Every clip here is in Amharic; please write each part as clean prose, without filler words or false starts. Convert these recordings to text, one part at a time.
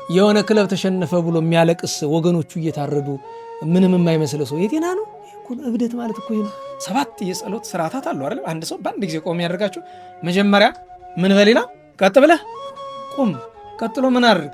የሆነ ክለብ ተሸነፈ ብሎ የሚያለቅስ ወገኖቹ እየታረዱ ምንም የማይመስለው ሰው የጤና ነው? እብደት ማለት እኮ ይሄ ነው። 7 የጸሎት ስርዓታት አሉ አይደል? አንድ ሰው በአንድ ጊዜ ቆም ያደርጋቸው። መጀመሪያ ምን በሌላ ቀጥ ብለህ ቁም፣ ቀጥሎ ምን አድርግ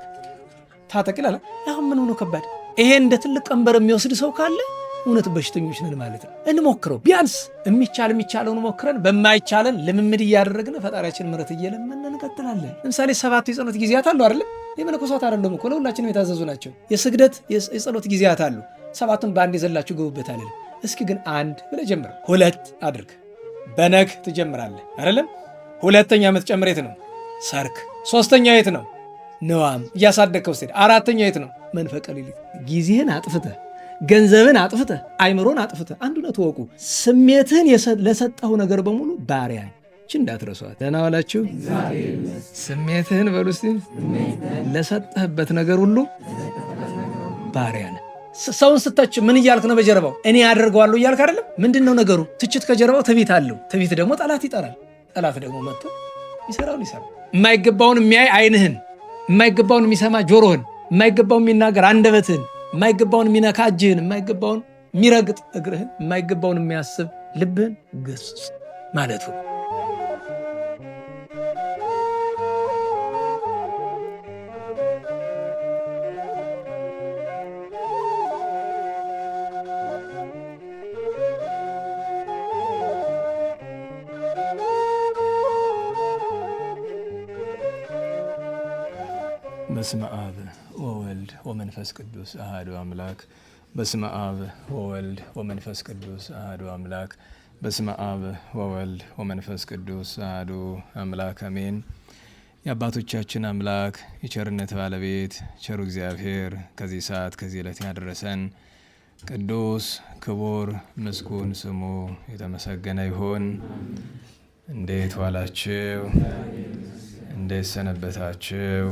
ታጠቅ ይላል። አሁን ምን ሆኖ ከባድ? ይሄ እንደ ትልቅ ቀንበር የሚወስድ ሰው ካለ እውነት በሽተኞች ነን ማለት ነው። እንሞክረው። ቢያንስ የሚቻለውን ሞክረን በማይቻለን ልምምድ እያደረግን ፈጣሪያችን ምሕረት እየለመንን እንቀጥላለን። ለምሳሌ 7 የጸሎት ጊዜያት አሉ አይደል? የመነኮሳት አይደለም እኮ ለሁላችንም የታዘዙ ናቸው። የስግደት የጸሎት ጊዜያት አሉ። 7ቱን በአንድ የዘላችሁ ግቡበት አለ። እስኪ ግን 1 ብለህ ጀምር፣ 2 አድርግ። በነግ ትጀምራለህ አይደለም? 2ኛ የምትጨምር የት ነው? ሰርክ። 3ኛ የት ነው? ንዋም እያሳደግከው ስትሄድ። 4ኛ የት ነው? መንፈቀ ሌሊት። ጊዜህን አጥፍተህ ገንዘብን አጥፍተህ አይምሮን አጥፍተህ አንዱነት ወቁ። ስሜትህን ለሰጠው ነገር በሙሉ ባሪያ እንዳትረሷት። ደህና ዋላችሁ። ስሜትህን በሉ እስቲ ለሰጠህበት ነገር ሁሉ ባሪያ ነህ። ሰውን ስተች ምን እያልክ ነው? በጀርባው እኔ አደርገዋለሁ እያልክ አይደለም። ምንድን ነው ነገሩ? ትችት ከጀርባው ትዕቢት አለው። ትዕቢት ደግሞ ጠላት ይጠራል። ጠላት ደግሞ መጥቶ ይሰራውን ይሰራል። የማይገባውን የሚያይ አይንህን፣ የማይገባውን የሚሰማ ጆሮህን፣ የማይገባውን የሚናገር አንደበትህን፣ የማይገባውን የሚነካ እጅህን፣ የማይገባውን የሚረግጥ እግርህን፣ የማይገባውን የሚያስብ ልብህን ገስጽ ማለቱ። በስመ አብ ወወልድ ወመንፈስ ቅዱስ አሐዱ አምላክ። በስመ አብ ወወልድ ወመንፈስ ቅዱስ አሐዱ አምላክ። በስመ አብ ወወልድ ወመንፈስ ቅዱስ አሐዱ አምላክ አሜን። የአባቶቻችን አምላክ የቸርነት ባለቤት ቸሩ እግዚአብሔር ከዚህ ሰዓት ከዚህ ዕለት ያደረሰን ቅዱስ ክቡር ምስጉን ስሙ የተመሰገነ ይሁን። እንዴት ዋላችሁ? እንዴት ሰነበታችሁ?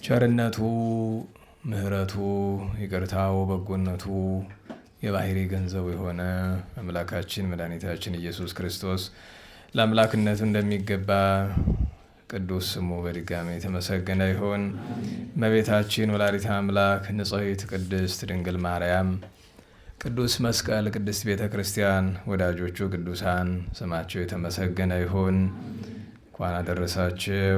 ቸርነቱ ምሕረቱ ይቅርታው በጎነቱ የባህሪ ገንዘቡ የሆነ አምላካችን መድኃኒታችን ኢየሱስ ክርስቶስ ለአምላክነቱ እንደሚገባ ቅዱስ ስሙ በድጋሚ የተመሰገነ ይሁን። እመቤታችን ወላዲተ አምላክ ንጽሕት ቅድስት ድንግል ማርያም፣ ቅዱስ መስቀል፣ ቅድስት ቤተ ክርስቲያን፣ ወዳጆቹ ቅዱሳን ስማቸው የተመሰገነ ይሁን። እንኳን አደረሳችሁ።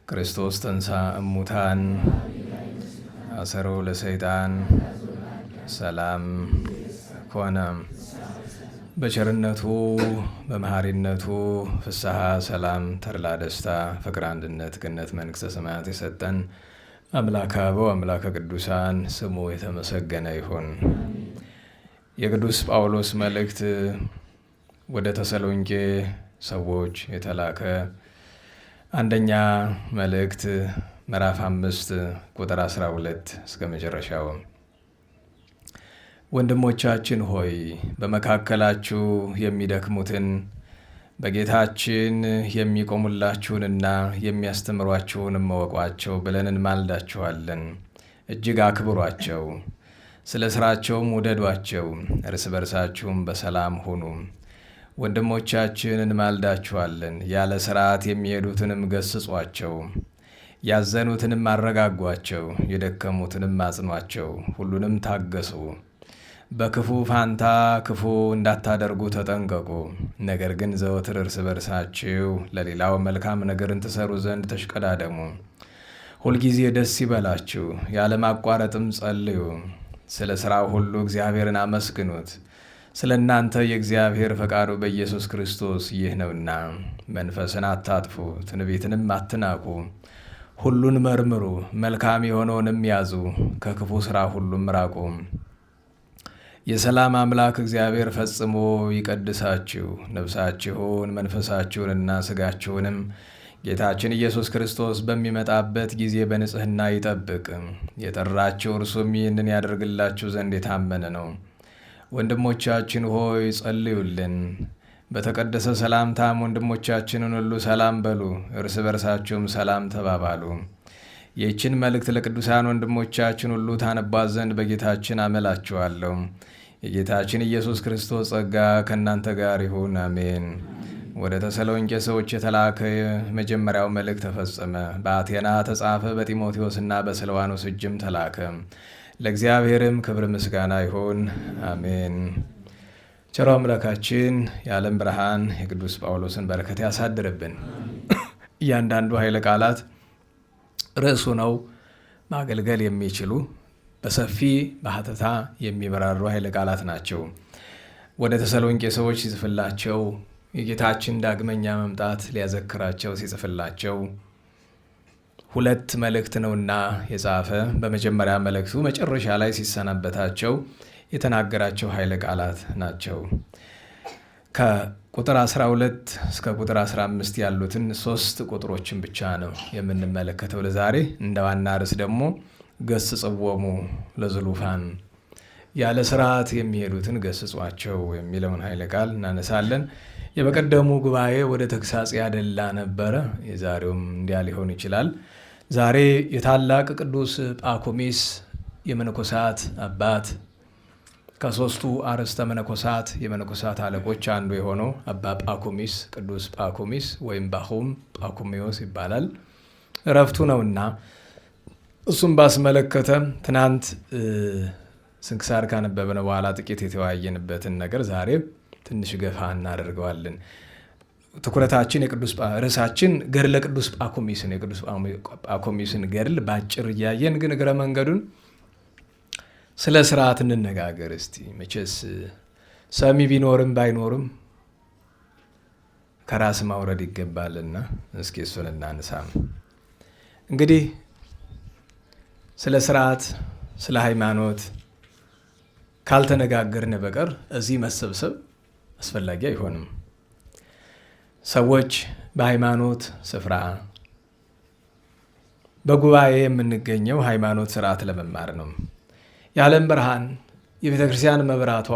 ክርስቶስ ተንሥአ እሙታን አሰሮ ለሰይጣን ሰላም ኮነ። በቸርነቱ በመሐሪነቱ ፍስሐ፣ ሰላም፣ ተድላ፣ ደስታ፣ ፍቅር፣ አንድነት፣ ገነት፣ መንግሥተ ሰማያት የሰጠን አምላከ አበው አምላከ ቅዱሳን ስሙ የተመሰገነ ይሁን። የቅዱስ ጳውሎስ መልእክት ወደ ተሰሎንቄ ሰዎች የተላከ አንደኛ መልእክት ምዕራፍ 5 ቁጥር 12 እስከ መጨረሻው። ወንድሞቻችን ሆይ በመካከላችሁ የሚደክሙትን በጌታችን የሚቆሙላችሁንና የሚያስተምሯችሁንም እወቋቸው ብለን እንማልዳችኋለን። እጅግ አክብሯቸው፣ ስለ ሥራቸውም ውደዷቸው፣ እርስ በርሳችሁም በሰላም ሁኑ። ወንድሞቻችን እንማልዳችኋለን። ያለ ሥርዓት የሚሄዱትንም ገስጿቸው፣ ያዘኑትንም አረጋጓቸው፣ የደከሙትንም አጽኗቸው። ሁሉንም ታገሱ። በክፉ ፋንታ ክፉ እንዳታደርጉ ተጠንቀቁ። ነገር ግን ዘወትር እርስ በርሳችሁ ለሌላው መልካም ነገርን ትሰሩ ዘንድ ተሽቀዳደሙ። ሁልጊዜ ደስ ይበላችሁ፣ ያለማቋረጥም ጸልዩ። ስለ ሥራው ሁሉ እግዚአብሔርን አመስግኑት። ስለ እናንተ የእግዚአብሔር ፈቃዱ በኢየሱስ ክርስቶስ ይህ ነውና። መንፈስን አታጥፉ፣ ትንቢትንም አትናቁ። ሁሉን መርምሩ፣ መልካም የሆነውንም ያዙ፣ ከክፉ ሥራ ሁሉም ራቁ። የሰላም አምላክ እግዚአብሔር ፈጽሞ ይቀድሳችሁ፣ ነፍሳችሁን መንፈሳችሁንና ሥጋችሁንም ጌታችን ኢየሱስ ክርስቶስ በሚመጣበት ጊዜ በንጽሕና ይጠብቅ። የጠራችሁ እርሱም ይህንን ያደርግላችሁ ዘንድ የታመነ ነው። ወንድሞቻችን ሆይ ጸልዩልን። በተቀደሰ ሰላምታም ወንድሞቻችንን ሁሉ ሰላም በሉ፣ እርስ በርሳችሁም ሰላም ተባባሉ። ይህችን መልእክት ለቅዱሳን ወንድሞቻችን ሁሉ ታነቧት ዘንድ በጌታችን አመላችኋለሁ። የጌታችን ኢየሱስ ክርስቶስ ጸጋ ከእናንተ ጋር ይሁን፣ አሜን። ወደ ተሰሎንቄ ሰዎች የተላከ መጀመሪያው መልእክት ተፈጸመ። በአቴና ተጻፈ፣ በጢሞቴዎስና በስልዋኖስ እጅም ተላከ። ለእግዚአብሔርም ክብር ምስጋና ይሁን፣ አሜን። ቸሮ አምላካችን የዓለም ብርሃን የቅዱስ ጳውሎስን በረከት ያሳድርብን። እያንዳንዱ ኃይለ ቃላት ርዕሱ ነው ማገልገል የሚችሉ በሰፊ በሀተታ የሚበራሩ ኃይለ ቃላት ናቸው። ወደ ተሰሎንቄ ሰዎች ሲጽፍላቸው የጌታችን ዳግመኛ መምጣት ሊያዘክራቸው ሲጽፍላቸው ሁለት መልእክት ነውና የጻፈ። በመጀመሪያ መልእክቱ መጨረሻ ላይ ሲሰናበታቸው የተናገራቸው ኃይለ ቃላት ናቸው። ከቁጥር 12 እስከ ቁጥር 15 ያሉትን 3 ቁጥሮችን ብቻ ነው የምንመለከተው ለዛሬ። እንደ ዋና ርዕስ ደግሞ ገስጽዎሙ ለዝሉፋን፣ ያለ ስርዓት የሚሄዱትን ገስጿቸው የሚለውን ኃይለ ቃል እናነሳለን። የበቀደሙ ጉባኤ ወደ ተግሳጽ ያደላ ነበረ። የዛሬውም እንዲያ ሊሆን ይችላል። ዛሬ የታላቅ ቅዱስ ጳኩሚስ የመነኮሳት አባት ከሦስቱ አርዕስተ መነኮሳት የመነኮሳት አለቆች አንዱ የሆነው አባ ጳኩሚስ ቅዱስ ጳኩሚስ ወይም ባሁም ጳኩሚዮስ ይባላል። እረፍቱ ነውና እሱም ባስመለከተ ትናንት ስንክሳር ካነበብን በኋላ ጥቂት የተወያየንበትን ነገር ዛሬ ትንሽ ገፋ እናደርገዋለን። ትኩረታችን ርዕሳችን ገድለ ቅዱስ ጳኩሚስን የቅዱስ ጳኩሚስን ገድል በአጭር እያየን ግን እግረ መንገዱን ስለ ስርዓት እንነጋገር እስቲ። መቼስ ሰሚ ቢኖርም ባይኖርም ከራስ ማውረድ ይገባልና እስኪ እሱን እናንሳም። እንግዲህ ስለ ስርዓት ስለ ሃይማኖት ካልተነጋገርን በቀር እዚህ መሰብሰብ አስፈላጊ አይሆንም። ሰዎች በሃይማኖት ስፍራ በጉባኤ የምንገኘው ሃይማኖት ስርዓት ለመማር ነው። የዓለም ብርሃን የቤተ ክርስቲያን መብራቷ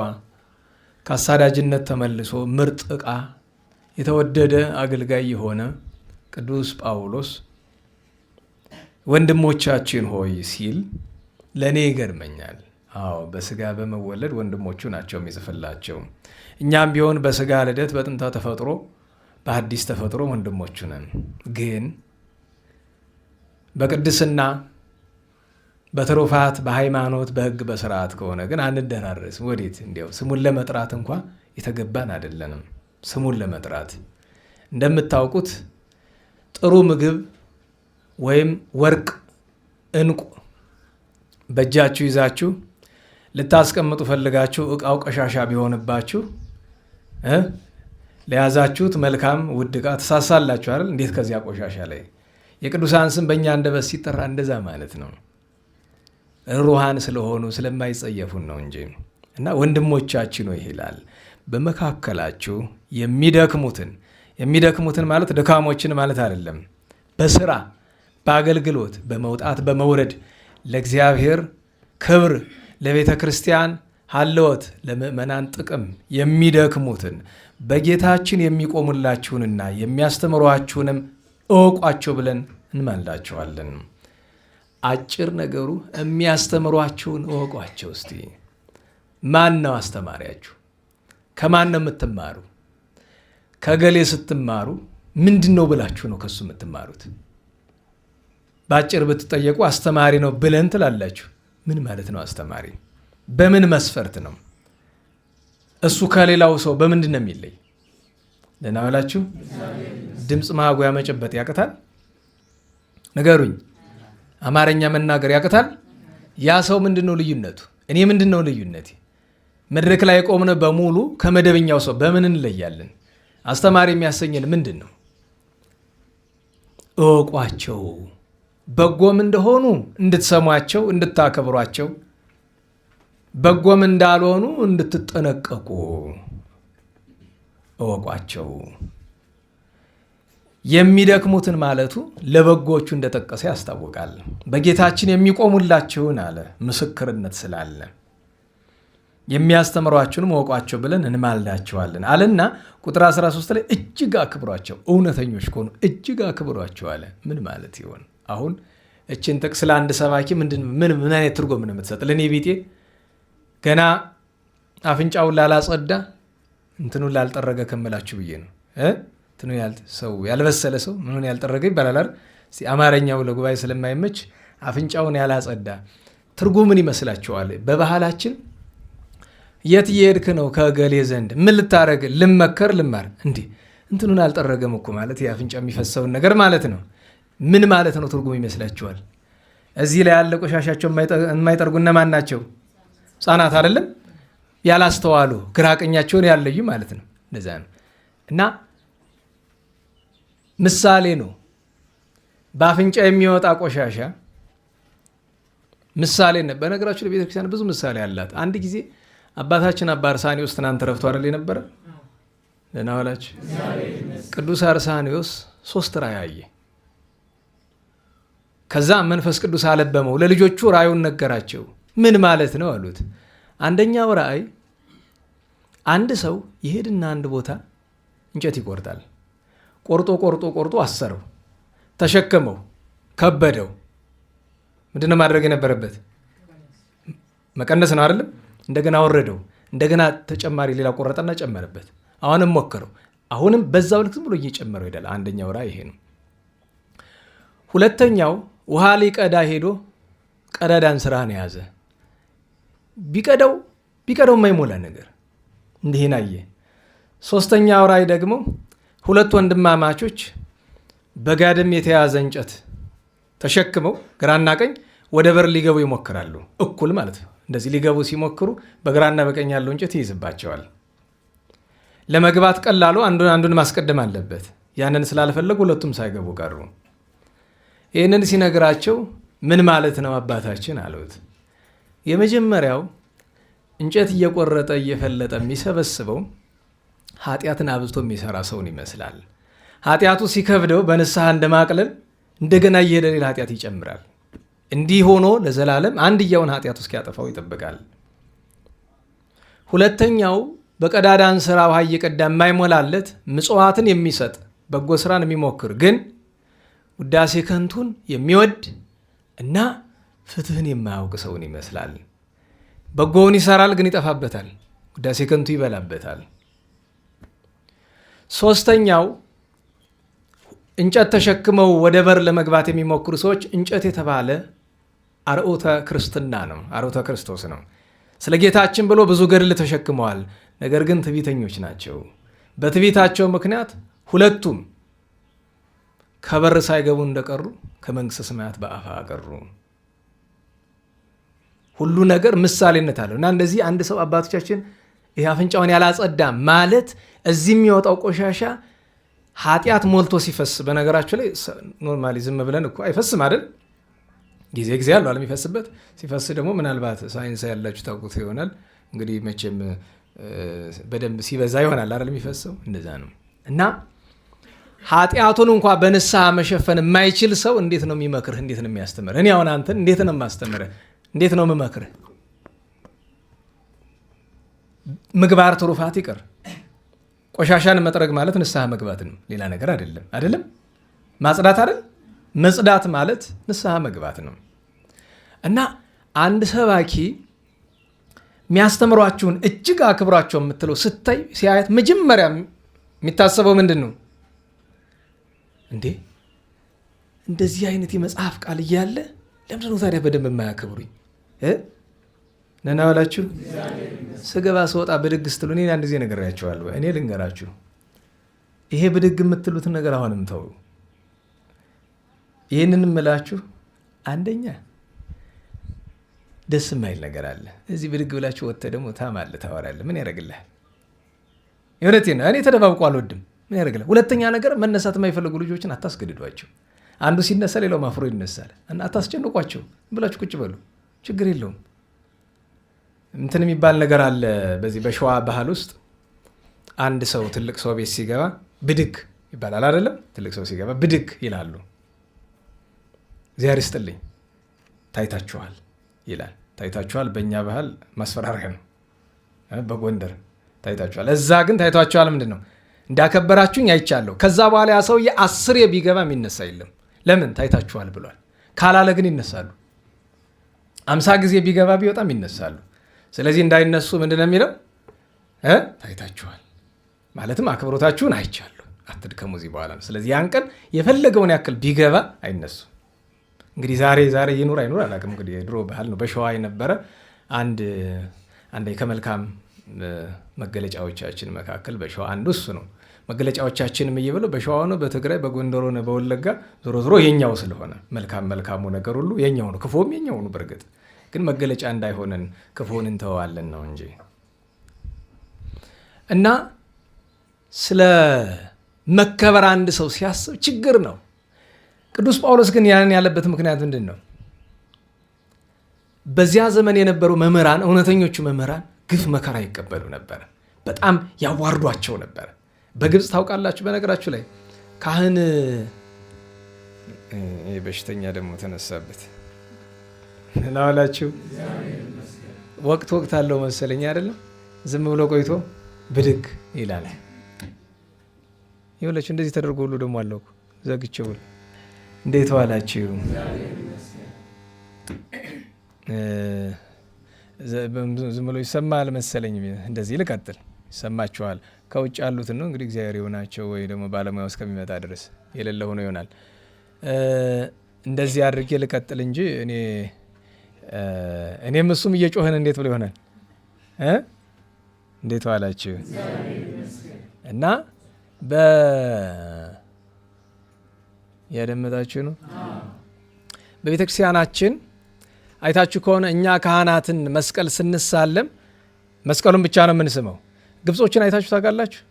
ከአሳዳጅነት ተመልሶ ምርጥ ዕቃ የተወደደ አገልጋይ የሆነ ቅዱስ ጳውሎስ ወንድሞቻችን ሆይ ሲል ለእኔ ይገርመኛል። አዎ በስጋ በመወለድ ወንድሞቹ ናቸው የሚጽፍላቸው። እኛም ቢሆን በስጋ ልደት በጥንተ ተፈጥሮ በአዲስ ተፈጥሮ ወንድሞቹ ነን። ግን በቅድስና በትሩፋት በሃይማኖት በሕግ በስርዓት ከሆነ ግን አንደራረስም። ወዴት እንዲያው ስሙን ለመጥራት እንኳ የተገባን አይደለንም። ስሙን ለመጥራት እንደምታውቁት ጥሩ ምግብ ወይም ወርቅ ዕንቁ በእጃችሁ ይዛችሁ ልታስቀምጡ ፈልጋችሁ ዕቃው ቆሻሻ ቢሆንባችሁ ለያዛችሁት መልካም ውድ ዕቃ ትሳሳላችሁ አይደል? እንዴት ከዚያ ቆሻሻ ላይ። የቅዱሳን ስም በእኛ አንደበት ሲጠራ እንደዛ ማለት ነው። ሩሃን ስለሆኑ ስለማይጸየፉን ነው እንጂ። እና ወንድሞቻችን ነው ይላል። በመካከላችሁ የሚደክሙትን ማለት ድካሞችን ማለት አይደለም። በስራ በአገልግሎት በመውጣት በመውረድ ለእግዚአብሔር ክብር ለቤተ ክርስቲያን ሀልወት ለምእመናን ጥቅም የሚደክሙትን በጌታችን የሚቆሙላችሁንና የሚያስተምሯችሁንም እወቋቸው ብለን እንማልዳቸዋለን። አጭር ነገሩ የሚያስተምሯችሁን እወቋቸው። እስቲ ማን ነው አስተማሪያችሁ? ከማን ነው የምትማሩ? ከገሌ ስትማሩ ምንድን ነው ብላችሁ ነው ከሱ የምትማሩት? በአጭር ብትጠየቁ አስተማሪ ነው ብለን ትላላችሁ። ምን ማለት ነው አስተማሪ? በምን መስፈርት ነው? እሱ ከሌላው ሰው በምንድን ነው የሚለይ? ደህና ዋላችሁ። ድምፅ ማጉያ መጨበጥ ያቅታል? ንገሩኝ። አማርኛ መናገር ያቅታል? ያ ሰው ምንድን ነው ልዩነቱ? እኔ ምንድን ነው ልዩነቴ? መድረክ ላይ ቆምነ በሙሉ ከመደበኛው ሰው በምን እንለያለን? አስተማሪ የሚያሰኘን ምንድን ነው? እወቋቸው፣ በጎም እንደሆኑ እንድትሰሟቸው እንድታከብሯቸው፣ በጎም እንዳልሆኑ እንድትጠነቀቁ እወቋቸው። የሚደክሙትን ማለቱ ለበጎቹ እንደጠቀሰ ያስታውቃል። በጌታችን የሚቆሙላችሁን አለ፣ ምስክርነት ስላለ የሚያስተምሯችሁንም እወቋቸው ብለን እንማልዳቸዋለን አለና ቁጥር 13 ላይ እጅግ አክብሯቸው፣ እውነተኞች ከሆኑ እጅግ አክብሯቸው አለ። ምን ማለት ይሆን? አሁን እችን ጥቅስ ለአንድ ሰባኪ ምን አይነት ትርጉም ነው የምትሰጥ? ለእኔ ቢጤ ገና አፍንጫውን ላላጸዳ እንትኑን ላልጠረገ ከምላችሁ ብዬ ነው። ሰው ያልበሰለ ሰው ምኑን ያልጠረገ ይባላል አይደል? አማርኛው ለጉባኤ ስለማይመች አፍንጫውን ያላጸዳ ትርጉም ምን ይመስላችኋል? በባህላችን የት እየሄድክ ነው? ከገሌ ዘንድ ምን ልታረግ? ልመከር፣ ልማር። እንዲህ እንትኑን አልጠረገም እኮ ማለት የአፍንጫ የሚፈሰውን ነገር ማለት ነው። ምን ማለት ነው ትርጉም ይመስላችኋል? እዚህ ላይ ያለ ቆሻሻቸው የማይጠርጉ እነማን ናቸው? ሕፃናት አይደለም? ያላስተዋሉ ግራቀኛቸውን ያለዩ ማለት ነው። እንደዛ ነው እና ምሳሌ ነው። በአፍንጫ የሚወጣ ቆሻሻ ምሳሌ ነው። በነገራችሁ ለቤተክርስቲያን ብዙ ምሳሌ አላት። አንድ ጊዜ አባታችን አባ አርሳኒዎስ ትናንት ረፍቶ አይደል የነበረ? ደህና ዋላችሁ። ቅዱስ አርሳኒዎስ 3 ራእይ አየ። ከዛ መንፈስ ቅዱስ አለበመው። ለልጆቹ ራእዩን ነገራቸው። ምን ማለት ነው አሉት። አንደኛው ራእይ አንድ ሰው ይሄድና አንድ ቦታ እንጨት ይቆርጣል። ቆርጦ አሰረው፣ ተሸከመው፣ ከበደው። ምንድነው ማድረግ የነበረበት? መቀነስ ነው አይደለም? እንደገና ወረደው፣ እንደገና ተጨማሪ ሌላ ቆረጠና ጨመረበት። አሁንም ሞከረው፣ አሁንም በዛው ልክ ዝም ብሎ እየጨመረው ይሄዳል። አንደኛው ራእይ ይሄ ነው። ሁለተኛው ውሃ ሊቀዳ ሄዶ ቀዳዳን ስራን የያዘ ቢቀደው የማይሞላ ነገር እንዲህን አየ። ሶስተኛው ራእይ ደግሞ 2 ወንድማማቾች በጋድም የተያዘ እንጨት ተሸክመው ግራና ቀኝ ወደ በር ሊገቡ ይሞክራሉ። እኩል ማለት ነው። እንደዚህ ሊገቡ ሲሞክሩ በግራና በቀኝ ያለው እንጨት ይይዝባቸዋል። ለመግባት ቀላሉ አንዱን ማስቀደም አለበት። ያንን ስላልፈለጉ ሁለቱም ሳይገቡ ቀሩ። ይህንን ሲነግራቸው ምን ማለት ነው አባታችን አሉት። የመጀመሪያው እንጨት እየቆረጠ እየፈለጠ የሚሰበስበው ኃጢአትን አብዝቶ የሚሰራ ሰውን ይመስላል። ኃጢአቱ ሲከብደው በንስሐ እንደማቅለል እንደገና እየሄደ ሌላ ኃጢአት ይጨምራል። እንዲህ ሆኖ ለዘላለም አንድያውን ኃጢአቱ እስኪያጠፋው ይጠብቃል። ሁለተኛው በቀዳዳን ስራ ውሃ እየቀዳ የማይሞላለት ምጽዋትን የሚሰጥ በጎ ስራን የሚሞክር ግን ውዳሴ ከንቱን የሚወድ እና ፍትህን የማያውቅ ሰውን ይመስላል። በጎውን ይሰራል ግን ይጠፋበታል። ውዳሴ ከንቱ ይበላበታል። ሶስተኛው እንጨት ተሸክመው ወደ በር ለመግባት የሚሞክሩ ሰዎች እንጨት የተባለ አርዑተ ክርስትና ነው፣ አርዑተ ክርስቶስ ነው። ስለ ጌታችን ብሎ ብዙ ገድል ተሸክመዋል። ነገር ግን ትዕቢተኞች ናቸው። በትዕቢታቸው ምክንያት ሁለቱም ከበር ሳይገቡ እንደቀሩ ከመንግሥተ ሰማያት በአፋ ቀሩ። ሁሉ ነገር ምሳሌነት አለው እና እንደዚህ አንድ ሰው አባቶቻችን ይህ አፍንጫውን ያላጸዳ ማለት እዚህ የሚወጣው ቆሻሻ ኃጢአት ሞልቶ ሲፈስ፣ በነገራችሁ ላይ ኖርማሊ ዝም ብለን እኮ አይፈስም አይደል? ጊዜ አለው አለ የሚፈስበት። ሲፈስ ደግሞ ምናልባት ሳይንስ ያላችሁ ታውቁት ይሆናል እንግዲህ መቼም በደንብ ሲበዛ ይሆናል አይደል የሚፈሰው። እንደዛ ነው እና ኃጢአቱን እንኳ በንስሐ መሸፈን የማይችል ሰው እንዴት ነው የሚመክርህ? እንዴት ነው የሚያስተምርህ? እኔ አሁን አንተን እንዴት ነው የማስተምርህ? እንዴት ነው የምመክርህ? ምግባር ትሩፋት ይቅር። ቆሻሻን መጥረግ ማለት ንስሐ መግባት ነው፣ ሌላ ነገር አይደለም። ማጽዳት አይደል? መጽዳት ማለት ንስሐ መግባት ነው። እና አንድ ሰባኪ የሚያስተምሯችሁን እጅግ አክብሯቸው የምትለው ስታይ ሲያየት መጀመሪያ የሚታሰበው ምንድን ነው? እንዴ እንደዚህ አይነት የመጽሐፍ ቃል እያለ ለምንድን ነው ታዲያ በደንብ የማያከብሩኝ? ነና ዋላችሁ። ስገባ ስወጣ ብድግ ስትሉ እኔ አንድ ጊዜ ነግሬያቸዋለሁ። እኔ ልንገራችሁ፣ ይሄ ብድግ የምትሉትን ነገር አሁንም ተው። ይህንን እምላችሁ አንደኛ ደስ የማይል ነገር አለ። እዚህ ብድግ ብላችሁ ወጥተህ ደግሞ ታማለህ፣ ታወራለህ። ምን ያደርግልሃል? የእውነቴን ነው። እኔ ተደባብቆ አልወድም። ምን ያደርግልሃል? ሁለተኛ ነገር መነሳት የማይፈልጉ ልጆችን አታስገድዷቸው። አንዱ ሲነሳ ሌላው ማፍሮ ይነሳል እና አታስጨንቋቸው። ብላችሁ ቁጭ በሉ፣ ችግር የለውም። እንትን የሚባል ነገር አለ በዚህ በሸዋ ባህል ውስጥ አንድ ሰው ትልቅ ሰው ቤት ሲገባ ብድግ ይባላል አይደለም? ትልቅ ሰው ሲገባ ብድግ ይላሉ። እግዚአብሔር ይስጥልኝ ታይታችኋል ይላል። ታይታችኋል በእኛ ባህል ማስፈራሪያ ነው። በጎንደር ታይታችኋል። እዛ ግን ታይታችኋል ምንድን ነው? እንዳከበራችሁኝ አይቻለሁ። ከዛ በኋላ ያ ሰውዬ 10 ቢገባ የሚነሳ የለም። ለምን? ታይታችኋል ብሏል። ካላለ ግን ይነሳሉ። 50 ጊዜ ቢገባ ቢወጣም ይነሳሉ። ስለዚህ እንዳይነሱ ምንድን ነው የሚለው? ታይታችኋል ማለትም አክብሮታችሁን አይቻለሁ አትድከሙ እዚህ በኋላ ነው። ስለዚህ ያን ቀን የፈለገውን ያክል ቢገባ አይነሱም። እንግዲህ ዛሬ ይኑር አይኑር አላውቅም። እንግዲህ የድሮ ባህል ነው። በሸዋ የነበረ አንድ ከመልካም መገለጫዎቻችን መካከል በሸዋ አንዱ እሱ ነው። መገለጫዎቻችንም እየበለው በሸዋ ሆነ፣ በትግራይ፣ በጎንደር ሆነ፣ በወለጋ ዞሮ የኛው ስለሆነ መልካሙ ነገር ሁሉ የኛው ነው፣ ክፉም የኛው ነው። በእርግጥ ግን መገለጫ እንዳይሆነን ክፉን እንተዋለን ነው እንጂ እና ስለ መከበር አንድ ሰው ሲያስብ ችግር ነው። ቅዱስ ጳውሎስ ግን ያንን ያለበት ምክንያት ምንድን ነው? በዚያ ዘመን የነበሩ መምህራን፣ እውነተኞቹ መምህራን ግፍ መከራ ይቀበሉ ነበር። በጣም ያዋርዷቸው ነበር። በግብፅ ታውቃላችሁ፣ በነገራችሁ ላይ ካህን በሽተኛ ደግሞ ተነሳበት ናላችሁ። ወቅት አለው መሰለኝ አይደለም? ዝም ብሎ ቆይቶ ብድግ ይላል። ይኸውላችሁ እንደዚህ ተደርጎ ሁሉ ደግሞ አለው ዘግቼው እንዴት ዋላችሁ? ዝም ብሎ ይሰማል መሰለኝ። እንደዚህ ልቀጥል፣ ይሰማችኋል። ከውጭ ያሉትን ነው እንግዲህ እግዚአብሔር ይሆናቸው ወይ ደግሞ ባለሙያው እስከሚመጣ ድረስ የሌለ ሆኖ ይሆናል። እንደዚህ አድርጌ ልቀጥል እንጂ እኔም እሱም እየጮህን እንዴት ብሎ ይሆናል? እንዴት ዋላችሁ? እና ያደመጣችሁ ነው። በቤተ ክርስቲያናችን አይታችሁ ከሆነ እኛ ካህናትን መስቀል ስንሳለም መስቀሉን ብቻ ነው የምንስመው። ግብጾችን አይታችሁ ታውቃላችሁ?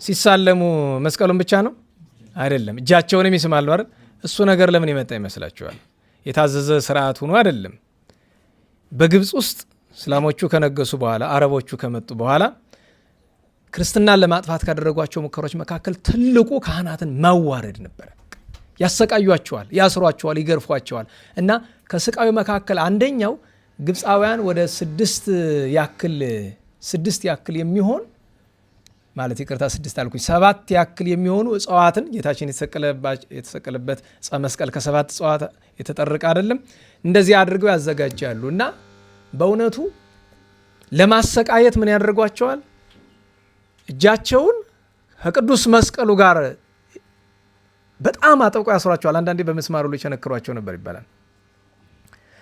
ሲሳለሙ መስቀሉን ብቻ ነው አይደለም፣ እጃቸውንም ይስማሉ አይደል? እሱ ነገር ለምን የመጣ ይመስላችኋል? የታዘዘ ስርዓት ሆኖ አይደለም። በግብፅ ውስጥ እስላሞቹ ከነገሱ በኋላ አረቦቹ ከመጡ በኋላ ክርስትናን ለማጥፋት ካደረጓቸው ሙከሮች መካከል ትልቁ ካህናትን ማዋረድ ነበረ። ያሰቃዩቸዋል፣ ያስሯቸዋል፣ ይገርፏቸዋል። እና ከስቃዩ መካከል አንደኛው ግብፃውያን ወደ ስድስት ያክል የሚሆን ማለት ይቅርታ 7 ያክል የሚሆኑ እጽዋትን ጌታችን የተሰቀለበት ዕፀ መስቀል ከ7 እጽዋት የተጠረቀ አይደለም፣ እንደዚህ አድርገው ያዘጋጃሉ። እና በእውነቱ ለማሰቃየት ምን ያደርጓቸዋል? እጃቸውን ከቅዱስ መስቀሉ ጋር በጣም አጥብቆ ያስሯቸዋል። አንዳንዴ በመስማሩ ላይ ቸነክሯቸው ነበር ይባላል።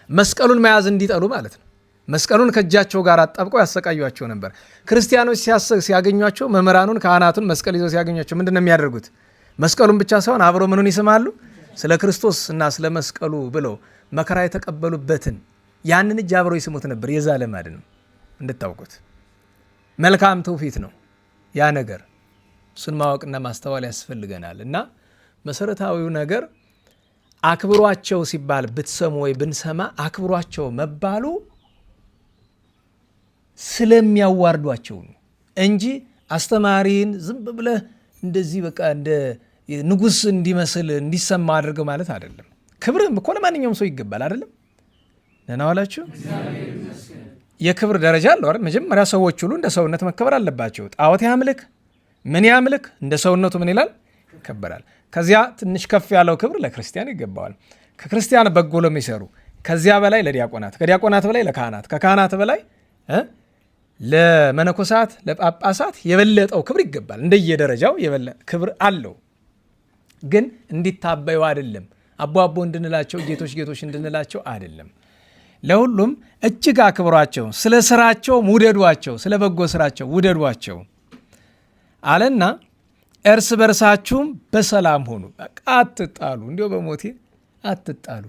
መስቀሉን መያዝ እንዲጠሉ ማለት ነው። መስቀሉን ከእጃቸው ጋር አጣብቀው ያሰቃዩቸው ነበር። ክርስቲያኖች ሲያገኟቸው፣ መምህራኑን ካህናቱን መስቀል ይዘው ሲያገኟቸው ምንድን ነው የሚያደርጉት? መስቀሉን ብቻ ሳይሆን አብረው ምኑን ይስማሉ? ስለ ክርስቶስ እና ስለ መስቀሉ ብለው መከራ የተቀበሉበትን ያንን እጅ አብረው ይስሙት ነበር። የዛ ልማድ ነው እንድታውቁት። መልካም ትውፊት ነው ያ ነገር። እሱን ማወቅና ማስተዋል ያስፈልገናል። እና መሰረታዊው ነገር አክብሯቸው ሲባል ብትሰሙ ወይ ብንሰማ አክብሯቸው መባሉ ስለሚያዋርዷቸው ነው እንጂ አስተማሪን ዝም ብለህ እንደዚህ በቃ እንደ ንጉሥ እንዲመስል እንዲሰማ አድርገው ማለት አይደለም። ክብርም እኮ ለማንኛውም ሰው ይገባል አይደለም? ደህና ዋላችሁ። የክብር ደረጃ አለው አይደል? መጀመሪያ ሰዎች ሁሉ እንደ ሰውነት መከበር አለባቸው። ጣዖት ያምልክ ምን ያምልክ እንደ ሰውነቱ ምን ይላል? ይከበራል። ከዚያ ትንሽ ከፍ ያለው ክብር ለክርስቲያን ይገባዋል። ከክርስቲያን በጎ ለሚሰሩ፣ ከዚያ በላይ ለዲያቆናት፣ ከዲያቆናት በላይ ለካህናት፣ ከካህናት በላይ ለመነኮሳት፣ ለጳጳሳት የበለጠው ክብር ይገባል። እንደየደረጃው ክብር አለው። ግን እንዲታበዩ አይደለም። አቦ እንድንላቸው፣ ጌቶች እንድንላቸው አይደለም። ለሁሉም እጅግ አክብሯቸው፣ ስለ ስራቸው ውደዷቸው፣ ስለ በጎ ስራቸው ውደዷቸው አለና እርስ በርሳችሁም በሰላም ሆኑ። በቃ አትጣሉ፣ እንዲሁ በሞቴ አትጣሉ።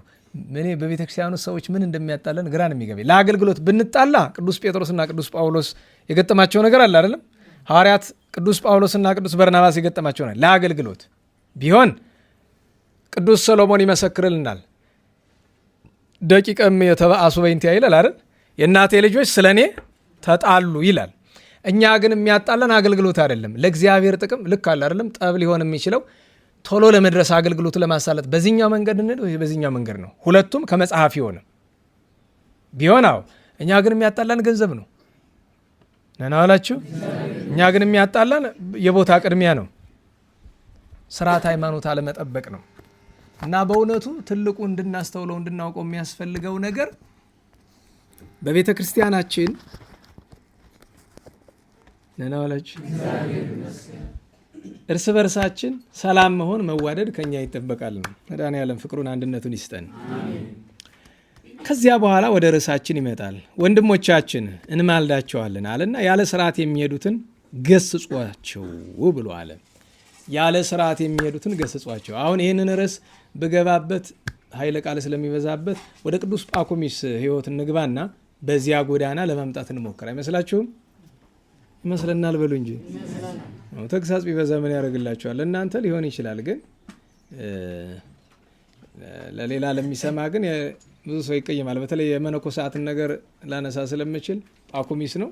እኔ በቤተ ክርስቲያኑ ሰዎች ምን እንደሚያጣለን ግራ ነው የሚገባኝ። ለአገልግሎት ብንጣላ ቅዱስ ጴጥሮስና ቅዱስ ጳውሎስ የገጠማቸው ነገር አለ አይደለም? ሐዋርያት ቅዱስ ጳውሎስና ቅዱስ በርናባስ የገጠማቸው ነገር ለአገልግሎት ቢሆን ቅዱስ ሰሎሞን ይመሰክርልናል። ደቂቀም የተባአሱ በእንቲያ ይላል አይደል? የእናቴ ልጆች ስለ እኔ ተጣሉ ይላል። እኛ ግን የሚያጣለን አገልግሎት አይደለም፣ ለእግዚአብሔር ጥቅም ልክ አለ አይደለም? ጠብ ሊሆን የሚችለው ቶሎ ለመድረስ አገልግሎቱ ለማሳለጥ በዚህኛው መንገድ እንሂድ ወይ በዚህኛው መንገድ ነው። ሁለቱም ከመጽሐፍ ይሆን ቢሆን አዎ። እኛ ግን የሚያጣላን ገንዘብ ነው። ነና ዋላችሁ። እኛ ግን የሚያጣላን የቦታ ቅድሚያ ነው፣ ስርዓት ሃይማኖት አለመጠበቅ ነው። እና በእውነቱ ትልቁ እንድናስተውለው እንድናውቀው የሚያስፈልገው ነገር በቤተ ክርስቲያናችን ነና ዋላችሁ እርስ በርሳችን ሰላም መሆን መዋደድ ከኛ ይጠበቃል ነው። መድኃኔዓለም ፍቅሩን አንድነቱን ይስጠን። ከዚያ በኋላ ወደ ርዕሳችን ይመጣል። ወንድሞቻችን እንማልዳቸዋለን አለና ያለ ስርዓት የሚሄዱትን ገስጿቸው ብሎ አለ። ያለ ስርዓት የሚሄዱትን ገስጿቸው። አሁን ይህንን ርዕስ ብገባበት ኃይለ ቃል ስለሚበዛበት ወደ ቅዱስ ጳኩሚስ ሕይወት እንግባና በዚያ ጎዳና ለማምጣት እንሞክር። አይመስላችሁም? ይመስለናል በሉ እንጂ ተግሳጽ ቢበዛ ምን ያደርግላችኋል? እናንተ ሊሆን ይችላል፣ ግን ለሌላ ለሚሰማ ግን ብዙ ሰው ይቀይማል። በተለይ የመነኮሳትን ነገር ላነሳ ስለምችል ጳኩሚስ ነው፣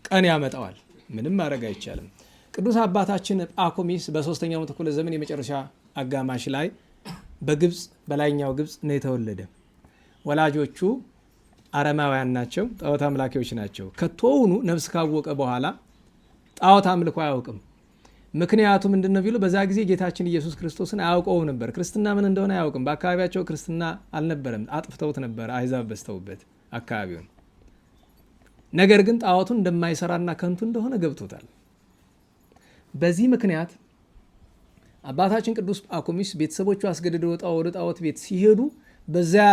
ቀን ያመጣዋል። ምንም ማድረግ አይቻልም። ቅዱስ አባታችን ጳኩሚስ በ3ኛው መቶ ክፍለ ዘመን የመጨረሻ አጋማሽ ላይ በግብፅ በላይኛው ግብፅ ነው የተወለደ። ወላጆቹ አረማውያን ናቸው፣ ጣዖት አምላኪዎች ናቸው። ከቶውኑ ነፍስ ካወቀ በኋላ ጣዖት አምልኮ አያውቅም። ምክንያቱ ምንድን ነው ቢሉ በዛ ጊዜ ጌታችን ኢየሱስ ክርስቶስን አያውቀው ነበር። ክርስትና ምን እንደሆነ አያውቅም። በአካባቢያቸው ክርስትና አልነበረም፣ አጥፍተውት ነበር፣ አሕዛብ በዝተውበት አካባቢውን። ነገር ግን ጣዖቱን እንደማይሰራና ከንቱ እንደሆነ ገብቶታል። በዚህ ምክንያት አባታችን ቅዱስ ጳኩሚስ ቤተሰቦቹ አስገድደው ወደ ጣዖት ቤት ሲሄዱ በዚያ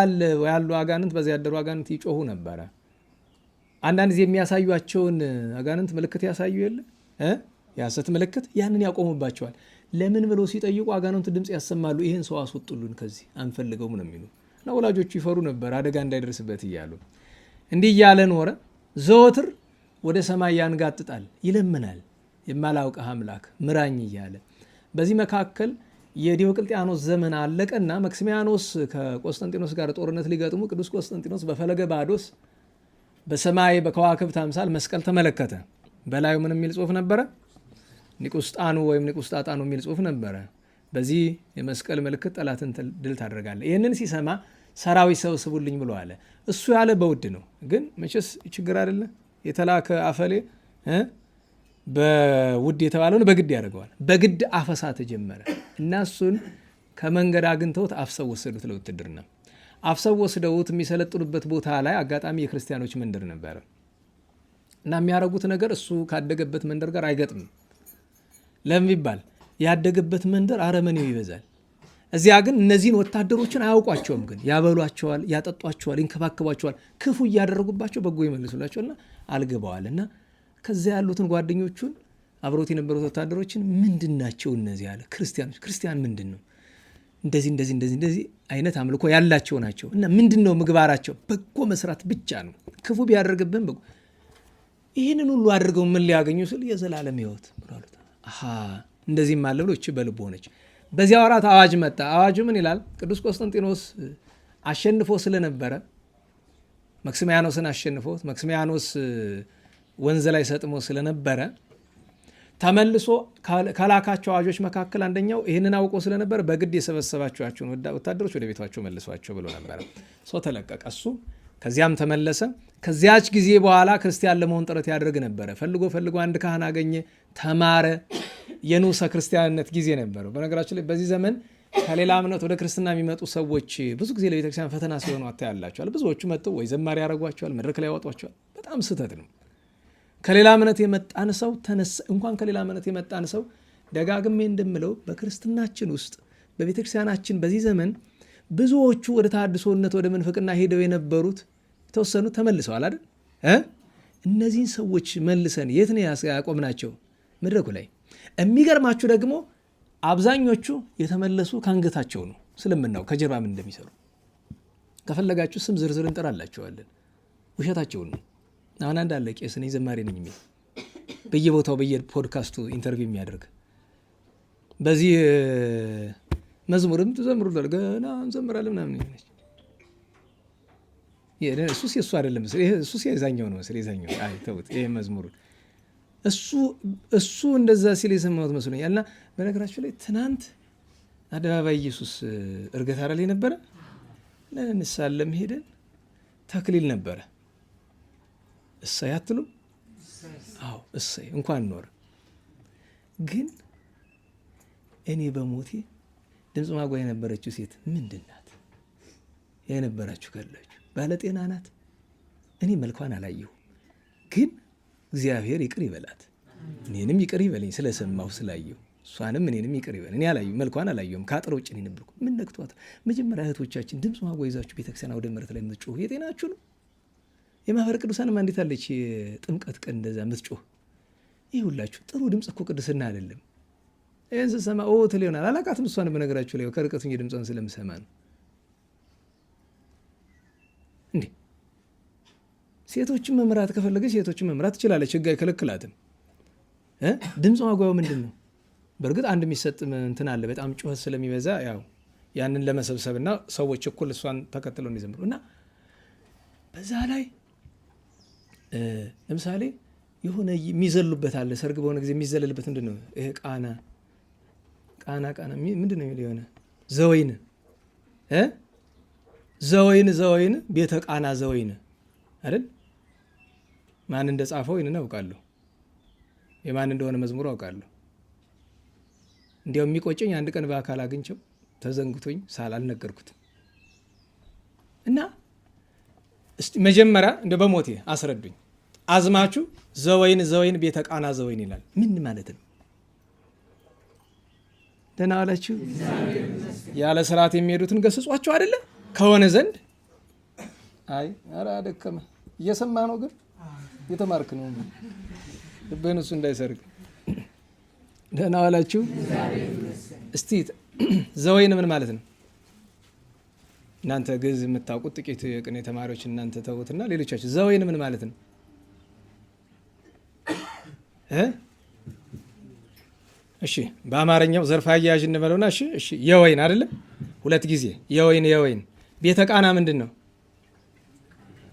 ያሉ አጋንንት፣ በዚያ ያደሩ አጋንንት ይጮሁ ነበረ። አንዳንድ ጊዜ የሚያሳዩቸውን አጋንንት ምልክት ያሳዩ የለ የሐሰት ምልክት፣ ያንን ያቆሙባቸዋል። ለምን ብለው ሲጠይቁ አጋንንቱ ድምፅ ያሰማሉ። ይህን ሰው አስወጡልን ከዚህ አንፈልገውም ነው የሚሉ እና ወላጆቹ ይፈሩ ነበር አደጋ እንዳይደርስበት እያሉ። እንዲህ እያለ ኖረ። ዘወትር ወደ ሰማይ ያንጋጥጣል፣ ይለምናል፣ የማላውቅህ አምላክ ምራኝ እያለ። በዚህ መካከል የዲዮቅልጥያኖስ ዘመን አለቀና መክሲሚያኖስ ከቆስጠንጢኖስ ጋር ጦርነት ሊገጥሙ ቅዱስ ቆስጠንጢኖስ በፈለገ ባዶስ በሰማይ በከዋክብት አምሳል መስቀል ተመለከተ። በላዩ ምን የሚል ጽሑፍ ነበረ? ኒቁስጣኑ ወይም ኒቁስጣጣኑ የሚል ጽሑፍ ነበረ። በዚህ የመስቀል ምልክት ጠላትን ድል ታደርጋለህ። ይህንን ሲሰማ ሰራዊት ሰብስቡልኝ ብሎ አለ። እሱ ያለ በውድ ነው፣ ግን መቼስ ችግር አይደለ? የተላከ አፈሌ በውድ የተባለውን በግድ ያደርገዋል። በግድ አፈሳ ተጀመረ እና እሱን ከመንገድ አግኝተውት አፍሰው ወሰዱት ለውትድርና። አፍሰው ወስደውት የሚሰለጥኑበት ቦታ ላይ አጋጣሚ የክርስቲያኖች መንደር ነበረ እና የሚያደርጉት ነገር እሱ ካደገበት መንደር ጋር አይገጥምም። ለምን ቢባል ያደገበት መንደር አረመኔው ይበዛል። እዚያ ግን እነዚህን ወታደሮችን አያውቋቸውም፣ ግን ያበሏቸዋል፣ ያጠጧቸዋል፣ ይንከባከቧቸዋል። ክፉ እያደረጉባቸው በጎ ይመልሱላቸዋልና አልገባዋል እና ከዚያ ያሉትን ጓደኞቹን አብሮት የነበሩት ወታደሮችን ምንድን ናቸው እነዚህ ያለ ክርስቲያኖች? ክርስቲያን ምንድን ነው? እንደዚህ አይነት አምልኮ ያላቸው ናቸው እና ምንድን ነው ምግባራቸው? በጎ መስራት ብቻ ነው። ክፉ ቢያደርግብን በጎ። ይህንን ሁሉ አድርገው ምን ሊያገኙ ስል የዘላለም ሕይወት ብሏሉት። እንደዚህም አለ ብሎ እቺ በልቦ ሆነች። በዚያ ወራት አዋጅ መጣ። አዋጁ ምን ይላል? ቅዱስ ቆስጠንጢኖስ አሸንፎ ስለነበረ መክሲሚያኖስን አሸንፎት መክሲሚያኖስ ወንዝ ላይ ሰጥሞ ስለነበረ ተመልሶ ከላካቸው አዋጆች መካከል አንደኛው ይህንን አውቆ ስለነበረ በግድ የሰበሰባቸውን ወታደሮች ወደ ቤቷቸው መልሷቸው ብሎ ነበረ። ሰው ተለቀቀ እሱ። ከዚያም ተመለሰ። ከዚያች ጊዜ በኋላ ክርስቲያን ለመሆን ጥረት ያደርግ ነበረ። ፈልጎ አንድ ካህን አገኘ፣ ተማረ። የንዑሰ ክርስቲያንነት ጊዜ ነበረው። በነገራችን ላይ በዚህ ዘመን ከሌላ እምነት ወደ ክርስትና የሚመጡ ሰዎች ብዙ ጊዜ ለቤተክርስቲያን ፈተና ሲሆኑ አታያላቸዋል። ብዙዎቹ መጥተው ወይ ዘማሪ ያደርጓቸዋል፣ መድረክ ላይ ያወጧቸዋል። በጣም ስህተት ነው። ከሌላ እምነት የመጣን ሰው እንኳን ከሌላ እምነት የመጣን ሰው ደጋግሜ እንደምለው በክርስትናችን ውስጥ በቤተክርስቲያናችን በዚህ ዘመን ብዙዎቹ ወደ ተሐድሶነት ወደ ምንፍቅና ሄደው የነበሩት የተወሰኑ ተመልሰዋል አይደል? እነዚህን ሰዎች መልሰን የት ነው ያቆምናቸው? መድረኩ ላይ። የሚገርማችሁ ደግሞ አብዛኞቹ የተመለሱ ከአንገታቸው ነው ስለምናው ከጀርባ ምን እንደሚሰሩ ከፈለጋችሁ ስም ዝርዝር እንጠራላቸዋለን። ውሸታቸውን ነው። አሁን አንድ አለ ቄስ ነኝ ዘማሪ ነኝ የሚል በየቦታው በየፖድካስቱ ኢንተርቪው የሚያደርግ በዚህ መዝሙርም ትዘምሩላል ገና እንዘምራለን ምናምን ይነች እሱስ የእሱ አይደለም መሰለኝ። ይሄ እሱስ የዛኛው ነው መሰለኝ። የዛኛው አይ ተውት፣ ይሄ መዝሙሩ እሱ እንደዛ ሲል የሰማሁት መስሎኛል። እና በነገራችሁ ላይ ትናንት አደባባይ ኢየሱስ እርገት አረ ላይ ነበረ ለንሳለም ሄደን ተክሊል ነበረ። እሰይ አትሉም? አዎ እሰይ እንኳን ኖር። ግን እኔ በሞቴ ድምፅ ማጓ የነበረችው ሴት ምንድን ናት? የነበራችሁ ካላችሁ ባለጤና ናት። እኔ መልኳን አላየሁ፣ ግን እግዚአብሔር ይቅር ይበላት። እኔንም ይቅር ይበለኝ ስለሰማሁ ስላየሁ፣ እሷንም እኔንም ይቅር ይበለኝ። እኔ አላየሁ፣ መልኳን አላየሁም፣ ከአጥር ውጭ እኔ ነበርኩ። ምን ነክቷት? መጀመሪያ እህቶቻችን ድምፅ ማጓይዛችሁ ቤተክርስቲያን አውደ ምሕረት ላይ የምትጮሁ የጤናችሁ ነው? የማህበረ ቅዱሳንማ እንዴት አለች ጥምቀት ቀን እንደዛ የምትጮህ? ይህ ሁላችሁ ጥሩ ድምፅ እኮ ቅድስና አይደለም። ይህን ስሰማ ትል ይሆናል። አላቃትም እሷን በነገራችሁ ላይ ከርቀቱ ድምጿን ስለምሰማ ነው። እንዴ ሴቶችን መምራት ከፈለገች ሴቶችን መምራት ትችላለች፣ ሕግ አይከለክላትም። ድምፅ ማጓያው ምንድን ነው? በእርግጥ አንድ የሚሰጥ እንትን አለ። በጣም ጩኸት ስለሚበዛ ያው ያንን ለመሰብሰብና ሰዎች እኩል እሷን ተከትለው እንዲዘምሩ እና በዛ ላይ ለምሳሌ የሆነ የሚዘሉበት አለ። ሰርግ በሆነ ጊዜ የሚዘለልበት ምንድን ነው? ይሄ ቃና ምንድን ነው? የሆነ ዘወይን ዘወይን ቤተ ቃና ዘወይን አይደል? ማን እንደ ጻፈው ይህንን አውቃለሁ፣ የማን እንደሆነ መዝሙሩ አውቃለሁ። እንዲያው የሚቆጨኝ አንድ ቀን በአካል አግኝቸው ተዘንግቶኝ አልነገርኩትም። እና እስቲ መጀመሪያ እንደ በሞቴ አስረዱኝ። አዝማችሁ ዘወይን ቤተ ቃና ዘወይን ይላል። ምን ማለት ነው? ደህና ዋላችሁ። ያለ ስርዓት የሚሄዱትን ገስጿቸው አይደለ? ከሆነ ዘንድ አይ ኧረ አደከመ። እየሰማ ነው ግን እየተማርክ ነው። ልብህን እሱ እንዳይሰርግ። ደህና ዋላችሁ። እስቲ ዘወይን ምን ማለት ነው? እናንተ ግዕዝ የምታውቁት ጥቂት የቅኔ ተማሪዎች እናንተ ተውትና ሌሎቻችሁ ዘወይን ምን ማለት ነው? እሺ በአማርኛው ዘርፍ አያያዥ እንበለውና እሺ የወይን አይደለም፣ ሁለት ጊዜ የወይን ቤተ ቃና ምንድን ነው?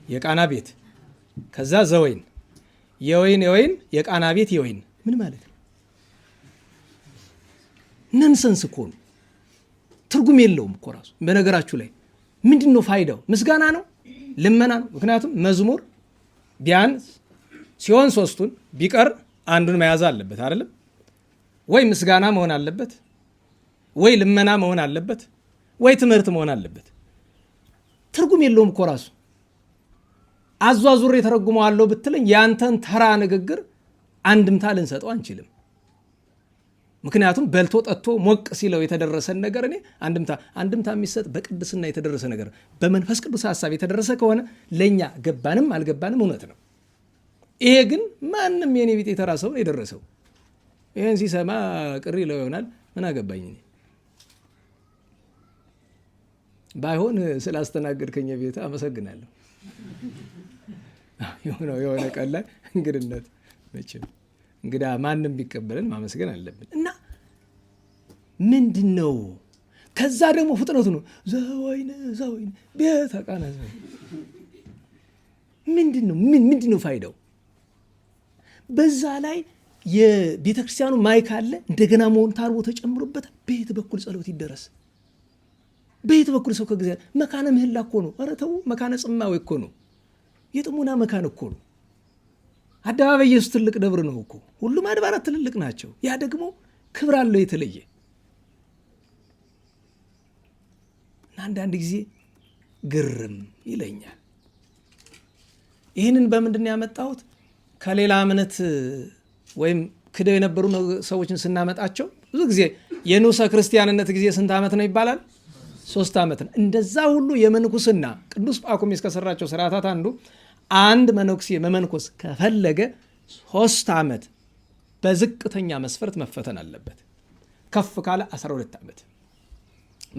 የቃና ቤት። ከዛ ዘወይን የወይን የቃና ቤት የወይን ምን ማለት ነው? ነንሰንስ እኮ ነው፣ ትርጉም የለውም እኮ ራሱ። በነገራችሁ ላይ ምንድን ነው ፋይዳው? ምስጋና ነው? ልመና ነው? ምክንያቱም መዝሙር ቢያንስ ሲሆን ሶስቱን ቢቀር አንዱን መያዝ አለበት አይደለም ወይ? ምስጋና መሆን አለበት ወይ? ልመና መሆን አለበት ወይ? ትምህርት መሆን አለበት። ትርጉም የለውም እኮ ራሱ። አዟዙሬ ተረጉመዋለሁ ብትለኝ ያንተን ተራ ንግግር አንድምታ ልንሰጠው አንችልም። ምክንያቱም በልቶ ጠጥቶ ሞቅ ሲለው የተደረሰን ነገር እኔ አንድምታ የሚሰጥ በቅድስና የተደረሰ ነገር በመንፈስ ቅዱስ ሀሳብ የተደረሰ ከሆነ ለእኛ ገባንም አልገባንም እውነት ነው። ይሄ ግን ማንም የኔ ቢጤ የተራ ሰው የደረሰው ይህን ሲሰማ ቅር ይለው ይሆናል። ምን አገባኝ እኔ። ባይሆን ስላስተናገድከኝ ቤት አመሰግናለሁ። የሆነ ቀን ላይ እንግድነት መቼም እንግዳ ማንም ቢቀበለን ማመስገን አለብን። እና ምንድን ነው ከዛ ደግሞ ፍጥነቱ ነው። ዘወይን ቤተ ቃና ዘወይን ምንድን ነው ፋይዳው? በዛ ላይ የቤተ ክርስቲያኑ ማይክ አለ፣ እንደገና መሆን ታርቦ ተጨምሮበት በየት በኩል ጸሎት ይደረስ? በየት በኩል ሰው ከጊዜ መካነ ምህላ እኮ ነው። ኧረ ተው፣ መካነ ጽማዌ እኮ ነው። የጥሙና መካን እኮ ነው። አደባባይ ኢየሱስ ትልቅ ደብር ነው እኮ። ሁሉም አድባራት ትልልቅ ናቸው። ያ ደግሞ ክብር አለው የተለየ። አንዳንድ ጊዜ ግርም ይለኛል። ይህንን በምንድን ነው ያመጣሁት? ከሌላ እምነት ወይም ክደው የነበሩ ሰዎችን ስናመጣቸው ብዙ ጊዜ የንዑሰ ክርስቲያንነት ጊዜ ስንት ዓመት ነው ይባላል? 3 ዓመት ነው። እንደዛ ሁሉ የመንኩስና ቅዱስ ጳኩሚስ ከሰራቸው ስርዓታት አንዱ አንድ መነኩሴ መመንኮስ ከፈለገ 3 ዓመት በዝቅተኛ መስፈርት መፈተን አለበት። ከፍ ካለ 12 ዓመት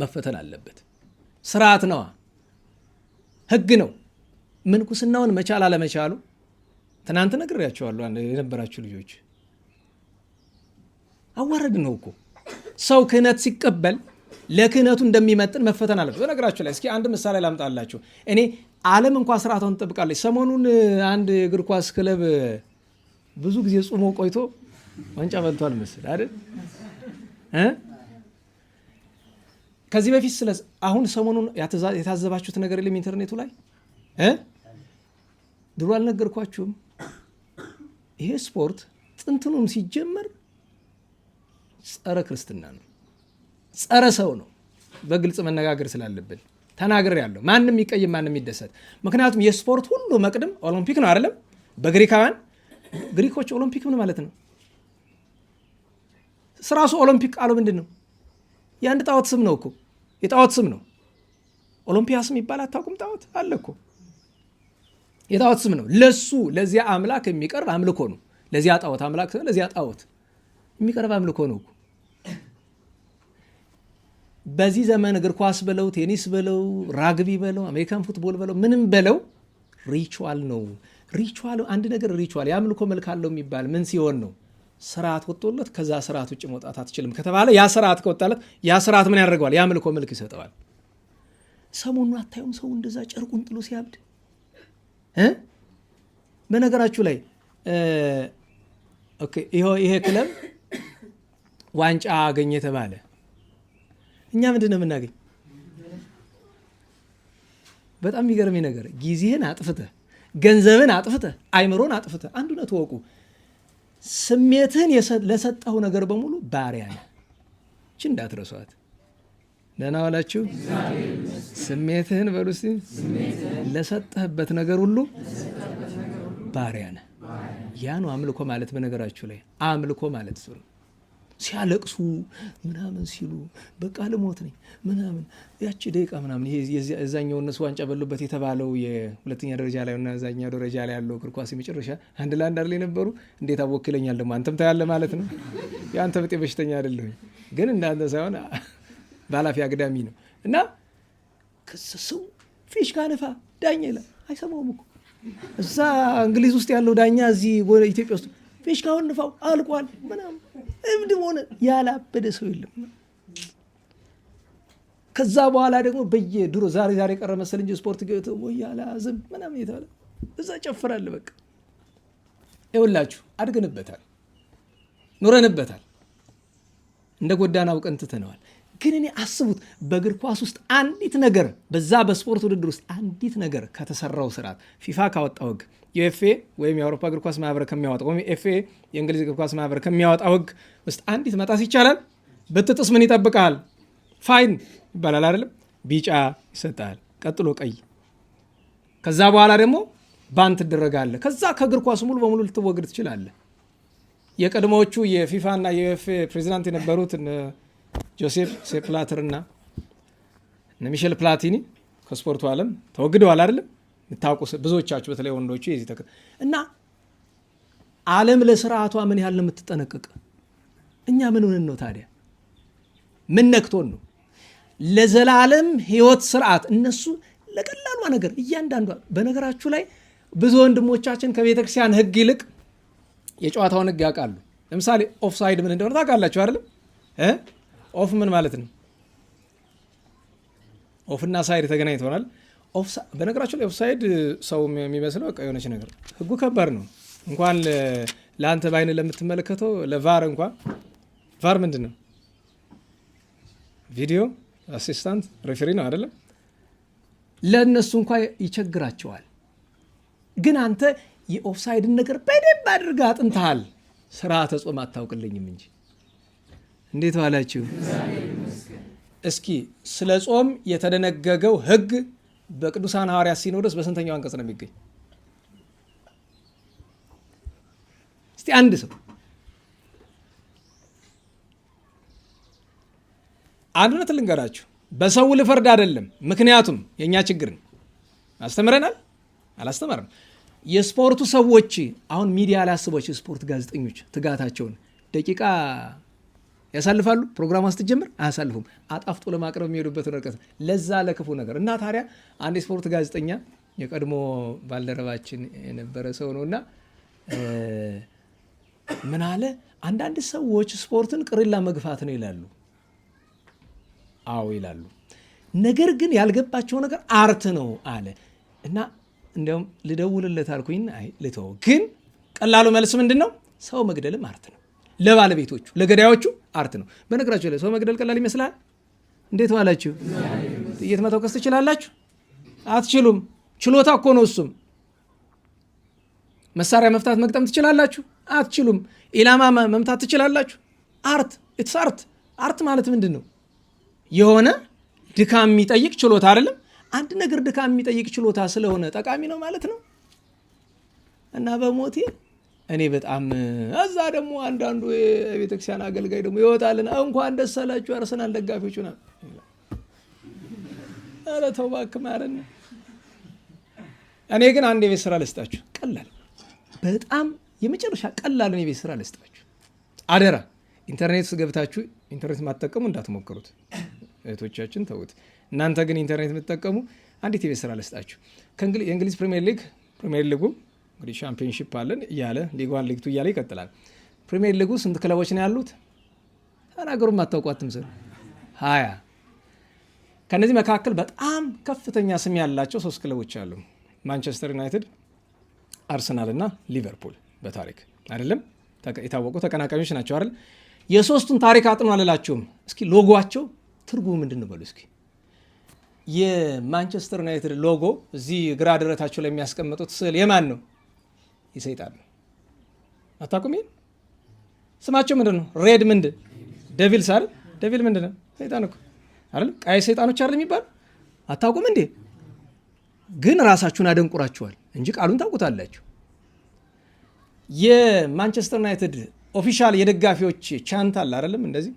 መፈተን አለበት። ስርዓት ነዋ፣ ህግ ነው። ምንኩስናውን መቻል አለመቻሉ ትናንት ነግሬያቸዋለሁ። የነበራችሁ ልጆች አዋረድ ነው እኮ። ሰው ክህነት ሲቀበል ለክህነቱ እንደሚመጥን መፈተን አለበት። በነገራችሁ ላይ እስኪ አንድ ምሳሌ ላምጣላችሁ። እኔ ዓለም እንኳ ስርዓቷን ትጠብቃለች። ሰሞኑን አንድ የእግር ኳስ ክለብ ብዙ ጊዜ ጾሞ ቆይቶ ዋንጫ በልቷል መስል አይደል? ከዚህ በፊት አሁን ሰሞኑን የታዘባችሁት ነገር የለም ኢንተርኔቱ ላይ? ድሮ አልነገርኳችሁም? ይሄ ስፖርት ጥንትኑም ሲጀመር ጸረ ክርስትና ነው፣ ጸረ ሰው ነው። በግልጽ መነጋገር ስላለብን ተናግር ያለው ማንም ይቀይም ማንም ይደሰት። ምክንያቱም የስፖርት ሁሉ መቅድም ኦሎምፒክ ነው አይደለም? በግሪካውያን ግሪኮች ኦሎምፒክ ምን ማለት ነው? ስራሱ ኦሎምፒክ ቃሉ ምንድን ነው? የአንድ ጣዖት ስም ነው እኮ፣ የጣዖት ስም ነው። ኦሎምፒያስ የሚባል አታውቁም? ጣዖት አለ እኮ፣ የጣዖት ስም ነው። ለሱ ለዚያ አምላክ የሚቀርብ አምልኮ ነው። ለዚያ ጣዖት አምላክ ለዚያ ጣዖት የሚቀርብ አምልኮ ነው እኮ። በዚህ ዘመን እግር ኳስ በለው፣ ቴኒስ በለው፣ ራግቢ በለው፣ አሜሪካን ፉትቦል በለው፣ ምንም በለው ሪቹዋል ነው። ሪቹዋል አንድ ነገር ሪቹዋል የአምልኮ መልክ አለው የሚባል ምን ሲሆን ነው? ስርዓት ወጥቶለት ከዛ ስርዓት ውጭ መውጣት አትችልም ከተባለ ያ ስርዓት ከወጣለት ያ ስርዓት ምን ያደርገዋል? የአምልኮ መልክ ይሰጠዋል። ሰሞኑን አታዩም? ሰው እንደዛ ጨርቁን ጥሎ ሲያብድ። በነገራችሁ ላይ ይሄ ክለብ ዋንጫ አገኘ ተባለ። እኛ ምንድን ነው የምናገኝ? በጣም የሚገርመኝ ነገር ጊዜህን አጥፍተህ ገንዘብን አጥፍተህ አይምሮን አጥፍተህ አንድ እውነት ወቁ፣ ስሜትህን ለሰጠው ነገር በሙሉ ባሪያ ነህ። እቺ እንዳትረሷት። ደህና ዋላችሁ። ስሜትህን በሉ እስቲ ለሰጠህበት ነገር ሁሉ ባሪያ ነህ። ያ ነው አምልኮ ማለት። በነገራችሁ ላይ አምልኮ ማለት እሱ ነው። ሲያለቅሱ ምናምን ሲሉ በቃ ልሞት ነኝ ምናምን ያቺ ደቂቃ ምናምን የዛኛው እነሱ ዋንጫ በሉበት የተባለው የሁለተኛ ደረጃ ላይ እና እዛኛው ደረጃ ላይ ያለው እግር ኳስ የመጨረሻ 1-1 አይደል የነበሩ? እንዴት አወክለኛል ደግሞ አንተም ታያለህ ማለት ነው። የአንተ ብጤ በሽተኛ አይደለሁኝ ግን እንዳንተ ሳይሆን ባላፊ አግዳሚ ነው። እና ሰው ፊሽካ ነፋ ዳኛ ይላል፣ አይሰማውም እኮ እዛ እንግሊዝ ውስጥ ያለው ዳኛ እዚህ ኢትዮጵያ ውስጥ ፊሽካውን ንፋው አልቋል ምናምን እብድ ሆነ። ያላበደ ሰው የለም። ከዛ በኋላ ደግሞ በየድሮ ዛሬ ቀረ መሰል እንጂ ስፖርት ገብቶ ወያላ ዝም ምናምን የተባለ እዛ ጨፍራል። በቃ ይኸውላችሁ አድገንበታል፣ ኖረንበታል፣ እንደ ጎዳና አውቀን ትተነዋል። ግን እኔ አስቡት በእግር ኳስ ውስጥ አንዲት ነገር በዛ በስፖርት ውድድር ውስጥ አንዲት ነገር ከተሰራው ስርዓት ፊፋ ካወጣው ህግ የኤፍኤ ወይም የአውሮፓ እግር ኳስ ማህበር ከሚያወጣው ወይም ኤፍኤ የእንግሊዝ እግር ኳስ ማህበር ከሚያወጣው ህግ ውስጥ አንዲት መጣስ ይቻላል? ብትጥስ ምን ይጠብቃል? ፋይን ይባላል አይደለም? ቢጫ ይሰጣል፣ ቀጥሎ ቀይ፣ ከዛ በኋላ ደግሞ ባን ትደረጋለህ። ከዛ ከእግር ኳስ ሙሉ በሙሉ ልትወግድ ትችላለህ። የቀድሞዎቹ የፊፋ እና የኤፍኤ ፕሬዚዳንት የነበሩት ጆሴፍ ሴፕላተር እና ሚሼል ፕላቲኒ ከስፖርቱ ዓለም ተወግደዋል አይደለም? የምታውቁ ብዙዎቻችሁ በተለይ ወንዶቹ የዚህ እና ዓለም ለስርዓቷ ምን ያህል ነው የምትጠነቀቅ? እኛ ምን ሆነን ነው ታዲያ? ምን ነክቶን ነው? ለዘላለም ህይወት ስርዓት እነሱ ለቀላሏ ነገር እያንዳንዷ። በነገራችሁ ላይ ብዙ ወንድሞቻችን ከቤተክርስቲያን ህግ ይልቅ የጨዋታውን ህግ ያውቃሉ። ለምሳሌ ኦፍሳይድ ምን እንደሆነ ታውቃላችሁ አይደለም? ኦፍ ምን ማለት ነው? ኦፍና ሳይድ ተገናኝተውናል። በነገራችሁ ላይ ኦፍሳይድ ሰው የሚመስለው በቃ የሆነች ነገር፣ ህጉ ከባድ ነው። እንኳን ለአንተ በአይን ለምትመለከተው ለቫር እንኳን ቫር ምንድን ነው? ቪዲዮ አሲስታንት ሬፈሪ ነው አይደለም? ለእነሱ እንኳ ይቸግራቸዋል። ግን አንተ የኦፍሳይድን ነገር በደንብ አድርገህ አጥንተሃል። ስርዓተ ጾም አታውቅልኝም እንጂ። እንዴት ዋላችሁ? እስኪ ስለ ጾም የተደነገገው ህግ በቅዱሳን ሐዋርያት ሲኖዶስ በስንተኛው አንቀጽ ነው የሚገኝ? እስቲ አንድ ሰው አንድ እውነት ልንገራችሁ፣ በሰው ልፈርድ አይደለም። ምክንያቱም የእኛ ችግር ነው። አስተምረናል አላስተማርም? የስፖርቱ ሰዎች አሁን ሚዲያ ላይ አስቦች የስፖርት ጋዜጠኞች ትጋታቸውን ደቂቃ ያሳልፋሉ። ፕሮግራም ስትጀምር አያሳልፉም። አጣፍጦ ለማቅረብ የሚሄዱበት ርቀት ለዛ ለክፉ ነገር እና ታዲያ አንድ የስፖርት ጋዜጠኛ የቀድሞ ባልደረባችን የነበረ ሰው ነውና ምን አለ፣ አንዳንድ ሰዎች ስፖርትን ቅሪላ መግፋት ነው ይላሉ። አዎ ይላሉ። ነገር ግን ያልገባቸው ነገር አርት ነው አለ እና እንዲያውም ልደውልለት አልኩኝ። አይ ልተው። ግን ቀላሉ መልስ ምንድን ነው? ሰው መግደልም አርት ነው። ለባለቤቶቹ ለገዳዮቹ አርት ነው። በነገራችሁ ላይ ሰው መግደል ቀላል ይመስላል? እንዴት ዋላችሁ? ጥይት መተኮስ ትችላላችሁ? አትችሉም። ችሎታ እኮ ነው እሱም። መሳሪያ መፍታት መግጠም ትችላላችሁ? አትችሉም። ኢላማ መምታት ትችላላችሁ? አርት ኢትስ አርት። አርት ማለት ምንድን ነው? የሆነ ድካም የሚጠይቅ ችሎታ አይደለም? አንድ ነገር ድካም የሚጠይቅ ችሎታ ስለሆነ ጠቃሚ ነው ማለት ነው። እና በሞቴ እኔ በጣም እዛ ደግሞ አንዳንዱ የቤተክርስቲያን አገልጋይ ደግሞ ይወጣልን እንኳን ደስ አላችሁ አርሰናል ደጋፊዎች ና ኧረ ተው እባክህ ማረን። እኔ ግን አንድ የቤት ስራ ልስጣችሁ፣ ቀላል በጣም የመጨረሻ ቀላል የቤት ስራ ልስጣችሁ። አደራ ኢንተርኔት ገብታችሁ ኢንተርኔት ማትጠቀሙ እንዳትሞክሩት እህቶቻችን፣ ተውት። እናንተ ግን ኢንተርኔት የምትጠቀሙ አንዲት የቤት ስራ ልስጣችሁ። የእንግሊዝ ፕሪሚየር ሊጉ እንግዲህ ሻምፒዮንሺፕ አለን እያለ ሊግ 1 ሊግ 2 እያለ ይቀጥላል። ፕሪሚየር ሊጉ ስንት ክለቦች ነው ያሉት? ተናገሩም አታውቋትም ስል 20። ከነዚህ መካከል በጣም ከፍተኛ ስም ያላቸው 3 ክለቦች አሉ። ማንቸስተር ዩናይትድ፣ አርሰናል እና ሊቨርፑል በታሪክ አይደለም የታወቁ ተቀናቃኞች ናቸው አይደል? የሶስቱን ታሪክ አጥኑ አልላችሁም። እስኪ ሎጎቸው ትርጉሙ ምንድን ነው በሉ እስኪ። የማንቸስተር ዩናይትድ ሎጎ እዚህ ግራ ደረታቸው ላይ የሚያስቀምጡት ስዕል የማን ነው? የሰይጣን ነው። አታውቁም? ይሄን ስማቸው ምንድን ነው? ሬድ ምንድን ዴቪልስ አይደል? ዴቪል ምንድን ነው? ሰይጣን እኮ አይደል? ቀይ ሰይጣኖች አይደል የሚባል አታውቁም እንዴ? ግን ራሳችሁን አደንቁራችኋል እንጂ ቃሉን ታውቁታላችሁ። የማንቸስተር ዩናይትድ ኦፊሻል የደጋፊዎች ቻንት አለ አይደለም? እንደዚህ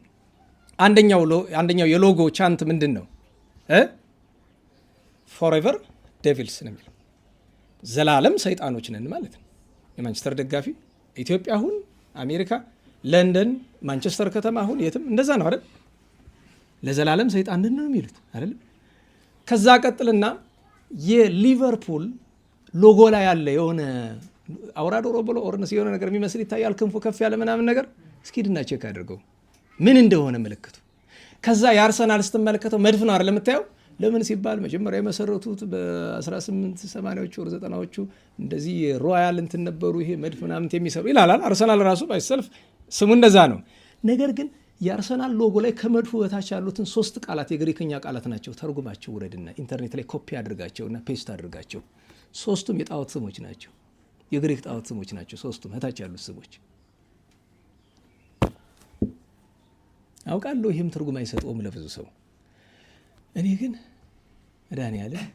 አንደኛው የሎጎ ቻንት ምንድን ነው? ፎሬቨር ዴቪልስ ነው የሚለው። ዘላለም ሰይጣኖች ነን ማለት ነው። የማንቸስተር ደጋፊ ኢትዮጵያ አሁን አሜሪካ፣ ለንደን፣ ማንቸስተር ከተማ አሁን የትም እንደዛ ነው አይደል? ለዘላለም ሰይጣን ነን ነው የሚሉት አይደል? ከዛ ቀጥልና የሊቨርፑል ሎጎ ላይ ያለ የሆነ አውራ ዶሮ ብሎ ኦርነስ የሆነ ነገር የሚመስል ይታያል። ክንፉ ከፍ ያለ ምናምን ነገር እስኪድና ቼክ አድርገው ምን እንደሆነ ምልክቱ። ከዛ የአርሰናል ስትመለከተው መድፍ ነው አይደል የምታየው። ለምን ሲባል መጀመሪያ የመሰረቱት በ1880ዎቹ ወር 90ዎቹ እንደዚህ ሮያል እንትን ነበሩ፣ ይሄ መድፍ ምናምን የሚሰሩ ይላል። አርሰናል ራሱ ባይሰልፍ ስሙ እንደዛ ነው። ነገር ግን የአርሰናል ሎጎ ላይ ከመድፉ በታች ያሉትን 3 ቃላት የግሪክኛ ቃላት ናቸው። ተርጉማቸው ውረድና ኢንተርኔት ላይ ኮፒ አድርጋቸውና ፔስት አድርጋቸው። 3ቱም የጣዖት ስሞች ናቸው፣ የግሪክ ጣዖት ስሞች ናቸው። 3ቱም በታች ያሉት ስሞች አውቃለሁ። ይህም ትርጉም አይሰጠውም ለብዙ ሰው። እኔ ግን መድኃኒዓለም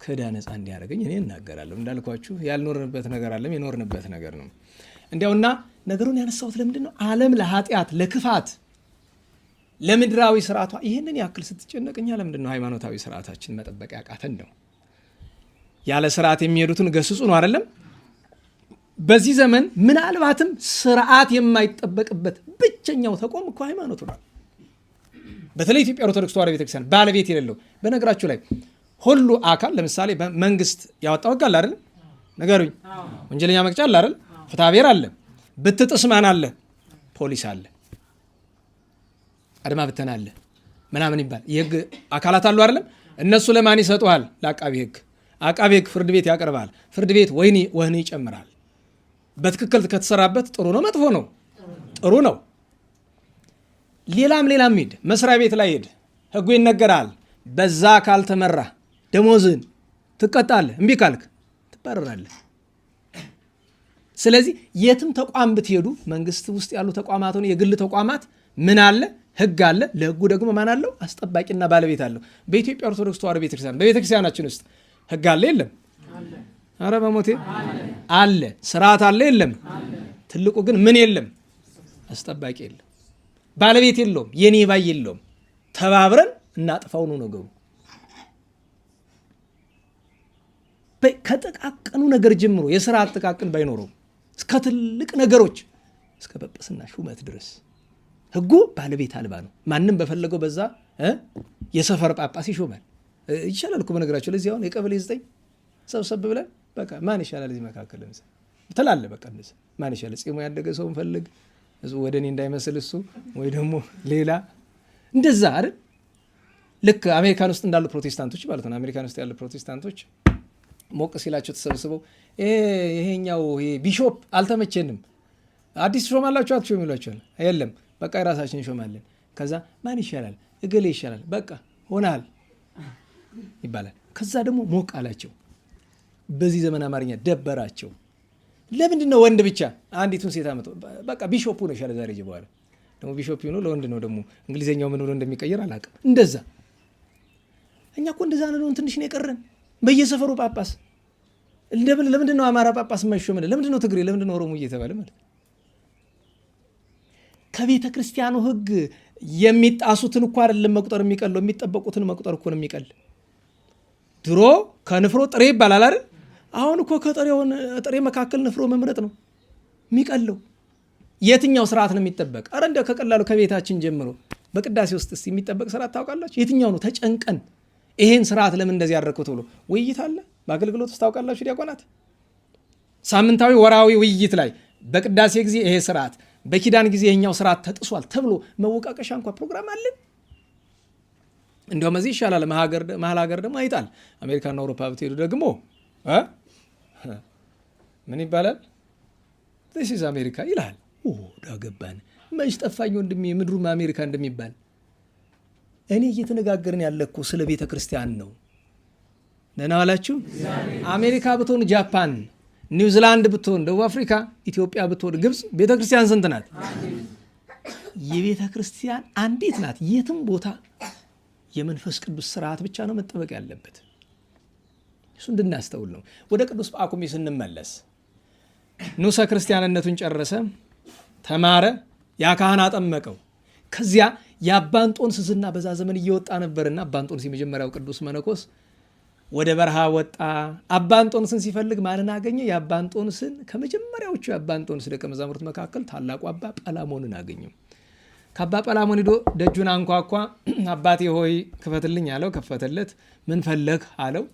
ከዕዳ ነፃ እንዲያደርገኝ እኔ እናገራለሁ። እንዳልኳችሁ ያልኖርንበት ነገር አለም፣ የኖርንበት ነገር ነው። እንዲያውና ነገሩን ያነሳሁት ለምንድን ነው? ዓለም ለኃጢአት፣ ለክፋት፣ ለምድራዊ ስርዓቷ ይህንን ያክል ስትጨነቅኛ ለምንድን ነው ሃይማኖታዊ ስርዓታችን መጠበቅ ያቃተን ነው? ያለ ስርዓት የሚሄዱትን ገስጹ ነው አይደለም? በዚህ ዘመን ምናልባትም ስርዓት የማይጠበቅበት ብቸኛው ተቋም እኮ ሃይማኖቱ ነው። በተለይ ኢትዮጵያ ኦርቶዶክስ ተዋሕዶ ቤተክርስቲያን ባለቤት የሌለው። በነገራችሁ ላይ ሁሉ አካል ለምሳሌ መንግስት ያወጣው ህግ አለ አይደል? ነገሩኝ። ወንጀለኛ መቅጫ አለ አይደል? ፍትሐ ብሔር አለ። ብትጥስ ማን አለ? ፖሊስ አለ። አድማ ብተና አለ ምናምን ይባል የህግ አካላት አሉ አይደለም? እነሱ ለማን ይሰጡሃል? ለአቃቢ ህግ። አቃቢ ህግ ፍርድ ቤት ያቀርባል። ፍርድ ቤት ወህኒ ይጨምራል። በትክክል ከተሰራበት ጥሩ ነው፣ መጥፎ ነው? ጥሩ ነው። ሌላም ሂድ፣ መስሪያ ቤት ላይ ሂድ፣ ህጉ ይነገራል። በዛ ካልተመራ ደሞዝን ትቀጣለህ፣ እምቢ ካልክ ትባረራለህ። ስለዚህ የትም ተቋም ብትሄዱ መንግስት ውስጥ ያሉ ተቋማት ሆነ የግል ተቋማት ምን አለ? ህግ አለ። ለህጉ ደግሞ ማን አለው? አስጠባቂና ባለቤት አለው። በኢትዮጵያ ኦርቶዶክስ ተዋሕዶ ቤተክርስቲያን በቤተክርስቲያናችን ውስጥ ህግ አለ የለም? አረ በሞቴ አለ። ስርዓት አለ የለም? ትልቁ ግን ምን የለም? አስጠባቂ የለም፣ ባለቤት የለውም፣ የኔ ባይ የለውም። ተባብረን እናጥፋው ነው ነገሩ። ከጥቃቅኑ ነገር ጀምሮ የስራ አጠቃቅን ባይኖረው እስከ ትልቅ ነገሮች እስከ ጵጵስና ሹመት ድረስ ህጉ ባለቤት አልባ ነው። ማንም በፈለገው በዛ የሰፈር ጳጳስ ይሾማል። ይሻላል እኮ በነገራቸው። ለዚህ አሁን የቀበሌ 9 ሰብሰብ ብለን በቃ ማን ይሻላል እዚህ መካከል ትላለ። በቃ ማን ይሻላል? ጺሙ ያደገ ሰው እንፈልግ፣ ወደ እኔ እንዳይመስል እሱ ወይ ደግሞ ሌላ እንደዛ አይደል? ልክ አሜሪካን ውስጥ እንዳሉ ፕሮቴስታንቶች ማለት ነው። አሜሪካን ውስጥ ያሉ ፕሮቴስታንቶች ሞቅ ሲላቸው ተሰብስበው ይሄኛው ቢሾፕ አልተመቸንም፣ አዲስ ሾማላችሁ አትሾም ይሏቸዋል። የለም በቃ የራሳችን እንሾማለን። ከዛ ማን ይሻላል? እገሌ ይሻላል፣ በቃ ሆናል ይባላል። ከዛ ደግሞ ሞቅ አላቸው። በዚህ ዘመን አማርኛ ደበራቸው። ለምንድን ነው ወንድ ብቻ? አንዲቱን ሴት አመጡ። በቃ ቢሾፕ ነው ይሻላል። ዛሬ በኋላ ደግሞ ቢሾፕ ነው ለወንድ ነው። ደግሞ እንግሊዘኛው ምን ብሎ እንደሚቀየር አላውቅም። እንደዛ እኛ እኮ እንደዛ ነው። ትንሽ ነው የቀረን በየሰፈሩ ጳጳስ። ለምንድን ነው አማራ ጳጳስ የማይሾም? ለምንድን ነው ትግሬ፣ ለምንድን ነው ኦሮሞ እየተባለ ማለት? ከቤተ ክርስቲያኑ ሕግ የሚጣሱትን እኮ አይደለም መቁጠር የሚቀለው፣ የሚጠበቁትን መቁጠር እኮ ነው የሚቀል። ድሮ ከንፍሮ ጥሬ ይባላል አይደል? አሁን እኮ ከጥሬ መካከል ንፍሮ መምረጥ ነው የሚቀለው። የትኛው ስርዓት ነው የሚጠበቅ? አረ እንደ ከቀላሉ ከቤታችን ጀምሮ በቅዳሴ ውስጥ የሚጠበቅ ስርዓት ታውቃላችሁ? የትኛው ነው? ተጨንቀን ይሄን ስርዓት ለምን እንደዚህ ያደረግኩት ብሎ ውይይት አለ በአገልግሎት ውስጥ ታውቃላችሁ? ዲያቆናት ሳምንታዊ ወራዊ ውይይት ላይ በቅዳሴ ጊዜ ይሄ ስርዓት፣ በኪዳን ጊዜ ይሄኛው ስርዓት ተጥሷል ተብሎ መወቃቀሻ እንኳ ፕሮግራም አለን። እንዲያውም እዚህ ይሻላል። መሀል ሀገር ደግሞ አይጣል። አሜሪካና አውሮፓ ብትሄዱ ደግሞ ምን ይባላል? ዚስ ኢዝ አሜሪካ ይልሃል። ዳገባን መች ጠፋኝ ወንድሜ፣ ምድሩም አሜሪካ እንደሚባል። እኔ እየተነጋገርን ያለኩ ስለ ቤተ ክርስቲያን ነው። ደህና ዋላችሁ። አሜሪካ ብትሆን ጃፓን፣ ኒውዚላንድ ብትሆን ደቡብ አፍሪካ፣ ኢትዮጵያ ብትሆን ግብፅ፣ ቤተ ክርስቲያን ስንት ናት? የቤተ ክርስቲያን አንዲት ናት። የትም ቦታ የመንፈስ ቅዱስ ስርዓት ብቻ ነው መጠበቅ ያለበት። እሱ እንድናስተውል ነው። ወደ ቅዱስ ጳኩሚስ ስንመለስ ንዑሰ ክርስቲያንነቱን ጨረሰ፣ ተማረ፣ ያ ካህን አጠመቀው። ከዚያ የአባንጦንስ ዝና በዛ ዘመን እየወጣ ነበርና አባንጦንስ የመጀመሪያው ቅዱስ መነኮስ ወደ በረሃ ወጣ። አባንጦንስን ሲፈልግ ማንን አገኘ? የአባንጦንስን ከመጀመሪያዎቹ የአባንጦንስ ደቀ መዛሙርት መካከል ታላቁ አባ ጰላሞንን አገኘው። ከአባ ጰላሞን ሂዶ ደጁን አንኳኳ። አባቴ ሆይ ክፈትልኝ አለው። ከፈተለት። ምን ፈለግ አለው።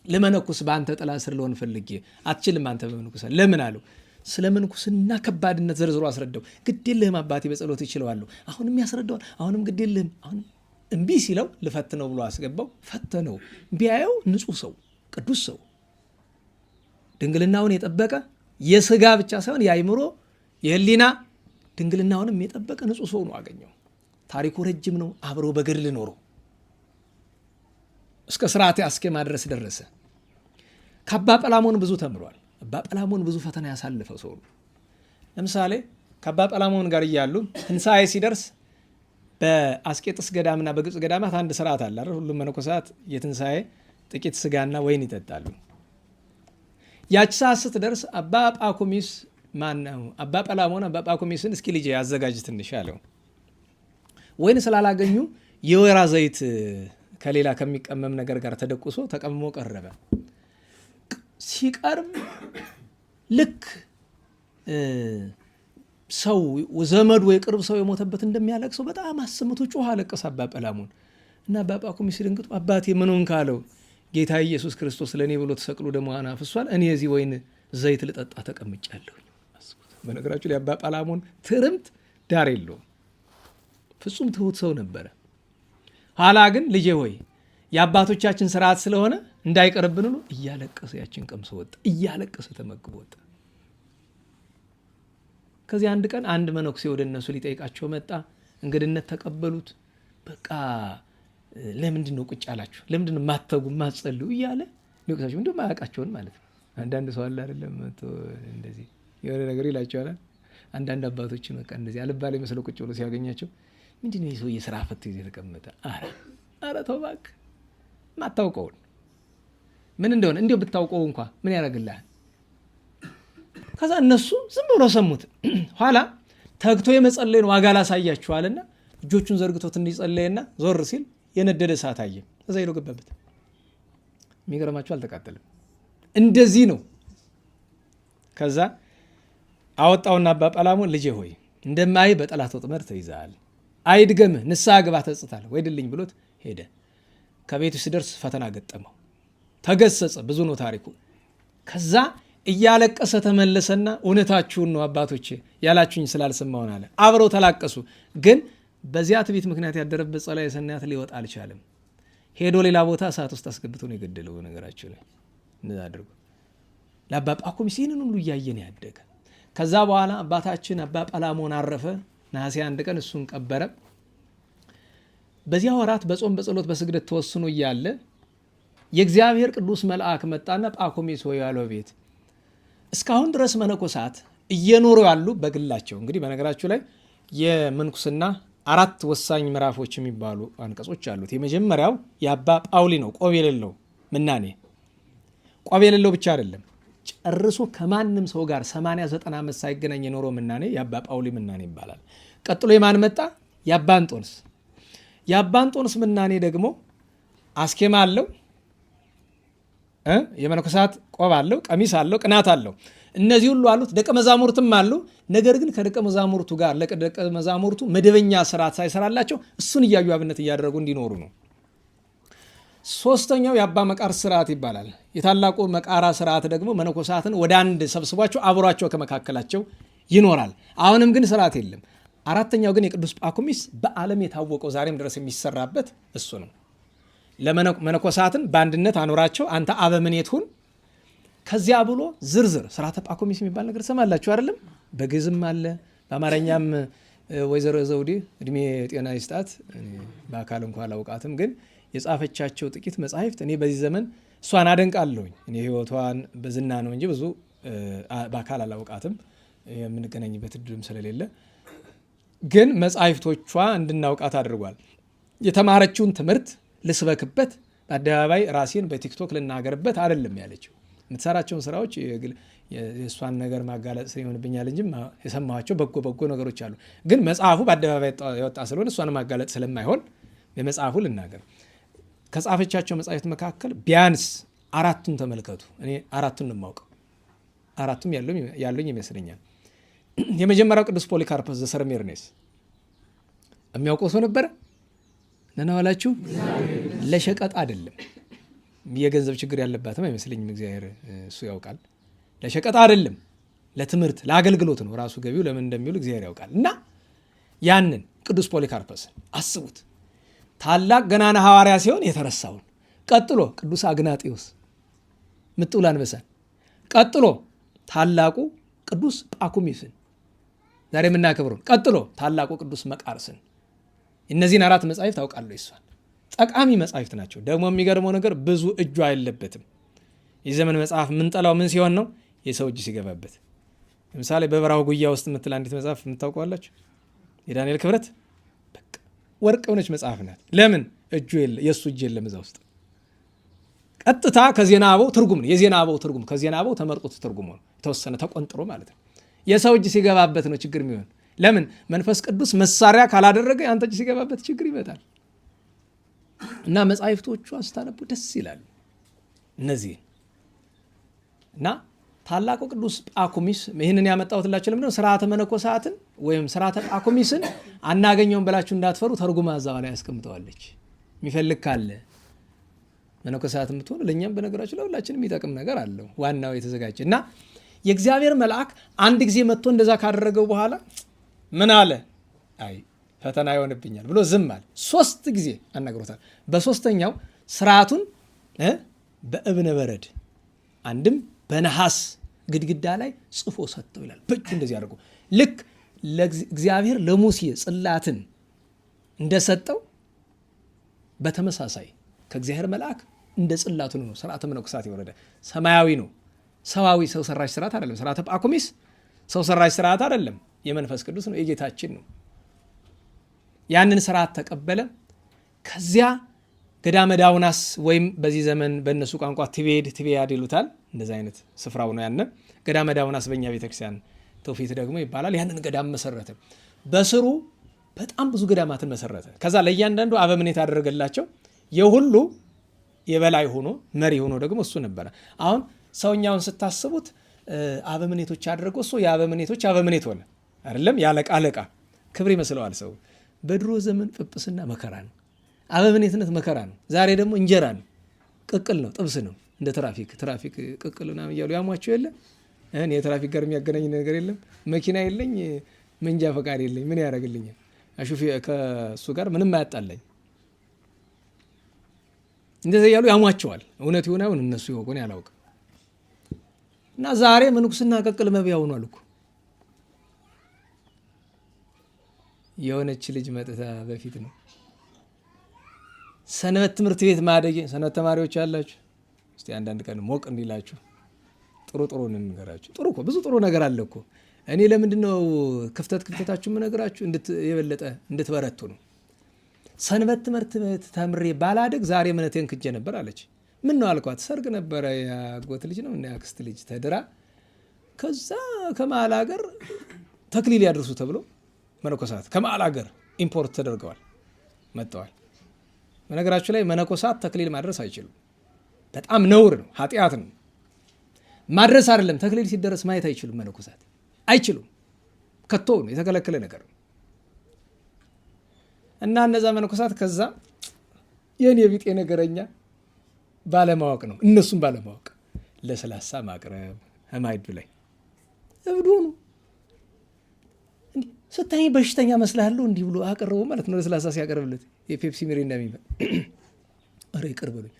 ለመነኩስ በአንተ ጥላ ስር ልሆን ፈልጌ። አትችልም አንተ በመነኩስ። ለምን አለው። ስለ መንኩስና ከባድነት ዘርዝሮ አስረዳው። ግዴለህም አባቴ በጸሎት ይችለዋለሁ። አሁንም ያስረዳዋል። አሁንም ግዴለህም። አሁንም እምቢ ሲለው ልፈትነው ብሎ አስገባው። ፈተነው። ቢያየው ንጹሕ ሰው፣ ቅዱስ ሰው፣ ድንግልናውን የጠበቀ የስጋ ብቻ ሳይሆን የአይምሮ የህሊና ድንግልናውንም የጠበቀ ንጹሕ ሰው ነው አገኘው። ታሪኩ ረጅም ነው። አብሮ በገድል ኖሮ እስከ ስርዓተ አስኬማ ድረስ ደረሰ። ከአባ ጰላሞን ብዙ ተምሯል። አባ ጰላሞን ብዙ ፈተና ያሳለፈው ሰው ነው። ለምሳሌ ከአባ ጰላሞን ጋር እያሉ ትንሣኤ ሲደርስ በአስቄጥስ ገዳምና በግብፅ ገዳማት አንድ ስርዓት አለ። ሁሉም መነኮሳት የትንሣኤ ጥቂት ስጋና ወይን ይጠጣሉ። ያች ሰዓት ስትደርስ አባ ጳኩሚስ ማነው አባ ጰላሞን አባ ጳኩሚስን እስኪ ልጄ አዘጋጅ ትንሽ አለው። ወይን ስላላገኙ የወይራ ዘይት ከሌላ ከሚቀመም ነገር ጋር ተደቁሶ ተቀምሞ ቀረበ። ሲቀርብ ልክ ሰው ዘመዱ የቅርብ ሰው የሞተበት እንደሚያለቅሰው በጣም አሰምቶ ጮኸ፣ አለቀሰ አባ ጰላሞን እና አባ ጳኩሚስ ሲደንግጡ አባቴ ምን ሆንክ አለው። ጌታ ኢየሱስ ክርስቶስ ለእኔ ብሎ ተሰቅሎ ደሙን አፍሷል፣ እኔ የዚህ ወይን ዘይት ልጠጣ ተቀምጫለሁ። በነገራችሁ ላይ አባ ጰላሞን ትርምት ዳር የለውም። ፍጹም ትሁት ሰው ነበረ። ኋላ ግን ልጄ ሆይ የአባቶቻችን ስርዓት ስለሆነ እንዳይቀርብን ብሎ እያለቀሰ ያችን ቀምሶ ወጣ። እያለቀሰ ተመግቦ ወጣ። ከዚህ አንድ ቀን አንድ መነኩሴ ወደ እነሱ ሊጠይቃቸው መጣ። እንግድነት ተቀበሉት። በቃ ለምንድን ነው ቁጭ አላችሁ? ለምንድን ነው ማተጉ ማጸልዩ እያለ ሊወቅሳቸው እንዲሁ ማያውቃቸውን ማለት ነው። አንዳንድ ሰው አለ አይደለም እንደዚህ የሆነ ነገር ይላቸዋል። አንዳንድ አባቶችን በቃ እንደዚህ አልባሌ መስለው ቁጭ ብሎ ሲያገኛቸው ምንድን ነው የሰው የስራ ፈት ይዘህ የተቀመጠ? ኧረ ተው እባክህ ማታውቀውን ምን እንደሆነ እንዲሁ ብታውቀው እንኳ ምን ያደርግልሃል? ከዛ እነሱ ዝም ብሎ ሰሙት። ኋላ ተግቶ የመጸለይን ዋጋ ላሳያችኋልና እጆቹን ዘርግቶ ትንሽ ጸለየና ዞር ሲል የነደደ እሳት አየ። እዛ ሄዶ ገባበት። የሚገርማችሁ አልተቃጠለም። እንደዚህ ነው። ከዛ አወጣውና አባ ጰላሞን ልጄ ሆይ እንደማይ በጠላት ወጥመድ ተይዘሃል፣ አይድገምህ፣ ንስሐ ግባ፣ ተጽታል ወይድልኝ ብሎት ሄደ። ከቤቱ ሲደርስ ፈተና ገጠመው፣ ተገሰጸ። ብዙ ነው ታሪኩ። ከዛ እያለቀሰ ተመለሰና እውነታችሁን ነው አባቶቼ ያላችሁኝ ስላልሰማሁን አለ። አብረው ተላቀሱ። ግን በዚያ ትዕቢት ምክንያት ያደረበት ጸላዔ ሰናያት ሊወጣ አልቻለም። ሄዶ ሌላ ቦታ እሳት ውስጥ አስገብቶ ነው የገደለው። ነገራችሁ ላይ እንደዛ አድርጎ ለአባ ጳኩሚስ ይህንን ሁሉ እያየን ያደገ። ከዛ በኋላ አባታችን አባ ጰላሞን አረፈ። ነሐሴ 1 ቀን እሱን ቀበረ። በዚያ ወራት በጾም በጸሎት በስግደት ተወስኖ እያለ የእግዚአብሔር ቅዱስ መልአክ መጣና ጳኩሚስ ሆይ ያለው ቤት እስካሁን ድረስ መነኮሳት እየኖሩ ያሉ በግላቸው። እንግዲህ በነገራችሁ ላይ የምንኩስና 4 ወሳኝ ምዕራፎች የሚባሉ አንቀጾች አሉት። የመጀመሪያው የአባ ጳውሊ ነው፣ ቆብ የሌለው ምናኔ። ቆብ የሌለው ብቻ አይደለም፣ ጨርሶ ከማንም ሰው ጋር 80-90 ዓመት ሳይገናኝ የኖረው ምናኔ የአባ ጳውሊ ምናኔ ይባላል። ቀጥሎ የማን መጣ? የአባ እንጦንስ። የአባ እንጦንስ ምናኔ ደግሞ አስኬማ አለው፣ የመነኮሳት ቆብ አለው፣ ቀሚስ አለው፣ ቅናት አለው። እነዚህ ሁሉ አሉት። ደቀ መዛሙርትም አሉ። ነገር ግን ከደቀ መዛሙርቱ ጋር ለደቀ መዛሙርቱ መደበኛ ስርዓት ሳይሰራላቸው እሱን እያዩ አብነት እያደረጉ እንዲኖሩ ነው። ሶስተኛው የአባ መቃርስ ስርዓት ይባላል። የታላቁ መቃራ ስርዓት ደግሞ መነኮሳትን ወደ አንድ ሰብስቧቸው አብሯቸው ከመካከላቸው ይኖራል። አሁንም ግን ስርዓት የለም። አራተኛው ግን የቅዱስ ጳኩሚስ በዓለም የታወቀው ዛሬም ድረስ የሚሰራበት እሱ ነው። ለመነኮሳትን በአንድነት አኖራቸው፣ አንተ አበምኔት ሁን። ከዚያ ብሎ ዝርዝር ስርዓተ ጳኩሚስ የሚባል ነገር ሰማላችሁ አይደለም? በግዕዝም አለ በአማርኛም። ወይዘሮ ዘውዴ እድሜ ጤና ይስጣት፣ በአካል እንኳ አላውቃትም፣ ግን የጻፈቻቸው ጥቂት መጻሕፍት እኔ በዚህ ዘመን እሷን አደንቃለሁኝ። እኔ ህይወቷን በዝና ነው እንጂ ብዙ በአካል አላውቃትም፣ የምንገናኝበት እድልም ስለሌለ፣ ግን መጻሕፍቶቿ እንድናውቃት አድርጓል። የተማረችውን ትምህርት ልስበክበት፣ በአደባባይ ራሴን በቲክቶክ ልናገርበት አይደለም ያለችው። የምትሰራቸውን ስራዎች የእሷን ነገር ማጋለጥ ስለሆንብኛል እንጂ የሰማኋቸው በጎ ነገሮች አሉ። ግን መጽሐፉ በአደባባይ የወጣ ስለሆነ እሷን ማጋለጥ ስለማይሆን የመጽሐፉ ልናገር። ከጻፈቻቸው መጽሐፍት መካከል ቢያንስ 4ቱን ተመልከቱ። እኔ 4ቱን ነው የማውቀው፣ 4ቱም ያሉኝ ይመስለኛል። የመጀመሪያው ቅዱስ ፖሊካርፖስ ዘሰርሜርኔስ የሚያውቀው ሰው ነበረ? ነናዋላችሁ? ለሸቀጥ አይደለም። የገንዘብ ችግር ያለባትም አይመስለኝም። እግዚአብሔር እሱ ያውቃል። ለሸቀጥ አይደለም፣ ለትምህርት ለአገልግሎት ነው። ራሱ ገቢው ለምን እንደሚውል እግዚአብሔር ያውቃል። እና ያንን ቅዱስ ፖሊካርፖስ አስቡት፣ ታላቅ ገናና ሐዋርያ ሲሆን የተረሳውን፣ ቀጥሎ ቅዱስ አግናጢዮስ ምጥውል አንበሳን፣ ቀጥሎ ታላቁ ቅዱስ ጳኩሚስን ዛሬ የምናከብረውን፣ ቀጥሎ ታላቁ ቅዱስ መቃርስን። እነዚህን 4 መጻሕፍት ታውቃለሁ። ይሷል ጠቃሚ መጻሕፍት ናቸው። ደግሞ የሚገርመው ነገር ብዙ እጇ አይለበትም። የዘመን መጽሐፍ ምንጠላው ምን ሲሆን ነው? የሰው እጅ ሲገባበት። ለምሳሌ በበረሃው ጉያ ውስጥ የምትል አንዲት መጽሐፍ የምታውቀዋላችሁ? የዳንኤል ክብረት በቃ ወርቅ የሆነች መጽሐፍ ናት። ለምን? የእሱ እጅ የለም እዛ ውስጥ። ቀጥታ ከዜና አበው ትርጉም ነው። የዜና አበው ትርጉም ከዜና አበው ተመርጦ ትርጉም ነው፣ የተወሰነ ተቆንጥሮ ማለት ነው። የሰው እጅ ሲገባበት ነው ችግር የሚሆን። ለምን? መንፈስ ቅዱስ መሳሪያ ካላደረገ የአንተ እጅ ሲገባበት ችግር ይመጣል። እና መጻሕፍቶቹ ስታነቡ ደስ ይላሉ እነዚህ። እና ታላቁ ቅዱስ ጳኩሚስ ይህንን ያመጣሁትላችሁ ለምንድነው? ስርዓተ መነኮሳትን ወይም ስርዓተ ጳኩሚስን አናገኘውን ብላችሁ እንዳትፈሩ ተርጉማ እዛው ላይ ያስቀምጠዋለች። የሚፈልግ ካለ መነኮሳት የምትሆኑ ለእኛም በነገራችሁ ለሁላችን የሚጠቅም ነገር አለው። ዋናው የተዘጋጀ እና የእግዚአብሔር መልአክ አንድ ጊዜ መጥቶ እንደዛ ካደረገው በኋላ ምን አለ? አይ ፈተና ይሆንብኛል ብሎ ዝም አለ። 3 ጊዜ አናግሮታል። በ3ኛው ስርዓቱን በእብነ በረድ አንድም በነሐስ ግድግዳ ላይ ጽፎ ሰጥተው ይላል። በእጁ እንደዚህ አድርጎ ልክ እግዚአብሔር ለሙሴ ጽላትን እንደሰጠው በተመሳሳይ ከእግዚአብሔር መልአክ እንደ ጽላቱ ነው ስርዓተ መነኮሳት የወረደ። ሰማያዊ ነው፣ ሰዋዊ ሰው ሰራሽ ስርዓት አይደለም። ስርዓተ ጳኩሚስ ሰው ሰራሽ ስርዓት አይደለም፣ የመንፈስ ቅዱስ ነው፣ የጌታችን ነው። ያንን ስርዓት ተቀበለ። ከዚያ ገዳመ ዳውናስ ወይም በዚህ ዘመን በእነሱ ቋንቋ ትቤያድ ይሉታል። እንደዚህ አይነት ስፍራው ነው። ያንን ገዳመ ዳውናስ በእኛ ቤተክርስቲያን ትውፊት ደግሞ ይባላል። ያንን ገዳም መሰረተ። በስሩ በጣም ብዙ ገዳማትን መሰረተ። ከዛ ለእያንዳንዱ አበምኔት ያደረገላቸው የሁሉ የበላይ ሆኖ መሪ ሆኖ ደግሞ እሱ ነበረ። አሁን ሰውኛውን ስታስቡት አበምኔቶች ያደረገው እሱ የአበምኔቶች አበምኔት ሆነ አይደለም። ያለቃ አለቃ ክብር ይመስለዋል ሰው። በድሮ ዘመን ጵጵስና መከራ ነው፣ አበምኔትነት መከራ ነው። ዛሬ ደግሞ እንጀራ ነው፣ ቅቅል ነው፣ ጥብስ ነው። እንደ ትራፊክ ቅቅልና እያሉ ያሟቸው የለ። እኔ የትራፊክ ጋር የሚያገናኝ ነገር የለም። መኪና የለኝ፣ መንጃ ፈቃድ የለኝ፣ ምን ያደርግልኛል? ከእሱ ጋር ምንም አያጣላኝ። እንደዚህ እያሉ ያሟቸዋል። እውነት ይሆን አይሆን እነሱ ይወቁን ያላውቅ እና ዛሬ ምንኩስና ቅቅል መብያ ሆኗል እኮ። የሆነች ልጅ መጥታ በፊት ነው ሰንበት ትምህርት ቤት ማደግ። ሰንበት ተማሪዎች ያላችሁ እስቲ አንዳንድ ቀን ሞቅ እንዲላችሁ ጥሩ እንነግራችሁ። ጥሩ እኮ ብዙ ጥሩ ነገር አለ እኮ። እኔ ለምንድነው ክፍተታችሁ የምነግራችሁ? የበለጠ እንድትበረቱ ነው። ሰንበት ትምህርት ቤት ተምሬ ባላደግ ዛሬ እምነቴን ክጄ ነበር አለች። ምን ነው አልኳት። ሰርግ ነበረ፣ የአጎት ልጅ ነው እና የአክስት ልጅ ተድራ፣ ከዛ ከመሀል ሀገር ተክሊል ያድርሱ ተብሎ መነኮሳት ከመሀል ሀገር ኢምፖርት ተደርገዋል መጥተዋል። በነገራችሁ ላይ መነኮሳት ተክሊል ማድረስ አይችሉም። በጣም ነውር ነው፣ ኃጢአት ነው። ማድረስ አይደለም ተክሊል ሲደረስ ማየት አይችሉም። መነኮሳት አይችሉም። ከቶ ነው የተከለከለ ነገር ነው። እና እነዛ መነኮሳት ከዛ የኔ ቢጤ ነገረኛ ባለማወቅ ነው፣ እነሱም ባለማወቅ ለስላሳ ማቅረብ ማይዱ ላይ እብድ ሆኑ። ስታይ በሽተኛ መስላለሁ እንዲህ ብሎ አቀረቡ ማለት ነው። ለስላሳ ሲያቀርብለት የፔፕሲ ሚሪንዳ የሚባል ኧረ ይቅር በሉኝ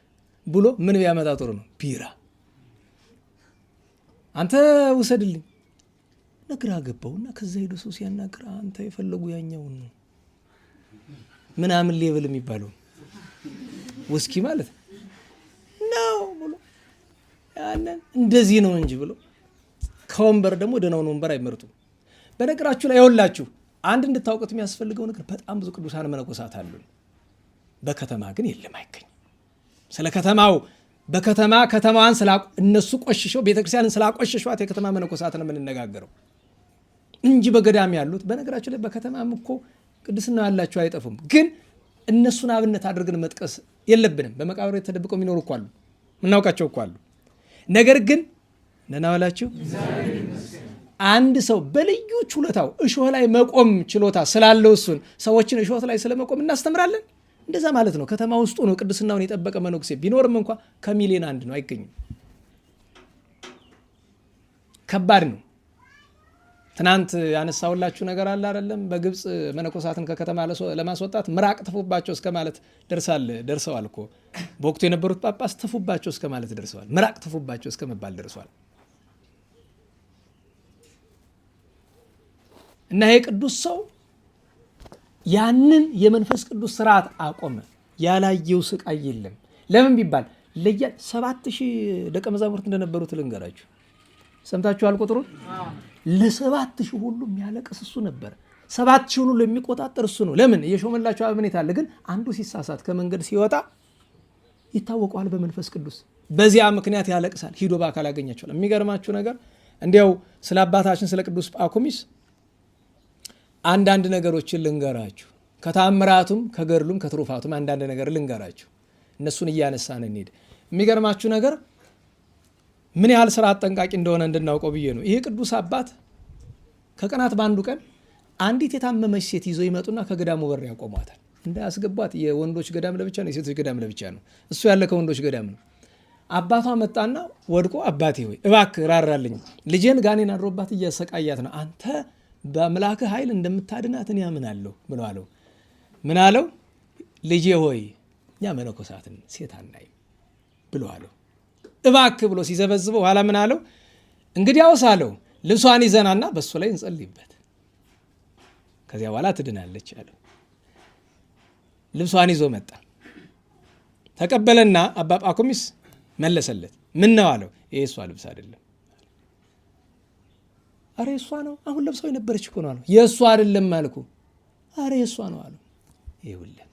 ብሎ ምን ቢያመጣ ጥሩ ነው? ቢራ አንተ ውሰድልኝ ነግራ ገባውና ከዛ ሄዶ ሰው ሲያናግር አንተ የፈለጉ ያኛውን ነው ምናምን ሌብል የሚባለው ውስኪ ማለት ነው ብሎ ያንን እንደዚህ ነው እንጂ ብሎ ከወንበር ደግሞ ደህናውን ወንበር አይመርጡም። በነገራችሁ ላይ ይኸውላችሁ አንድ እንድታውቁት የሚያስፈልገው ነገር በጣም ብዙ ቅዱሳን መነኮሳት አሉ። በከተማ ግን የለም፣ አይገኝም። ስለ ከተማው በከተማ ከተማዋን እነሱ ቆሽሸው ቤተክርስቲያንን ስላቆሸሿት የከተማ መነኮሳት ነው የምንነጋገረው እንጂ በገዳም ያሉት በነገራችሁ ላይ በከተማም እኮ ቅድስና ያላቸው አይጠፉም። ግን እነሱን አብነት አድርገን መጥቀስ የለብንም። በመቃብር ተደብቀው የሚኖሩ እኮ አሉ፣ የምናውቃቸው እኮ አሉ። ነገር ግን ነናዋላችሁ አንድ ሰው በልዩ ችሎታው እሾህ ላይ መቆም ችሎታ ስላለው እሱን ሰዎችን እሾህ ላይ ስለመቆም እናስተምራለን። እንደዛ ማለት ነው። ከተማ ውስጡ ነው ቅድስናውን የጠበቀ መነኩሴ ቢኖርም እንኳ ከሚሊዮን አንድ ነው፣ አይገኝም። ከባድ ነው። ትናንት ያነሳውላችሁ ነገር አለ አይደለም? በግብፅ መነኮሳትን ከከተማ ለማስወጣት ምራቅ ትፉባቸው እስከ ማለት ደርሰዋል እኮ። በወቅቱ የነበሩት ጳጳስ ትፉባቸው እስከ ማለት ደርሰዋል። ምራቅ ትፉባቸው እስከ መባል ደርሰዋል። እና ይሄ ቅዱስ ሰው ያንን የመንፈስ ቅዱስ ስርዓት አቆመ። ያላየው ስቃይ የለም። ለምን ቢባል 7000 ደቀ መዛሙርት እንደነበሩት ልንገራችሁ። ሰምታችኋል ቁጥሩን? ለ7000 ሁሉ የሚያለቅስ እሱ ነበር። 7000 ሁሉ የሚቆጣጠር እሱ ነው። ለምን? የሾመላቸው አበምኔት አለ። ግን አንዱ ሲሳሳት ከመንገድ ሲወጣ ይታወቀዋል በመንፈስ ቅዱስ። በዚያ ምክንያት ያለቅሳል። ሂዶ በአካል ያገኛቸዋል። የሚገርማችሁ ነገር እንዲያው ስለ አባታችን ስለ ቅዱስ ጳኩሚስ አንዳንድ ነገሮችን ልንገራችሁ። ከታምራቱም ከገድሉም ከትሩፋቱም አንዳንድ ነገር ልንገራችሁ። እነሱን እያነሳን እንሄድ። የሚገርማችሁ ነገር ምን ያህል ስራ አጠንቃቂ እንደሆነ እንድናውቀው ብዬ ነው። ይሄ ቅዱስ አባት ከቀናት በአንዱ ቀን አንዲት የታመመች ሴት ይዘው ይመጡና ከገዳሙ በር ያቆሟታል። እንዳያስገቧት። የወንዶች ገዳም ለብቻ ነው፣ የሴቶች ገዳም ለብቻ ነው። እሱ ያለ ከወንዶች ገዳም ነው። አባቷ መጣና ወድቆ አባቴ ሆይ እባክህ ራራልኝ፣ ልጄን ጋኔን አድሮባት እያሰቃያት ነው፣ አንተ በአምላክህ ኃይል እንደምታድናት እኔ አምናለሁ ብሎ አለው። ምን አለው? ልጄ ሆይ እኛ መነኮሳትን ሴት አናይም ብሎ አለው። እባክህ ብሎ ሲዘበዝበው ኋላ ምን አለው? እንግዲያውስ አለው ልብሷን ይዘናና በእሱ ላይ እንጸልይበት፣ ከዚያ በኋላ ትድናለች አለው። ልብሷን ይዞ መጣ። ተቀበለና አባ ጳኩሚስ መለሰለት። ምን ነው አለው? ይሄ እሷ ልብስ አይደለም። አረ የእሷ ነው፣ አሁን ለብሰው የነበረች እኮ ነው አለው። የእሷ አይደለም አልኩ። አረ የእሷ ነው አለው። ይኸውልህ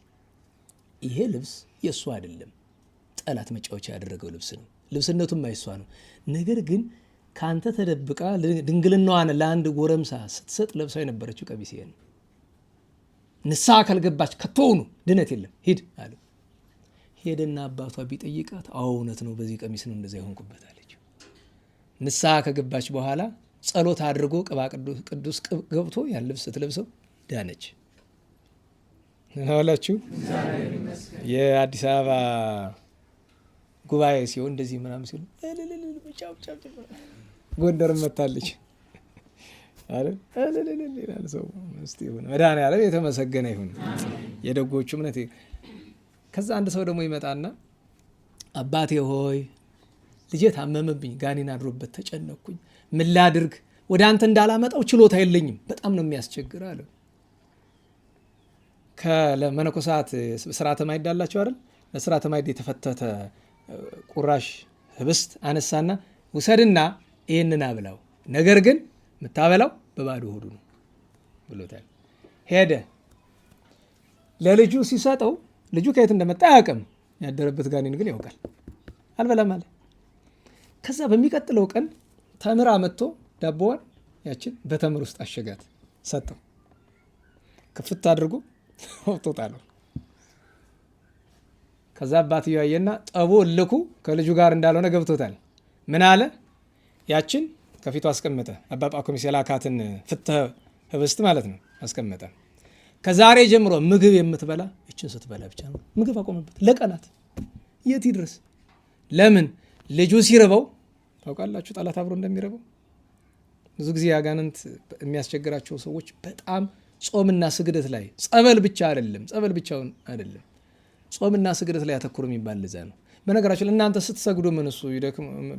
ይሄ ልብስ የእሷ አይደለም፣ ጠላት መጫወቻ ያደረገው ልብስ ነው። ልብስነቱም የእሷ ነው። ነገር ግን ከአንተ ተደብቃ ድንግልናዋን ለአንድ ጎረምሳ ስትሰጥ ለብሰው የነበረችው ቀሚስ ይሄ ነው። ንስሐ ካልገባች ከቶውኑ ድነት የለም፣ ሂድ አለው። ሄደና አባቷ ቢጠይቃት አዎ እውነት ነው፣ በዚህ ቀሚስ ነው እንደዚያ የሆንኩበት አለችው። ንስሐ ከገባች በኋላ ጸሎት አድርጎ ቅባ ቅዱስ ገብቶ ያን ልብስ ስትለብሰው ዳነች። ናላችሁ የአዲስ አበባ ጉባኤ ሲሆን እንደዚህ ምናምን ሲሉ ጎንደር መታለች አይደል? ሰው መድኃኔዓለም የተመሰገነ ይሁን። የደጎቹ እምነት። ከዛ አንድ ሰው ደግሞ ይመጣና አባቴ ሆይ ልጄ ታመመብኝ፣ ጋኔን አድሮበት ተጨነኩኝ፣ ምን ላድርግ? ወደ አንተ እንዳላመጣው ችሎታ የለኝም፣ በጣም ነው የሚያስቸግር አለው። ከለመነኮሳት ስርዓተ ማዕድ አላቸው አይደል? ለስርዓተ ማዕድ የተፈተተ ቁራሽ ህብስት አነሳና ውሰድና ይህንን አብላው፣ ነገር ግን የምታበላው በባዶ ሆዱ ነው ብሎታል። ሄደ። ለልጁ ሲሰጠው ልጁ ከየት እንደመጣ አያውቅም፣ ያደረበት ጋኔን ግን ያውቃል። አልበላም አለ። ከዛ በሚቀጥለው ቀን ተምር አመጥቶ ዳቦዋን ያችን በተምር ውስጥ አሸጋት ሰጠው። ክፍት አድርጎ ወጥቶታለሁ። ከዛ አባትየው አየና ጠቡ እልኩ ከልጁ ጋር እንዳልሆነ ገብቶታል። ምን አለ? ያችን ከፊቱ አስቀመጠ። አባ ጳኩሚስ የላካትን ፍትሐ ህብስት ማለት ነው አስቀመጠ። ከዛሬ ጀምሮ ምግብ የምትበላ እችን ስትበላ ብቻ ነው። ምግብ አቆመበት ለቀናት። የት ይድረስ? ለምን? ልጁ ሲርበው ታውቃላችሁ፣ ጠላት አብሮ እንደሚርበው። ብዙ ጊዜ አጋንንት የሚያስቸግራቸው ሰዎች በጣም ጾምና ስግደት ላይ ጸበል ብቻ አይደለም፣ ጸበል ብቻውን አይደለም፣ ጾምና ስግደት ላይ ያተኩሩ የሚባል ለዛ ነው። በነገራችሁ እናንተ ስትሰግዱ ምን እሱ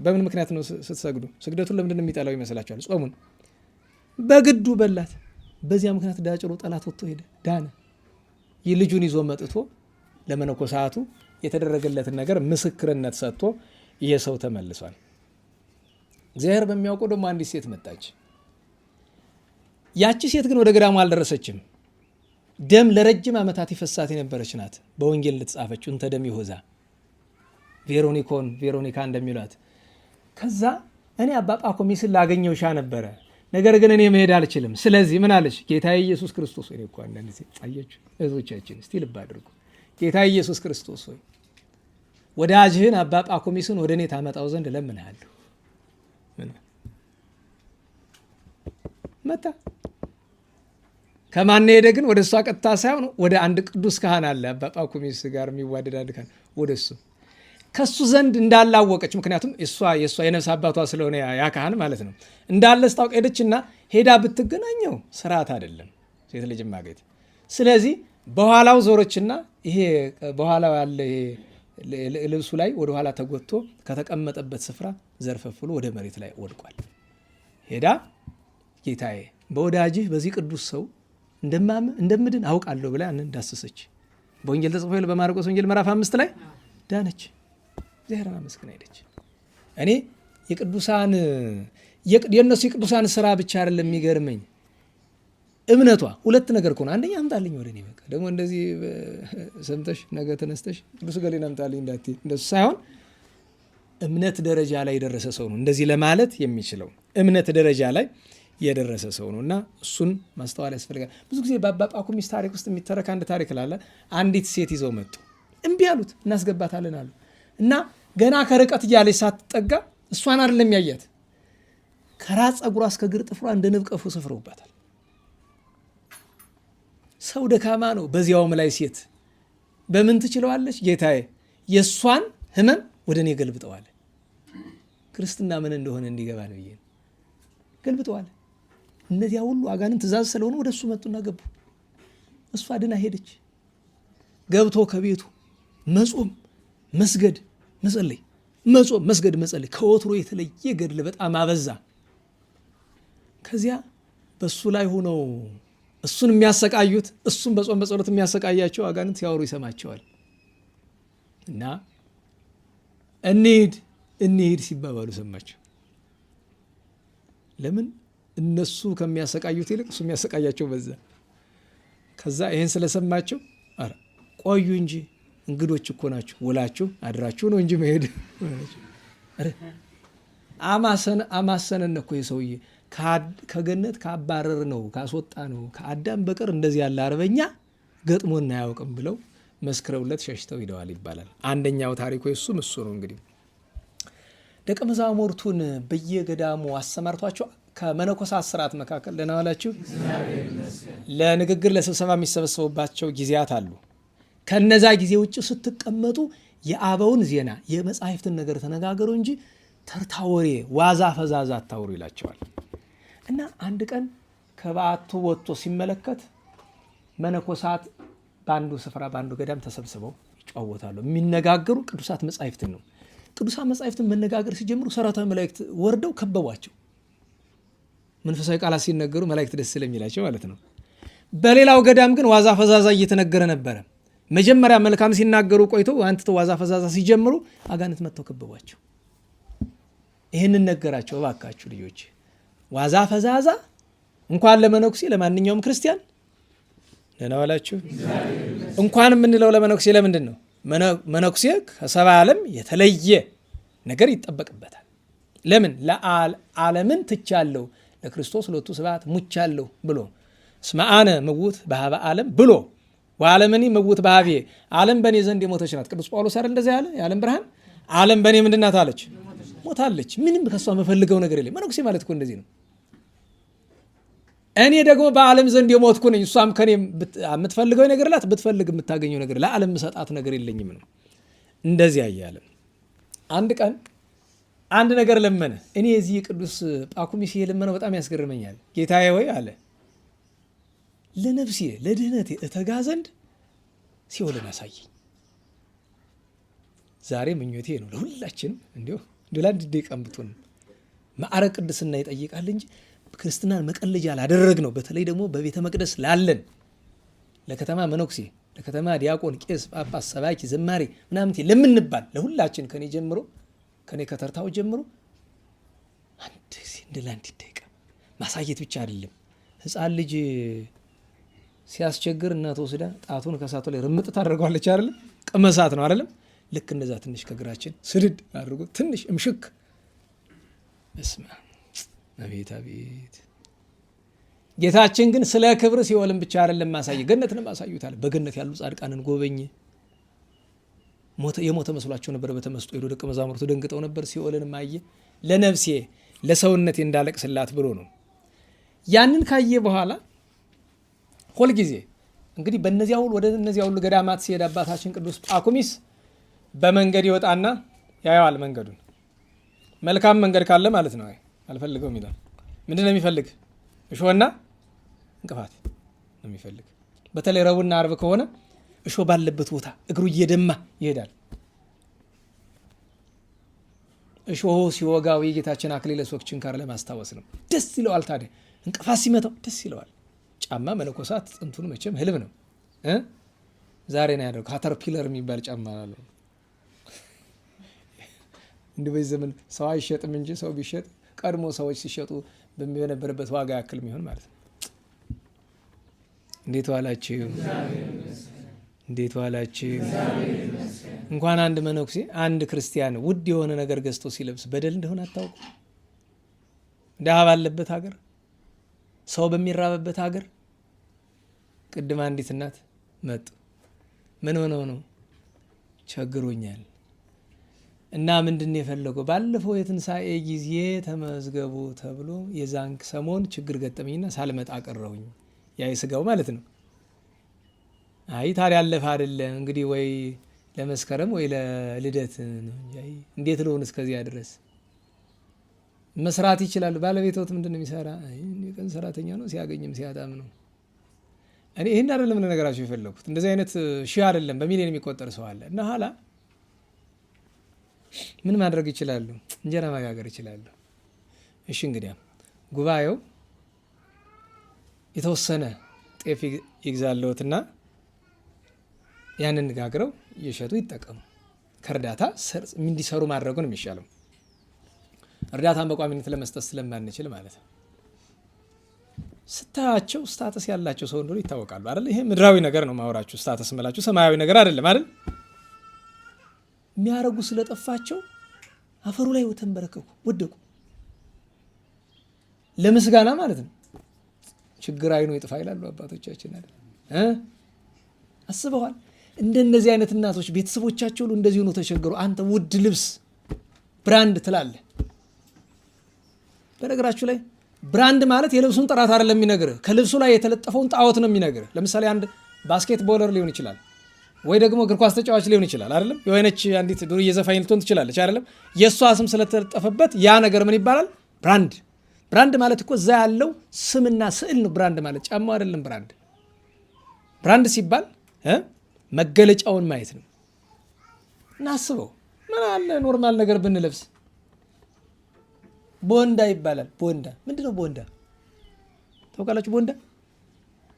በምን ምክንያት ነው ስትሰግዱ? ስግደቱን ለምንድን ነው የሚጠላው ይመስላችኋል? ጾሙን በግዱ በላት። በዚያ ምክንያት ዳጭሮ ጠላት ወጥቶ ሄደ፣ ዳነ። ይህ ልጁን ይዞ መጥቶ ለመነኮሳቱ የተደረገለትን ነገር ምስክርነት ሰጥቶ ይሄ ሰው ተመልሷል። እግዚአብሔር በሚያውቀው ደግሞ አንዲት ሴት መጣች። ያቺ ሴት ግን ወደ ገዳሙ አልደረሰችም። ደም ለረጅም ዓመታት ይፈሳት የነበረች ናት። በወንጌል ልትጻፈችው እንተ ደም ይሆዛ ቬሮኒካ እንደሚሏት። ከዛ እኔ አባ ጳኩሚስን ላገኘው ሻ ነበረ፣ ነገር ግን እኔ መሄድ አልችልም። ስለዚህ ምን አለች? ጌታ ኢየሱስ ክርስቶስ ሆይ እኮ አንዳንድ ጊዜ አያችሁ እህቶቻችን፣ እስቲ ልብ አድርጉ። ጌታ ኢየሱስ ክርስቶስ ሆይ ወዳጅህን አባ ጳኩሚስን ወደ እኔ ታመጣው ዘንድ እለምንሃለሁ። መጣ። ከማን ሄደ ግን? ወደ እሷ ቀጥታ ሳይሆን ወደ አንድ ቅዱስ ካህን አለ፣ አባ ጳኩሚስ ጋር የሚዋደድ አንድ ካህን፣ ወደ እሱ ከሱ ዘንድ እንዳላወቀች፣ ምክንያቱም እሷ የነፍስ አባቷ ስለሆነ ያ ካህን ማለት ነው እንዳለ ስታውቅ ሄደችና ሄዳ ብትገናኘው ስርዓት አይደለም ሴት ልጅ ማግኘት። ስለዚህ በኋላው ዞሮችና ይሄ በኋላው ያለ ልብሱ ላይ ወደ ኋላ ተጎትቶ ከተቀመጠበት ስፍራ ዘርፈፍሎ ወደ መሬት ላይ ወድቋል። ሄዳ ጌታዬ በወዳጅህ በዚህ ቅዱስ ሰው እንደምድን አውቃለሁ ብላ ያንን ዳሰሰች። በወንጌል ተጽፎ በማርቆስ ወንጌል ምዕራፍ 5 ላይ ዳነች። እግዚአብሔርን አመስግና ሄደች። እኔ የእነሱ የቅዱሳን ስራ ብቻ አይደለም የሚገርመኝ እምነቷ። ሁለት ነገር ከሆነ አንደኛ አምጣልኝ ወደ እኔ፣ በቃ ደግሞ እንደዚህ ሰምተሽ ነገ ተነስተሽ ቅዱስ ገሌን አምጣልኝ እንዳትዪ፣ እንደሱ ሳይሆን እምነት ደረጃ ላይ የደረሰ ሰው ነው እንደዚህ ለማለት የሚችለው። እምነት ደረጃ ላይ የደረሰ ሰው ነው እና እሱን ማስተዋል ያስፈልጋል። ብዙ ጊዜ በአባ ጳኩሚስ ታሪክ ውስጥ የሚተረክ አንድ ታሪክ ላለ አንዲት ሴት ይዘው መጡ። እምቢ አሉት። እናስገባታለን አሉ እና ገና ከርቀት እያለች ሳትጠጋ እሷን አይደለም ያያት፣ ከራስ ፀጉሯ እስከ እግር ጥፍሯ እንደ ንብ ቀፎ ሰፍረውባታል። ሰው ደካማ ነው። በዚያውም ላይ ሴት በምን ትችለዋለች? ጌታዬ የእሷን ህመም ወደ እኔ ገልብጠዋል። ክርስትና ምን እንደሆነ እንዲገባን ብዬ ገልብጠዋል። እነዚያ ሁሉ አጋንንት ትእዛዝ ስለሆነ ወደ እሱ መጡና ገቡ። እሷ ድና ሄደች። ገብቶ ከቤቱ መጾም፣ መስገድ፣ መጸለይ፣ መጾም፣ መስገድ፣ መጸለይ ከወትሮ የተለየ ገድል በጣም አበዛ። ከዚያ በሱ ላይ ሆነው እሱን የሚያሰቃዩት እሱን በጾም በጸሎት የሚያሰቃያቸው አጋንንት ሲያወሩ ይሰማቸዋል እና እንሂድ ሲባባሉ ሰማቸው። ለምን? እነሱ ከሚያሰቃዩት ይልቅ እሱ የሚያሰቃያቸው በዛ። ከዛ ይህን ስለሰማቸው ቆዩ እንጂ እንግዶች እኮ ናችሁ፣ ውላችሁ አድራችሁ ነው እንጂ መሄድ አማሰነን እኮ የሰውዬ ከገነት ካባረር ነው ካስወጣ ነው ከአዳም በቀር እንደዚህ ያለ አርበኛ ገጥሞና አያውቅም ብለው መስክረውለት ሸሽተው ሂደዋል ይባላል። አንደኛው ታሪኩ እሱ ነው። እንግዲህ ደቀ መዛሙርቱን በየገዳሙ አሰማርቷቸው ከመነኮሳት ስርዓት መካከል ደህና ዋላችሁ ለንግግር ለስብሰባ የሚሰበሰቡባቸው ጊዜያት አሉ። ከነዛ ጊዜ ውጭ ስትቀመጡ የአበውን ዜና የመጻሕፍትን ነገር ተነጋገሩ እንጂ ተርታ ወሬ ዋዛ ፈዛዛ አታውሩ ይላቸዋል። እና አንድ ቀን ከበዓቱ ወጥቶ ሲመለከት መነኮሳት በአንዱ ስፍራ በአንዱ ገዳም ተሰብስበው ይጫወታሉ። የሚነጋገሩ ቅዱሳት መጻሕፍትን ነው። ቅዱሳት መጻሕፍትን መነጋገር ሲጀምሩ ሰራዊተ መላእክት ወርደው ከበቧቸው። መንፈሳዊ ቃላት ሲነገሩ መላእክት ደስ ስለሚላቸው ማለት ነው። በሌላው ገዳም ግን ዋዛ ፈዛዛ እየተነገረ ነበረ። መጀመሪያ መልካም ሲናገሩ ቆይተው አንተው ዋዛ ፈዛዛ ሲጀምሩ አጋንንት መጥተው ከበቧቸው። ይህንን ነገራቸው። እባካችሁ ልጆች ዋዛ ፈዛዛ እንኳን ለመነኩሴ ለማንኛውም ክርስቲያን ደህና ዋላችሁ እንኳን የምንለው ለመነኩሴ ለምንድን ነው? መነኩሴ ከሰባ ዓለም የተለየ ነገር ይጠበቅበታል። ለምን? ዓለምን ትቻለሁ ለክርስቶስ ሎቱ ስብሐት ሙቻለሁ ብሎ እስመ አነ ምውት በኀበ ዓለም ብሎ ወዓለምኒ ምውት በኀቤ ዓለም በእኔ ዘንድ የሞተች ናት። ቅዱስ ጳውሎስ አይደል እንደዚያ ያለ? የዓለም ብርሃን ዓለም በእኔ ምንድን ናት አለች? ሞታለች። ምንም ከሷ መፈልገው ነገር የለም። መነኩሴ ማለት እኮ እንደዚህ ነው። እኔ ደግሞ በዓለም ዘንድ የሞትኩ ነኝ። እሷም ከኔ የምትፈልገው ነገር ላት ብትፈልግ የምታገኘው ነገር ለዓለም ሰጣት ነገር የለኝም ነው። እንደዚያ እያለ አንድ ቀን አንድ ነገር ለመነ። እኔ የዚህ ቅዱስ ጳኩሚስ የለመነው በጣም ያስገርመኛል። ጌታዬ ሆይ አለ ለነፍሴ ለድህነቴ እተጋ ዘንድ ሲኦልን አሳየኝ። ዛሬ ምኞቴ ነው ለሁላችንም እንዲሁ ለአንድ ደቂቃ ብትሆን ማዕረግ ቅድስና ይጠይቃል እንጂ ክርስትናን መቀለጃ ላደረግ ነው። በተለይ ደግሞ በቤተ መቅደስ ላለን ለከተማ መነኩሴ፣ ለከተማ ዲያቆን፣ ቄስ፣ ጳጳስ፣ ሰባኪ፣ ዘማሪ ምናምን ለምንባል ለሁላችን ከኔ ጀምሮ ከኔ ከተርታው ጀምሮ አንድ እንደ ለአንድ ደቂቃ ማሳየት ብቻ አይደለም። ሕፃን ልጅ ሲያስቸግር እናት ወስዳ ጣቱን ከሳቱ ላይ ርምጥ ታደርገዋለች አይደለም? ቅመሳት ነው አይደለም? ልክ እንደዛ ትንሽ ከግራችን ስድድ አድርጎ ትንሽ እምሽክ እስማ አቤት አቤት። ጌታችን ግን ስለ ክብር ሲኦልን ብቻ አይደለም ማሳየ፣ ገነትንም አሳዩታል። በገነት ያሉ ጻድቃንን ጎበኘ። የሞተ መስሏቸው ነበር። በተመስጦ ሄዶ ደቀ መዛሙርቱ ደንግጠው ነበር። ሲኦልንም አየ። ለነፍሴ ለሰውነቴ እንዳለቅስላት ብሎ ነው። ያንን ካየ በኋላ ሁልጊዜ እንግዲህ በእነዚያ ሁሉ ወደ እነዚያ ሁሉ ገዳማት ሲሄድ አባታችን ቅዱስ ጳኩሚስ በመንገድ ይወጣና ያየዋል መንገዱን። መልካም መንገድ ካለ ማለት ነው። አልፈልገውም ይላል። ምንድን ነው የሚፈልግ? እሾህና እንቅፋት ነው የሚፈልግ። በተለይ ረቡዕና ዓርብ ከሆነ እሾህ ባለበት ቦታ እግሩ እየደማ ይሄዳል። እሾሁ ሲወጋው የጌታችን አክሊለ ሦክ ችንካር ለማስታወስ ነው። ደስ ይለዋል። ታዲያ እንቅፋት ሲመታው ደስ ይለዋል። ጫማ መነኮሳት ጥንቱን መቼም ህልም ነው። ዛሬ ነው ያደረገው። ካተርፒለር የሚባል ጫማ አለው። እንዲህ በዚህ ዘመን ሰው አይሸጥም እንጂ ሰው ቢሸጥ ቀድሞ ሰዎች ሲሸጡ በነበረበት ዋጋ ያክል የሚሆን ማለት ነው። እንዴት ዋላችሁ? እንዴት ዋላችሁ? እንኳን አንድ መነኩሴ አንድ ክርስቲያን ውድ የሆነ ነገር ገዝቶ ሲለብስ በደል እንደሆነ አታውቁ? ድሃ ባለበት ሀገር፣ ሰው በሚራበበት ሀገር ቅድም አንዲት እናት መጡ። ምን ሆነው ነው? ቸግሮኛል እና ምንድን የፈለገው? ባለፈው የትንሣኤ ጊዜ ተመዝገቡ ተብሎ የዛን ሰሞን ችግር ገጠመኝና ሳልመጣ ቀረሁኝ። ያ የስጋው ማለት ነው። አይ ታዲያ ያለፈ አይደለም እንግዲህ ወይ ለመስከረም ወይ ለልደት ነው። እንዴት ልሆን እስከዚያ ድረስ መስራት ይችላሉ። ባለቤቶት ምንድን ነው የሚሰራ? ቀን ሰራተኛ ነው፣ ሲያገኝም ሲያጣም ነው። እኔ ይህን አይደለም ነገራቸው የፈለጉት። እንደዚህ አይነት ሺህ አይደለም በሚሊዮን የሚቆጠር ሰው አለ። እና ኋላ ምን ማድረግ ይችላሉ? እንጀራ መጋገር ይችላሉ። እሺ እንግዲያ ጉባኤው የተወሰነ ጤፍ ይግዛለዎትና ያንን ጋግረው እየሸጡ ይጠቀሙ። ከእርዳታ እንዲሰሩ ማድረጉ ነው የሚሻለው። እርዳታን በቋሚነት ለመስጠት ስለማንችል ማለት ነው። ስታያቸው ስታተስ ያላቸው ሰው እንደሆነ ይታወቃሉ አይደል? ይሄ ምድራዊ ነገር ነው ማወራችሁ። ስታተስ መላችሁ ሰማያዊ ነገር አይደለም አይደል? የሚያረጉ ስለጠፋቸው አፈሩ ላይ ተንበረከኩ፣ ወደቁ። ለምስጋና ማለት ነው። ችግር አይኖ ይጥፋ ይላሉ አባቶቻችን አይደል? አስበዋል። እንደነዚህ አይነት እናቶች ቤተሰቦቻቸው ሁሉ እንደዚህ ሆኖ ተቸገሩ። አንተ ውድ ልብስ ብራንድ ትላለህ። በነገራችሁ ላይ ብራንድ ማለት የልብሱን ጥራት አይደለም የሚነግርህ፣ ከልብሱ ላይ የተለጠፈውን ጣዖት ነው የሚነግርህ። ለምሳሌ አንድ ባስኬት ቦለር ሊሆን ይችላል፣ ወይ ደግሞ እግር ኳስ ተጫዋች ሊሆን ይችላል አይደለም? የሆነች አንዲት ዱርዬ ዘፋኝ ልትሆን ትችላለች አይደለም? የእሷ ስም ስለተለጠፈበት ያ ነገር ምን ይባላል? ብራንድ። ብራንድ ማለት እኮ እዛ ያለው ስምና ስዕል ነው። ብራንድ ማለት ጫማው አይደለም። ብራንድ ሲባል መገለጫውን ማየት ነው። እናስበው። ምን አለ ኖርማል ነገር ብንለብስ? ቦንዳ ይባላል። ቦንዳ ምንድን ነው? ቦንዳ ታውቃላችሁ? ቦንዳ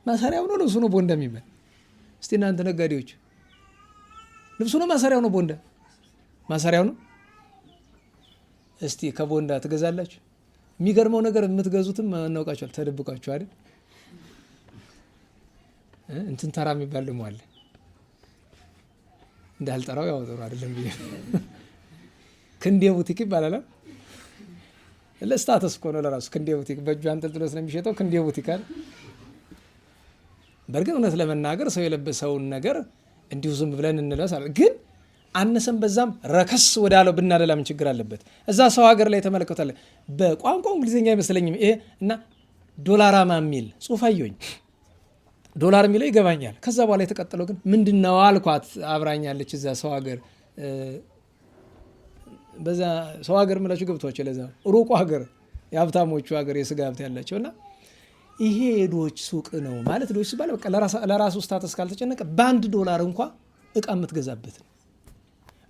ማሰሪያው ነው ልብሱ ነው ቦንዳ የሚባል? እስቲ እናንተ ነጋዴዎች ልብሱ ነው ማሰሪያው ነው ቦንዳ? ማሰሪያው ነው። እስቲ ከቦንዳ ትገዛላችሁ? የሚገርመው ነገር የምትገዙትም እናውቃችኋል፣ ተደብቃችሁ አይደል? እንትን ተራ የሚባል ደግሞ አለ። እንዳልጠራው ያው ጥሩ አይደለም ብዬ ክንዴ ቡቲክ ይባላል። ለስታተስ እኮ ነው ለራሱ ክንዴ ቡቲክ በእጁ አንጠልጥሎ ስለሚሸጠው ክንዴ ቡቲክ አለ። በእርግጥ እውነት ለመናገር ሰው የለበሰውን ነገር እንዲሁ ዝም ብለን እንለብሳለን። ግን አነሰም በዛም ረከስ ወዳለው ብናደላ ምን ችግር አለበት? እዛ ሰው ሀገር ላይ ተመለከታለ። በቋንቋው እንግሊዝኛ አይመስለኝም ይሄ እና ዶላራማ የሚል ጽሑፍ አየሁኝ። ዶላር የሚለው ይገባኛል። ከዛ በኋላ የተቀጠለው ግን ምንድነው አልኳት። አብራኛለች እዛ ሰው ሀገር በዛ ሰው ሀገር ምላችሁ ገብቷቸው ለዛ ሩቁ ሀገር የሀብታሞቹ ሀገር የስጋ ሀብት ያላቸው እና ይሄ የድሆች ሱቅ ነው ማለት ድሆች ሲባል በቃ ለራሱ ስታተስ ካልተጨነቀ $1 እንኳ እቃ የምትገዛበት ነው።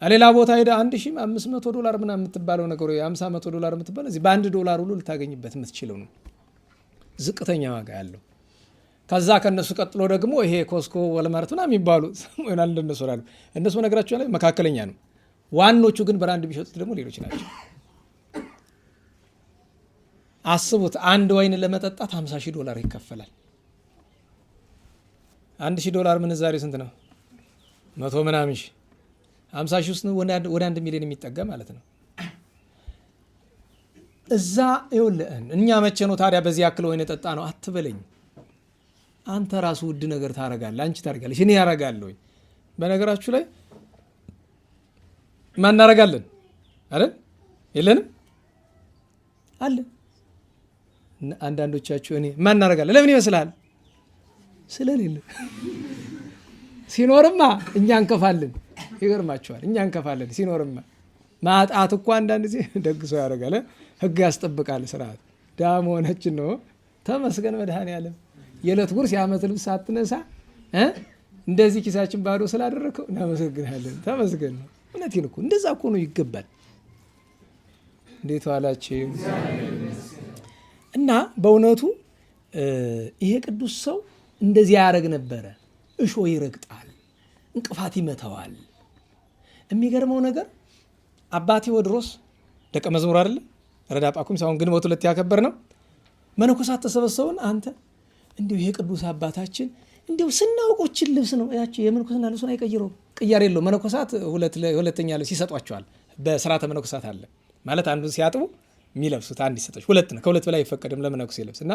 ሌላ ቦታ ሄደ $1500 ምናምን የምትባለው ነገር $500 የምትባለው እዚህ $1 ሁሉ ልታገኝበት የምትችለው ነው ዝቅተኛ ዋጋ ያለው። ከዛ ከነሱ ቀጥሎ ደግሞ ይሄ ኮስኮ ወልማርትና የሚባሉ ወይና እንደነሱ አሉ። እነሱ ነገራቸው ላይ መካከለኛ ነው። ዋኖቹ ግን ብራንድ ቢሸጡት ደግሞ ሌሎች ናቸው። አስቡት አንድ ወይን ለመጠጣት $50,000 ይከፈላል። $1,000 ምንዛሬ ስንት ነው? 100 ምናምን ሺህ 50 ሺህ ውስጥ ወደ 1 ሚሊዮን የሚጠጋ ማለት ነው። እዛ ይኸውልህን እኛ መቼ ነው ታዲያ በዚህ ያክል ወይን ጠጣ ነው አትበለኝ። አንተ ራሱ ውድ ነገር ታረጋለህ፣ አንቺ ታረጋለሽ፣ እኔ ያረጋለሁ። በነገራችሁ ላይ ማን እናረጋለን አይደል? የለንም አለ። አንዳንዶቻችሁ እኔ ማን እናረጋለን ለምን ይመስላል? ስለሌለ ሲኖርማ እኛ እንከፋለን። ይገርማችኋል፣ እኛ እንከፋለን ሲኖርማ። ማጣት እኮ አንዳንድ ጊዜ ደግሶ ያደርጋል፣ ህግ ያስጠብቃል፣ ስርዓት ዳም ሆነች ነው። ተመስገን መድኃኔዓለም የዕለት ጉርስ የዓመት ልብስ ሳትነሳ እንደዚህ ኪሳችን ባዶ ስላደረከው እናመሰግናለን። ተመስገን ነው። እውነቴን እኮ እንደዛ እኮ ነው ይገባል። እንዴት ዋላችሁ? እና በእውነቱ ይሄ ቅዱስ ሰው እንደዚህ ያደርግ ነበረ። እሾ ይረግጣል፣ እንቅፋት ይመታዋል። የሚገርመው ነገር አባ ቴዎድሮስ ደቀ መዝሙር አይደለ ረዳ ጳኩሚስ አሁን ግንቦት 2 ያከበር ነው። መነኮሳት ተሰበሰቡን አንተ እንዲሁ ይሄ ቅዱስ አባታችን እንዲሁ ስናውቆችን ልብስ ነው ያቺ የመነኮሳት ልብሱን አይቀይረውም፣ ቅያሬ የለውም። መነኮሳት ሁለተኛ ልብስ ይሰጧቸዋል። በስርዓተ መነኮሳት አለ ማለት አንዱን ሲያጥቡ የሚለብሱት አንድ ይሰጣቸው፣ ሁለት ነው፣ ከሁለት በላይ አይፈቀድም ለመነኩሴ ልብስ እና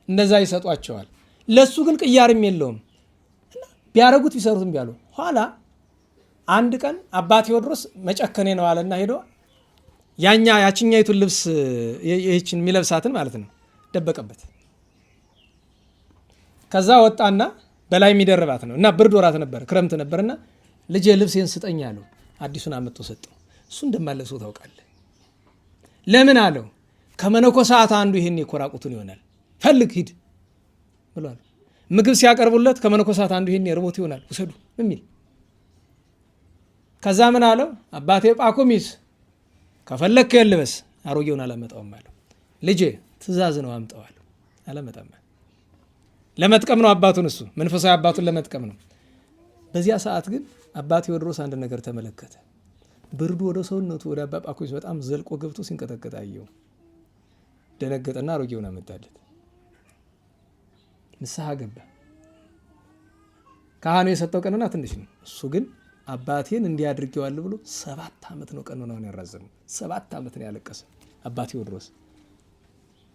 እንደዛ ይሰጧቸዋል። ለሱ ግን ቅያርም የለውም እና ቢያረጉት ቢሰሩትም ቢያሉ ኋላ አንድ ቀን አባ ቴዎድሮስ መጨከኔ ነው አለና ሄዶ ያችኛይቱን ልብስ ይህችን የሚለብሳትን ማለት ነው ደበቀበት። ከዛ ወጣና በላይ የሚደርባት ነው እና ብርድ ወራት ነበር፣ ክረምት ነበርና ልጄ ልብሴን ስጠኝ አለው። አዲሱን አመጥቶ ሰጠው። እሱ እንደማለብሰው ታውቃለህ። ለምን አለው? ከመነኮሳት አንዱ ይሄን የኮራቁቱን ይሆናል፣ ፈልግ ሂድ ብሏል። ምግብ ሲያቀርቡለት ከመነኮሳት አንዱ ይሄን የርቦት ይሆናል፣ ውሰዱ የሚል። ከዛ ምን አለው? አባቴ ጳኩሚስ ከፈለክ ልበስ፣ አሮጌውን አላመጣውም አለው። ልጄ ትእዛዝ ነው አምጣዋለሁ፣ አላመጣም። ለመጥቀም ነው አባቱን፣ እሱ መንፈሳዊ አባቱን ለመጥቀም ነው። በዚያ ሰዓት ግን አባ ቴዎድሮስ አንድ ነገር ተመለከተ። ብርዱ ወደ ሰውነቱ ወደ አባ ጳኩሚስ በጣም ዘልቆ ገብቶ ሲንቀጠቀጥ አየው። ደነገጠና አሮጌውን አመጣለት። ንስሐ ገባ። ካህኑ የሰጠው ቀኖና ትንሽ ነው። እሱ ግን አባቴን እንዲያድርገዋል ብሎ 7 ዓመት ነው ቀኖናውን ያራዘመው። 7 ዓመት ነው ያለቀሰ አባ ቴዎድሮስ።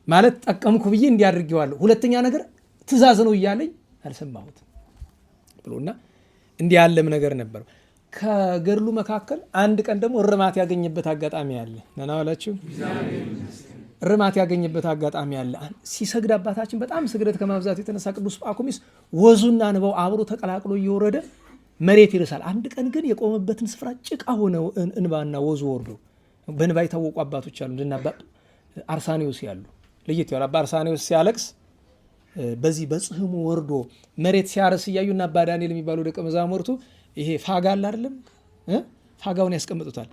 ማለት ጠቀምኩ ብዬ እንዲያድርገዋል፣ ሁለተኛ ነገር ትእዛዝ ነው እያለኝ አልሰማሁትም ብሎና እንዲህ ያለም ነገር ነበር። ከገድሉ መካከል አንድ ቀን ደግሞ እርማት ያገኘበት አጋጣሚ አለ። ነና ዋላችሁ። እርማት ያገኘበት አጋጣሚ አለ። ሲሰግድ አባታችን በጣም ስግደት ከማብዛት የተነሳ ቅዱስ ጳኩሚስ ወዙና ንባው አብሮ ተቀላቅሎ እየወረደ መሬት ይርሳል። አንድ ቀን ግን የቆመበትን ስፍራ ጭቃ ሆነ፣ እንባና ወዙ ወርዶ። በንባ የታወቁ አባቶች አሉ፣ እንደና አባ አርሳኔዎስ ያሉ ለየት ያሉ። አባ አርሳኔዎስ ሲያለቅስ በዚህ በጽህሙ ወርዶ መሬት ሲያርስ እያዩና አባ ዳንኤል የሚባሉ ደቀ መዛሙርቱ ይሄ ፋጋ አለ አይደለም፣ ፋጋውን ያስቀምጡታል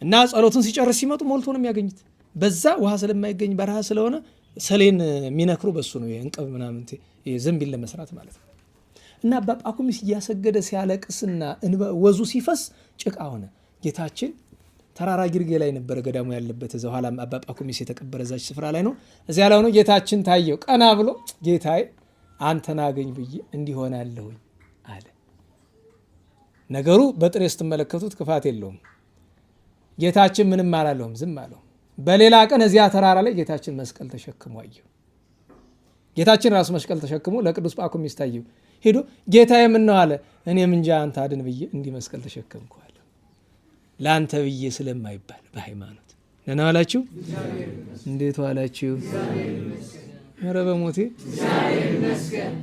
እና ጸሎቱን ሲጨርስ ሲመጡ ሞልቶ ነው የሚያገኙት። በዛ ውሃ ስለማይገኝ በረሃ ስለሆነ ሰሌን የሚነክሩ በሱ ነው እንቀብ ምናምን ዘንቢል ለመስራት ማለት ነው። እና አባ ጳኩሚስ እያሰገደ ሲያለቅስና ወዙ ሲፈስ ጭቃ ሆነ። ጌታችን ተራራ ግርጌ ላይ ነበረ ገዳሙ ያለበት። እዛ ኋላም አባ ጳኩሚስ የተቀበረ ዛች ስፍራ ላይ ነው። እዚያ ላይ ሆኖ ጌታችን ታየው። ቀና ብሎ ጌታዬ አንተን አገኝ ብዬ እንዲሆናለሁኝ አለ። ነገሩ በጥሬ ስትመለከቱት ክፋት የለውም። ጌታችን ምንም አላለውም፣ ዝም አለው። በሌላ ቀን እዚያ ተራራ ላይ ጌታችን መስቀል ተሸክሞ አየው። ጌታችን ራሱ መስቀል ተሸክሞ ለቅዱስ ጳኩሚስ ታየው። ሄዶ ጌታ የምነው አለ። እኔም እንጃ አንተ አድን ብዬ እንዲህ መስቀል ተሸከምኩ አለ። ለአንተ ብዬ ስለማይባል በሃይማኖት ደህና ዋላችሁ? እንዴት ዋላችሁ? ኧረ በሞቴ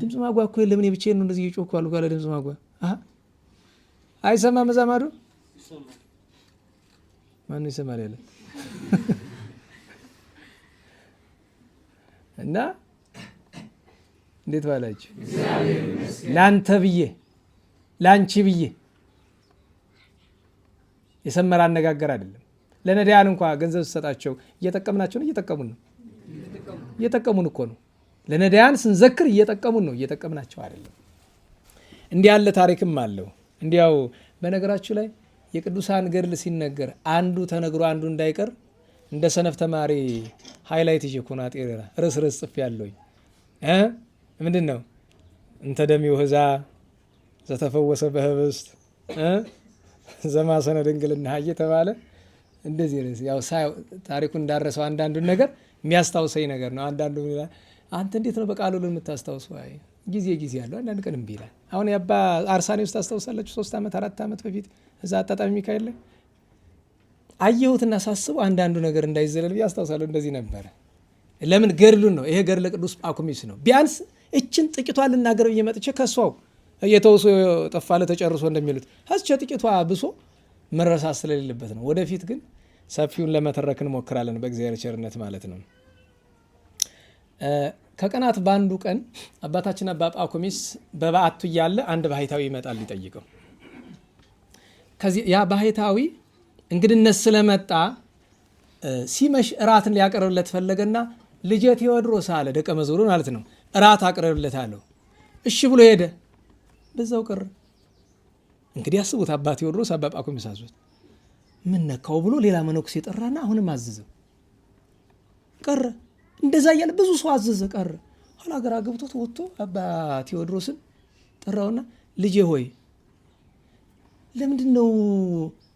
ድምፅ ማጓ እኮ የለም። እኔ ብቻዬን ነው እንደዚህ እየጮኩ አሉ ጋር ድምፅ ማጓ አይሰማም። እዛ ማዶ ማነው ይሰማል ያለ እና እንዴት ዋላችሁ? ለአንተ ብዬ ለአንቺ ብዬ የሰመረ አነጋገር አይደለም። ለነዳያን እንኳ ገንዘብ ስሰጣቸው እየጠቀምናቸው ነው። እየጠቀሙን እኮ ነው። ለነዳያን ስንዘክር እየጠቀሙን ነው፣ እየጠቀምናቸው አይደለም። እንዲህ ያለ ታሪክም አለው። እንዲያው በነገራችሁ ላይ የቅዱሳን ገድል ሲነገር አንዱ ተነግሮ አንዱ እንዳይቀር እንደ ሰነፍ ተማሪ ሃይላይት ይኮና ጤራ ርስ ጽፍ ያለኝ ምንድን ነው እንተ ደሚው ህዛ ዘተፈወሰ በህብስት ዘማሰነ ድንግልና እየተባለ እንደዚህ ያው ታሪኩ እንዳረሰው አንዳንዱን ነገር የሚያስታውሰኝ ነገር ነው። አንዳንዱ አንተ እንዴት ነው በቃሉ የምታስታውሰው? አይ ጊዜ ያለው አንዳንድ ቀን እምቢ ይላል። አሁን የአባ አርሳኔ ውስጥ ታስታውሳላችሁ? 3 ዓመት 4 ዓመት በፊት እዛ አጣጣሚ ሚካኤል ላይ አየሁትና ሳስበው አንዳንዱ ነገር እንዳይዘለል ብዬ አስታውሳለሁ። እንደዚህ ነበረ። ለምን ገድሉን ነው። ይሄ ገድለ ቅዱስ ጳኩሚስ ነው። ቢያንስ እችን ጥቂቷን ልናገር ብዬ መጥቼ ከሷው እየተወሶ ጠፋለ ተጨርሶ እንደሚሉት አስቸ ጥቂቷ ብሶ መረሳት ስለሌለበት ነው። ወደፊት ግን ሰፊውን ለመተረክ እንሞክራለን በእግዚአብሔር ቸርነት ማለት ነው። ከቀናት በአንዱ ቀን አባታችን አባ ጳኩሚስ በበዓቱ እያለ አንድ ባህታዊ ይመጣል ሊጠይቀው። ከዚህ ያ ባህታዊ እንግድነት ስለመጣ ሲመሽ እራትን ሊያቀርብለት ፈለገና ልጄ ቴዎድሮስ አለ፣ ደቀ መዝሙሩ ማለት ነው፣ እራት አቅርብለት አለው። እሺ ብሎ ሄደ። በዛው ቀረ። እንግዲህ አስቡት፣ አባ ቴዎድሮስ አባ ጳኩሚስ አዙት ምን ነካው ብሎ ሌላ መነኩሴ ጠራና አሁንም አዘዘው። ቀረ። እንደዛ እያለ ብዙ ሰው አዘዘ፣ ቀረ። ኋላ ግራ ገብቶት ወጥቶ አባ ቴዎድሮስን ጠራውና ልጄ ሆይ ለምንድን ነው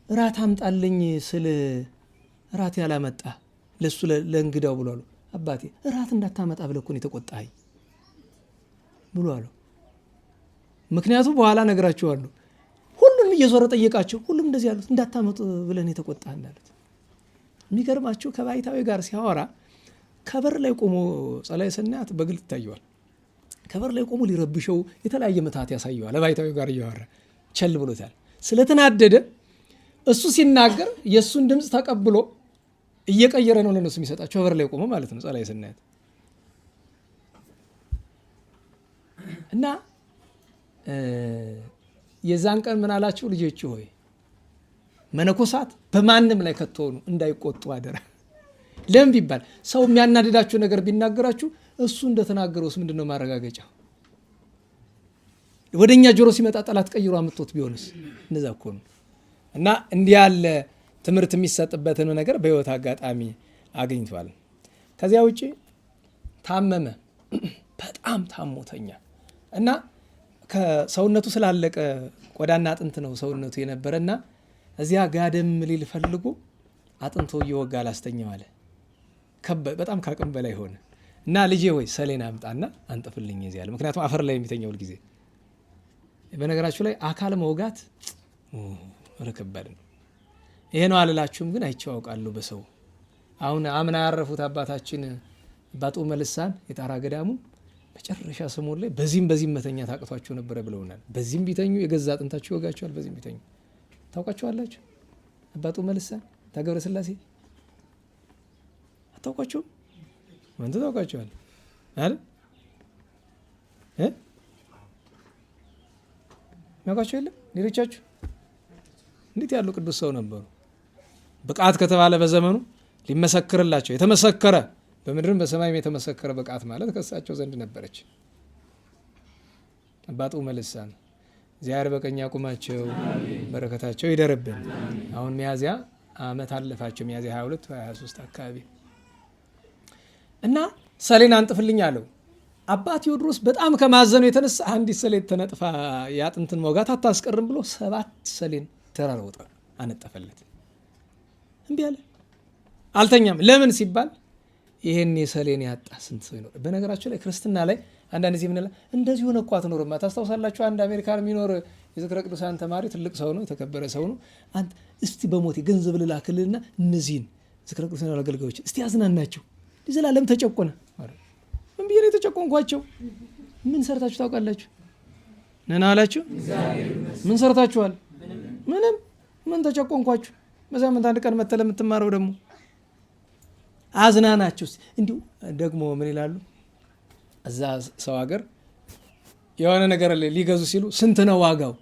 እራት አምጣልኝ ስል እራት ያላመጣ ለሱ ለእንግዳው ብሎ አለው። አባቴ እራት እንዳታመጣ ብለህ እኮ ነው የተቆጣኸኝ ብሎ አለው። ምክንያቱም በኋላ ነግራቸዋለሁ። ሁሉንም እየዞረ ጠየቃቸው። ሁሉም እንደዚህ ያሉት እንዳታመጡ ብለን የተቆጣህ እንዳሉት። የሚገርማቸው ከባይታዊ ጋር ሲያወራ ከበር ላይ ቆሞ ጸላይ ሰናት በግልጥ ይታየዋል። ከበር ላይ ቆሞ ሊረብሸው የተለያየ ምታት ያሳየዋል። ባይታዊ ጋር እያወራ ቸል ብሎታል። ስለተናደደ እሱ ሲናገር የእሱን ድምፅ ተቀብሎ እየቀየረ ነው ለነሱ የሚሰጣቸው። ከበር ላይ ቆሞ ማለት ነው ጸላይ ሰናት እና የዛን ቀን ምን አላቸው? ልጆች ሆይ መነኮሳት በማንም ላይ ከተሆኑ እንዳይቆጡ አደራ። ለምን ቢባል ሰው የሚያናድዳችሁ ነገር ቢናገራችሁ እሱ እንደተናገረውስ ምንድነው ማረጋገጫ? ወደኛ ጆሮ ሲመጣ ጠላት ቀይሮ አምጥቶት ቢሆንስ? እንደዛ እኮ ነው። እና እንዲህ ያለ ትምህርት የሚሰጥበትን ነገር በህይወት አጋጣሚ አግኝቷል። ከዚያ ውጪ ታመመ፣ በጣም ታሞተኛ እና ከሰውነቱ ስላለቀ ቆዳና አጥንት ነው ሰውነቱ የነበረና እዚያ ጋደም ሊል ፈልጎ አጥንቶ እየወጋ አላስተኝም አለ። በጣም ካቅም በላይ ሆነ እና ልጄ ወይ ሰሌን አምጣና አንጥፍልኝ እዚህ አለ። ምክንያቱም አፈር ላይ የሚተኛው ጊዜ። በነገራችሁ ላይ አካል መውጋት ረከባድ ነው። ይሄ ነው አልላችሁም፣ ግን አይቼው አውቃለሁ በሰው። አሁን አምና ያረፉት አባታችን አባጡ መልሳን የጣራ ገዳሙ መጨረሻ ሰሞን ላይ በዚህም መተኛ ታቅቷቸው ነበረ ብለውናል። በዚህም ቢተኙ የገዛ አጥንታቸው ይወጋቸዋል። በዚህም ቢተኙ ታውቃቸዋላችሁ። አባጡ መልሳን ታገብረ ስላሴ አታውቋቸውም? ወንድ ታውቃቸዋል አይደል? የሚያውቃቸው የለም ሌሎቻችሁ? እንዴት ያሉ ቅዱስ ሰው ነበሩ! ብቃት ከተባለ በዘመኑ ሊመሰክርላቸው የተመሰከረ በምድርም በሰማይም የተመሰከረ ብቃት ማለት ከእሳቸው ዘንድ ነበረች። አባጡ መልሳን እግዚአብሔር በቀኝ ያቁማቸው፣ በረከታቸው ይደርብን። አሁን ሚያዝያ ዓመት አለፋቸው። ሚያዝያ 22 23 አካባቢ እና ሰሌን አንጥፍልኝ አለው። አባ ቴዎድሮስ በጣም ከማዘኑ የተነሳ አንዲት ሰሌን ተነጥፋ የአጥንትን መውጋት አታስቀርም ብሎ 7 ሰሌን ተራራ ወጣ አነጠፈለት። እምቢ አለ፣ አልተኛም። ለምን ሲባል ይሄን የሰሌን ያጣ ስንት ሰው ይኖር። በነገራችሁ ላይ ክርስትና ላይ አንዳንድ ጊዜ ምንላ እንደዚህ ሆነ እኮ አትኖርማ። ታስታውሳላችሁ? አንድ አሜሪካን የሚኖር የዝክረ ቅዱሳን ተማሪ ትልቅ ሰው ነው፣ የተከበረ ሰው ነው። አንተ እስቲ በሞቴ ገንዘብ ልላክልልና እነዚህን ዝክረ ቅዱሳን አገልጋዮች እስቲ ያዝናናቸው፣ ዘላለም ተጨቆነ። ምን ብዬ ነው የተጨቆንኳቸው? ምን ሰርታችሁ ታውቃላችሁ? ነና አላችሁ። ምን ሰርታችኋል? ምንም። ምን ተጨቆንኳችሁ? በሳምንት አንድ ቀን መተህ ለምትማረው ደግሞ አዝናናችሁ። እንዲሁ ደግሞ ምን ይላሉ እዛ ሰው ሀገር የሆነ ነገር ሊገዙ ሲሉ ስንት ነው ዋጋው?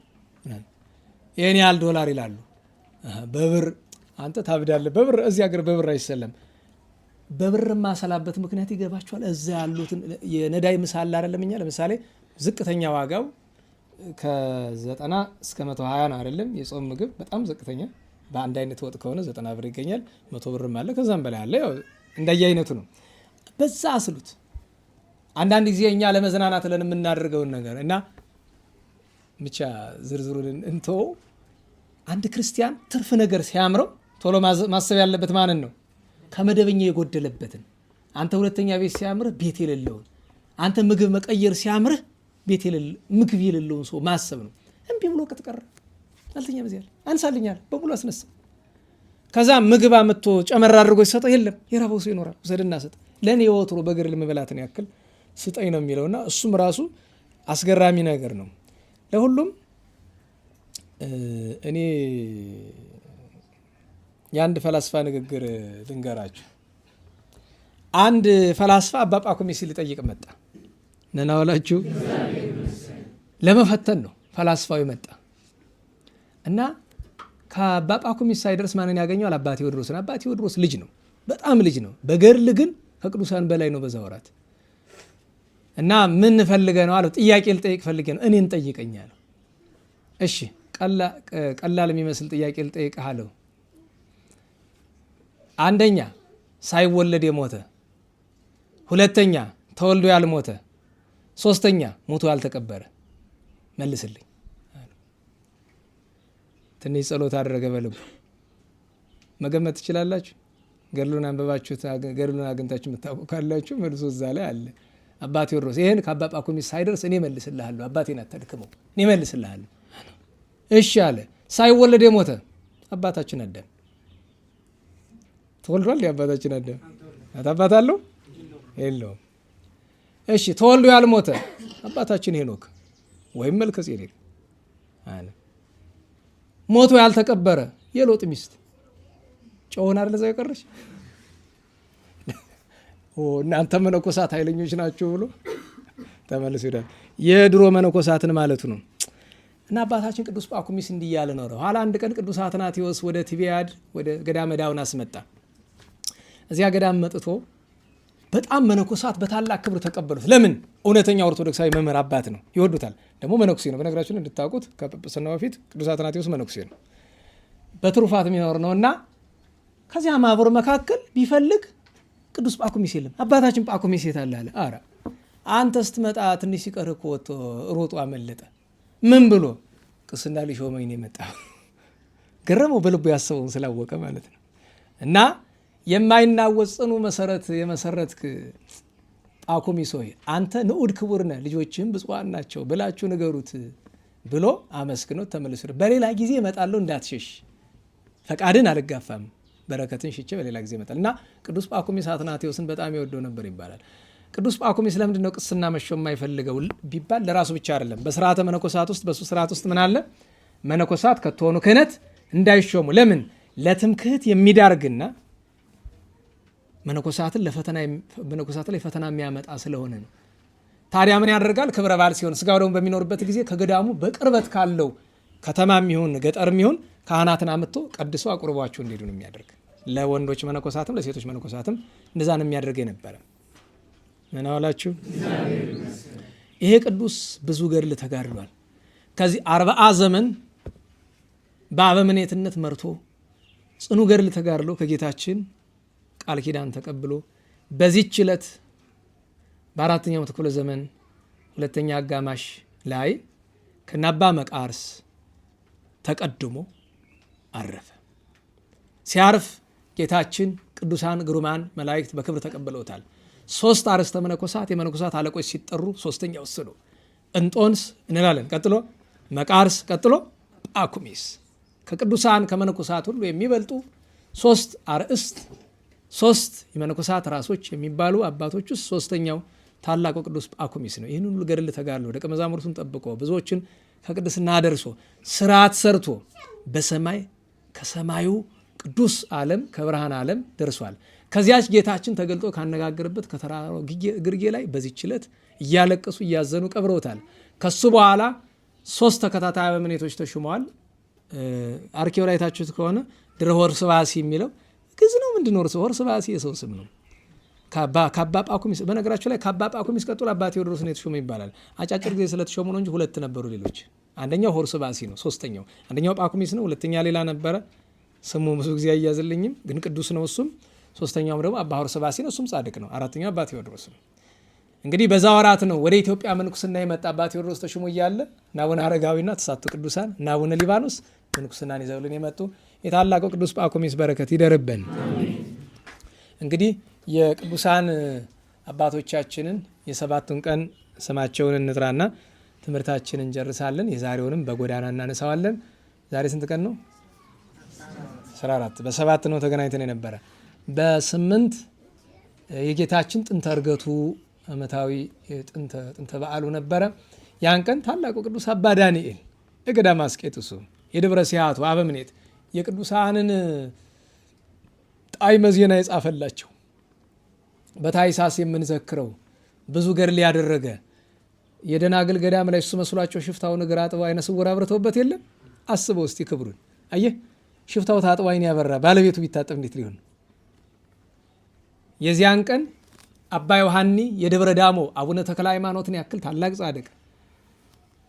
ይህን ያህል $1 ይላሉ። በብር አንተ ታብዳለህ። በብር እዚህ ሀገር በብር አይሰለም። በብር ማሰላበት ምክንያት ይገባችኋል? እዛ ያሉትን የነዳይ ምሳል አይደለም። እኛ ለምሳሌ ዝቅተኛ ዋጋው ከ90 እስከ 120 ነው አይደለም? የጾም ምግብ በጣም ዝቅተኛ በአንድ አይነት ወጥ ከሆነ 90 ብር ይገኛል። 100 ብርም አለ፣ ከዛም በላይ አለ። ያው እንደየ አይነቱ ነው። በዛ አስሉት። አንዳንድ ጊዜ እኛ ለመዝናናት ለን የምናደርገውን ነገር እና ብቻ ዝርዝሩን እንቶ አንድ ክርስቲያን ትርፍ ነገር ሲያምረው ቶሎ ማሰብ ያለበት ማንን ነው? ከመደበኛ የጎደለበትን። አንተ ሁለተኛ ቤት ሲያምርህ ቤት የሌለውን፣ አንተ ምግብ መቀየር ሲያምርህ ምግብ የሌለውን ሰው ማሰብ ነው። እምቢ ብሎ ከተቀረ አልተኛ በዚያ አንሳልኛል በሙሉ አስነሳ። ከዛ ምግብ አምጥቶ ጨመር አድርጎ ሲሰጠው የለም የራበው ሰው ይኖራል፣ ውሰድና ስጥ። ለእኔ የወትሮ በግር ለመበላትን ያክል ስጠኝ ነው የሚለውና እሱም ራሱ አስገራሚ ነገር ነው። ለሁሉም እኔ የአንድ ፈላስፋ ንግግር ልንገራችሁ። አንድ ፈላስፋ አባ ጳኩሚስ ሊጠይቅ መጣ። ነናወላችሁ ለመፈተን ነው ፈላስፋዊ መጣ እና ከአባ ጳኩሚስ ሳይደርስ ማንን ያገኘዋል? አባ ቴዎድሮስን። አባ ቴዎድሮስ ልጅ ነው፣ በጣም ልጅ ነው። በገድል ግን ከቅዱሳን በላይ ነው በዛ ወራት። እና ምን ፈልገ ነው አለው። ጥያቄ ልጠይቅ ፈልገ ነው። እኔን ጠይቀኝ አለው። እሺ ቀላል የሚመስል ጥያቄ ልጠይቅህ አለው። አንደኛ ሳይወለድ የሞተ፣ ሁለተኛ ተወልዶ ያልሞተ፣ ሶስተኛ ሞቶ ያልተቀበረ መልስልኝ። ትንሽ ጸሎት አደረገ በልቡ። መገመት ትችላላችሁ? ገድሉን አንበባችሁት ገድሉን አግኝታችሁ የምታውቁ ካላችሁ መልሶ እዛ ላይ አለ። አባ ቴዎድሮስ ይህን ከአባ ጳኩሚስ ሳይደርስ እኔ መልስልሃለሁ፣ አባቴን አታድክመው፣ እኔ መልስልሃለሁ። እሺ አለ። ሳይወለድ የሞተ አባታችን አዳም ተወልዷል። የአባታችን አዳም አባት አለው የለውም? እሺ ተወልዶ ያልሞተ አባታችን ሄኖክ ወይም መልከ ጼዴቅ አለ። ሞቶ ያልተቀበረ የሎጥ ሚስት ጨውን አይደል እዛው የቀረች። እናንተ መነኮሳት ኃይለኞች ናቸው ብሎ ተመልሶ ሄዳል። የድሮ መነኮሳትን ማለቱ ነው። እና አባታችን ቅዱስ ጳኩሚስ እንዲህ እያለ ኖረ። ኋላ አንድ ቀን ቅዱስ አትናቴዎስ ወደ ቲቢያድ ወደ ገዳመ ዳውን አስመጣ። እዚያ ገዳም መጥቶ በጣም መነኮሳት በታላቅ ክብር ተቀበሉት። ለምን? እውነተኛ ኦርቶዶክሳዊ መምህር አባት ነው፣ ይወዱታል። ደግሞ መነኩሴ ነው። በነገራችን እንድታውቁት ከጵጵስና በፊት ቅዱስ አትናቴዎስ መነኩሴ ነው፣ በትሩፋት የሚኖር ነው። እና ከዚያ ማህበሩ መካከል ቢፈልግ ቅዱስ ጳኩሚስ የለም። አባታችን ጳኩሚስ የት አለ አለ። ኧረ አንተ ስትመጣ ትንሽ ሲቀርህ እኮ ወጥቶ ሮጦ አመለጠ። ምን ብሎ? ቅስና ሊሾመኝ ነው የመጣ። ገረመው፣ በልቡ ያሰበውን ስላወቀ ማለት ነው። እና የማይናወጽ ጽኑ መሰረት የመሰረትክ ጳኩሚስ ሆይ አንተ ንዑድ ክቡር ነህ፣ ልጆችህም ብፁዓን ናቸው ብላችሁ ንገሩት ብሎ አመስግኖት ተመልሶ በሌላ ጊዜ እመጣለሁ እንዳትሸሽ፣ ፈቃድን አልጋፋም፣ በረከትን ሽቼ በሌላ ጊዜ እመጣለሁ። እና ቅዱስ ጳኩሚስ አትናቴዎስን በጣም ይወደው ነበር ይባላል። ቅዱስ ጳኩሚስ ለምንድን ነው ቅስና መሾም የማይፈልገው ቢባል ለራሱ ብቻ አይደለም። በስርዓተ መነኮሳት ውስጥ በሱ ስርዓት ውስጥ ምን አለ? መነኮሳት ከተሆኑ ክህነት እንዳይሾሙ። ለምን? ለትምክህት የሚዳርግና መነኮሳትን ላይ ፈተና የሚያመጣ ስለሆነ ነው። ታዲያ ምን ያደርጋል? ክብረ በዓል ሲሆን ስጋው ደግሞ በሚኖርበት ጊዜ ከገዳሙ በቅርበት ካለው ከተማ የሚሆን ገጠር የሚሆን ካህናትን አምጥቶ ቀድሶ አቁርቧቸው እንዲሄዱ ነው የሚያደርግ። ለወንዶች መነኮሳትም ለሴቶች መነኮሳትም እንደዛ ነው የሚያደርግ የነበረ። ምን አላችሁ? ይሄ ቅዱስ ብዙ ገድል ተጋድሏል። ከዚህ 40 ዘመን በአበምኔትነት መርቶ ጽኑ ገድል ተጋድሎ ከጌታችን ቃል ኪዳን ተቀብሎ በዚህች ዕለት በ4ኛው ክፍለ ዘመን 2ኛ አጋማሽ ላይ ከአባ መቃርስ ተቀድሞ አረፈ። ሲያርፍ ጌታችን ቅዱሳን ግሩማን መላእክት በክብር ተቀብለውታል። 3 አርዕስተ መነኮሳት የመነኮሳት አለቆች ሲጠሩ ሶስተኛው እሱ ነው። እንጦንስ እንላለን፣ ቀጥሎ መቃርስ፣ ቀጥሎ ጳኩሚስ። ከቅዱሳን ከመነኮሳት ሁሉ የሚበልጡ 3 አርእስት 3 የመነኮሳት ራሶች የሚባሉ አባቶች ውስጥ ሶስተኛው ታላቁ ቅዱስ ጳኩሚስ ነው። ይህን ሁሉ ገድል ተጋድሎ ደቀ መዛሙርቱን ጠብቆ ብዙዎችን ከቅድስና አደርሶ ስርዓት ሰርቶ በሰማይ ከሰማዩ ቅዱስ ዓለም ከብርሃን ዓለም ደርሷል። ከዚያች ጌታችን ተገልጦ ካነጋገርበት ከተራራው ግርጌ ላይ በዚህች ዕለት እያለቀሱ እያዘኑ ቀብረውታል። ከሱ በኋላ 3 ተከታታይ አበምኔቶች ተሹመዋል። አርኬው ላይ ታችሁት ከሆነ ድረ ሆርስ ባሲ የሚለው ግዝ ነው። ምንድነው? ሆርስ ባሲ የሰው ስም ነው። ከአባ ጳኩሚስ በነገራቸው ላይ ከአባ ጳኩሚስ ቀጥሎ አባ ቴዎድሮስ ነው የተሾመ ይባላል። አጫጭር ጊዜ ስለተሾሙ ነው እንጂ 2 ነበሩ ሌሎች። አንደኛው ሆርስ ባሲ ነው፣ ሶስተኛው አንደኛው ጳኩሚስ ነው፣ ሁለተኛ ሌላ ነበረ ስሙ ብዙ ጊዜ አያዝልኝም፣ ግን ቅዱስ ነው እሱም። ሶስተኛውም ደግሞ አባ ሆርስ ባሲ ነው፣ እሱም ጻድቅ ነው። አራተኛው አባ ቴዎድሮስ ነው። እንግዲህ በዛ ወራት ነው ወደ ኢትዮጵያ ምንኩስና የመጣ አባ ቴዎድሮስ ተሾሞ እያለ እና አቡነ አረጋዊና ተሳቱ ቅዱሳን እና አቡነ ሊባኖስ ምንኩስናን ይዘውልን የመጡ የታላቁ ቅዱስ ጳኩሚስ በረከት ይደርብን። እንግዲህ የቅዱሳን አባቶቻችንን የ7ቱን ቀን ስማቸውን እንጥራና ትምህርታችንን እንጨርሳለን። የዛሬውንም በጎዳና እናነሳዋለን። ዛሬ ስንት ቀን ነው? 14። በ7 ነው ተገናኝተን የነበረ። በ8 የጌታችን ጥንተ ዕርገቱ ዓመታዊ ጥንተ በዓሉ ነበረ። ያን ቀን ታላቁ ቅዱስ አባ ዳንኤል እገዳመ አስቄጥሱ የደብረ ሲያቱ አበምኔት የቅዱሳንን ጣዕመ ዜና የጻፈላቸው በታኅሳስ የምንዘክረው ብዙ ገድል ያደረገ የደናግል ገዳም ላይ እሱ መስሏቸው ሽፍታውን እግር አጥበው አይነ ስውር አብርተውበት የለም። አስበው እስቲ ክብሩን። አየህ፣ ሽፍታው ታጥቦ አይን ያበራ ባለቤቱ ቢታጠብ እንዴት ሊሆን? የዚያን ቀን አባ ዮሐኒ የደብረ ዳሞ አቡነ ተክለ ሃይማኖትን ያክል ታላቅ ጻድቅ፣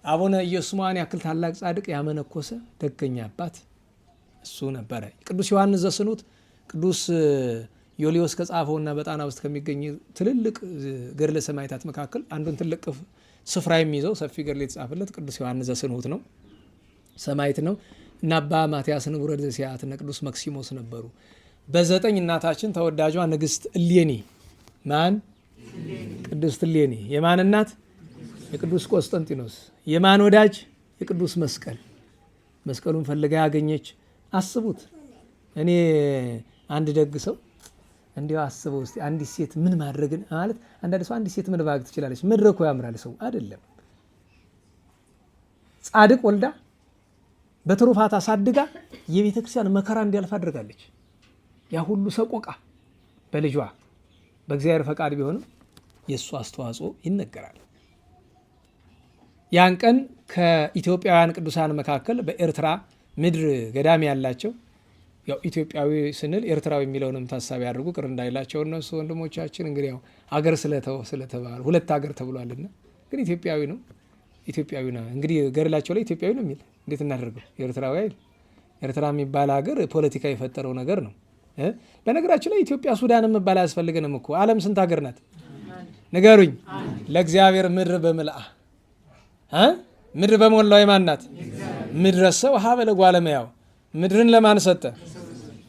አቡነ ኢየሱስማን ያክል ታላቅ ጻድቅ ያመነኮሰ ደገኛ አባት እሱ ነበረ። ቅዱስ ዮሐንስ ዘስኑት ቅዱስ ዮልዮስ ከጻፈውና በጣና ውስጥ ከሚገኝ ትልልቅ ገድለ ሰማዕታት መካከል አንዱን ትልቅ ስፍራ የሚይዘው ሰፊ ገድል የተጻፈለት ቅዱስ ዮሐንስ ዘስኑት ነው። ሰማዕት ነው። እና አባ ማትያስ ንቡረ ዘሲያት እና ቅዱስ መክሲሞስ ነበሩ። በ9 እናታችን ተወዳጇ ንግስት እሌኒ ማን? ቅድስት እሌኒ። የማን እናት? የቅዱስ ቆስጠንጢኖስ። የማን ወዳጅ? የቅዱስ መስቀል። መስቀሉን ፈልጋ ያገኘች። አስቡት። እኔ አንድ ደግ ሰው እንዲሁ አስበው እስቲ አንዲት ሴት ምን ማድረግን ማለት አንዳንድ ሰው አንዲት ሴት ምን ባግ ትችላለች? መድረኩ ያምራል ሰው አይደለም። ጻድቅ ወልዳ በትሩፋት አሳድጋ የቤተ ክርስቲያን መከራ እንዲያልፍ አድርጋለች። ያ ሁሉ ሰቆቃ በልጇ በእግዚአብሔር ፈቃድ ቢሆንም የእሱ አስተዋጽኦ ይነገራል። ያን ቀን ከኢትዮጵያውያን ቅዱሳን መካከል በኤርትራ ምድር ገዳም ያላቸው ያው ኢትዮጵያዊ ስንል ኤርትራዊ የሚለውንም ታሳቢ አድርጉ ቅር እንዳይላቸው እነሱ ወንድሞቻችን እንግዲህ ያው አገር ስለተባሉ 2 አገር ተብሏልና ግን ኢትዮጵያዊ ነው። ኢትዮጵያዊ ነው እንግዲህ ገድላቸው ላይ ኢትዮጵያዊ ነው የሚል እንዴት እናደርገው? ኤርትራዊ አይደል? ኤርትራ የሚባል ሀገር ፖለቲካ የፈጠረው ነገር ነው። በነገራችን ላይ ኢትዮጵያ ሱዳን መባል አያስፈልገንም እኮ። ዓለም ስንት ሀገር ናት ንገሩኝ? ለእግዚአብሔር ምድር በምልአ ምድር በሞላው የማን ናት? ምድረ ሰው ሀበለ ጓለመያው ምድርን ለማን ሰጠ?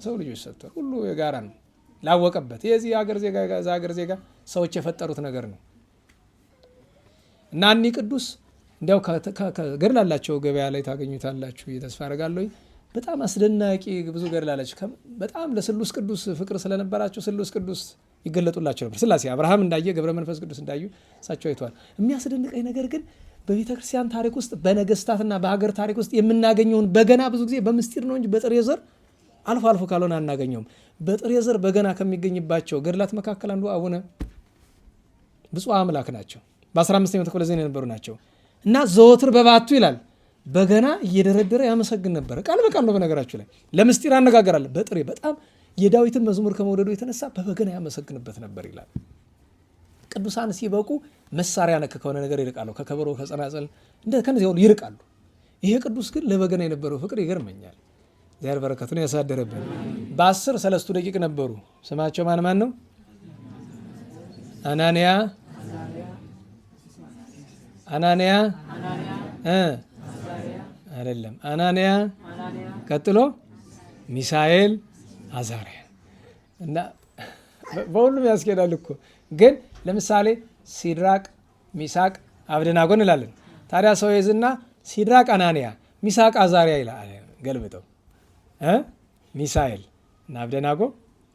ሰው ልጆች ሰጠ። ሁሉ የጋራ ነው ላወቀበት። የዚህ ሀገር ዜጋ የዛ ሀገር ዜጋ ሰዎች የፈጠሩት ነገር ነው። እና እኒህ ቅዱስ እንዲያው ገድላላቸው ገበያ ላይ ታገኙታላችሁ ተስፋ አደርጋለሁ። በጣም አስደናቂ ብዙ ገድላላቸው። በጣም ለስሉስ ቅዱስ ፍቅር ስለነበራቸው ስሉስ ቅዱስ ይገለጡላቸው ነበር። ስላሴ አብርሃም እንዳየ ገብረ መንፈስ ቅዱስ እንዳዩ እሳቸው አይተዋል። የሚያስደንቀኝ ነገር ግን በቤተ ክርስቲያን ታሪክ ውስጥ በነገስታትና በሀገር ታሪክ ውስጥ የምናገኘውን በገና ብዙ ጊዜ በምስጢር ነው እንጂ በጥሬ ዘር አልፎ አልፎ ካልሆነ አናገኘውም። በጥሬ ዘር በገና ከሚገኝባቸው ገድላት መካከል አንዱ አቡነ ብፁዕ አምላክ ናቸው። በ15ኛው ክፍለ ዘመን የነበሩ ናቸው እና ዘወትር በባቱ ይላል በገና እየደረደረ ያመሰግን ነበር። ቃል በቃል ነው። በነገራችሁ ላይ ለምስጢር አነጋገራለ በጥሬ በጣም የዳዊትን መዝሙር ከመውደዱ የተነሳ በበገና ያመሰግንበት ነበር ይላል። ቅዱሳን ሲበቁ መሳሪያ ነክ ከሆነ ነገር ይርቃሉ። ከከበሮ ከጸናጸል ከነዚህ ሁሉ ይርቃሉ። ይሄ ቅዱስ ግን ለበገና የነበረው ፍቅር ይገርመኛል። እግዚአብሔር በረከቱን ያሳደረብን። በ10 ሰለስቱ ደቂቅ ነበሩ። ስማቸው ማን ማን ነው? አናንያ አይደለም። አናንያ ቀጥሎ ሚሳኤል፣ አዛርያ። እና በሁሉም ያስኬዳል እኮ። ግን ለምሳሌ ሲድራቅ ሚሳቅ አብደናጎ እንላለን። ታዲያ ሰው ይዝና ሲድራቅ አናንያ ሚሳቅ አዛሪያ ይላል። ገልብጠው ሚሳኤል እና አብደናጎ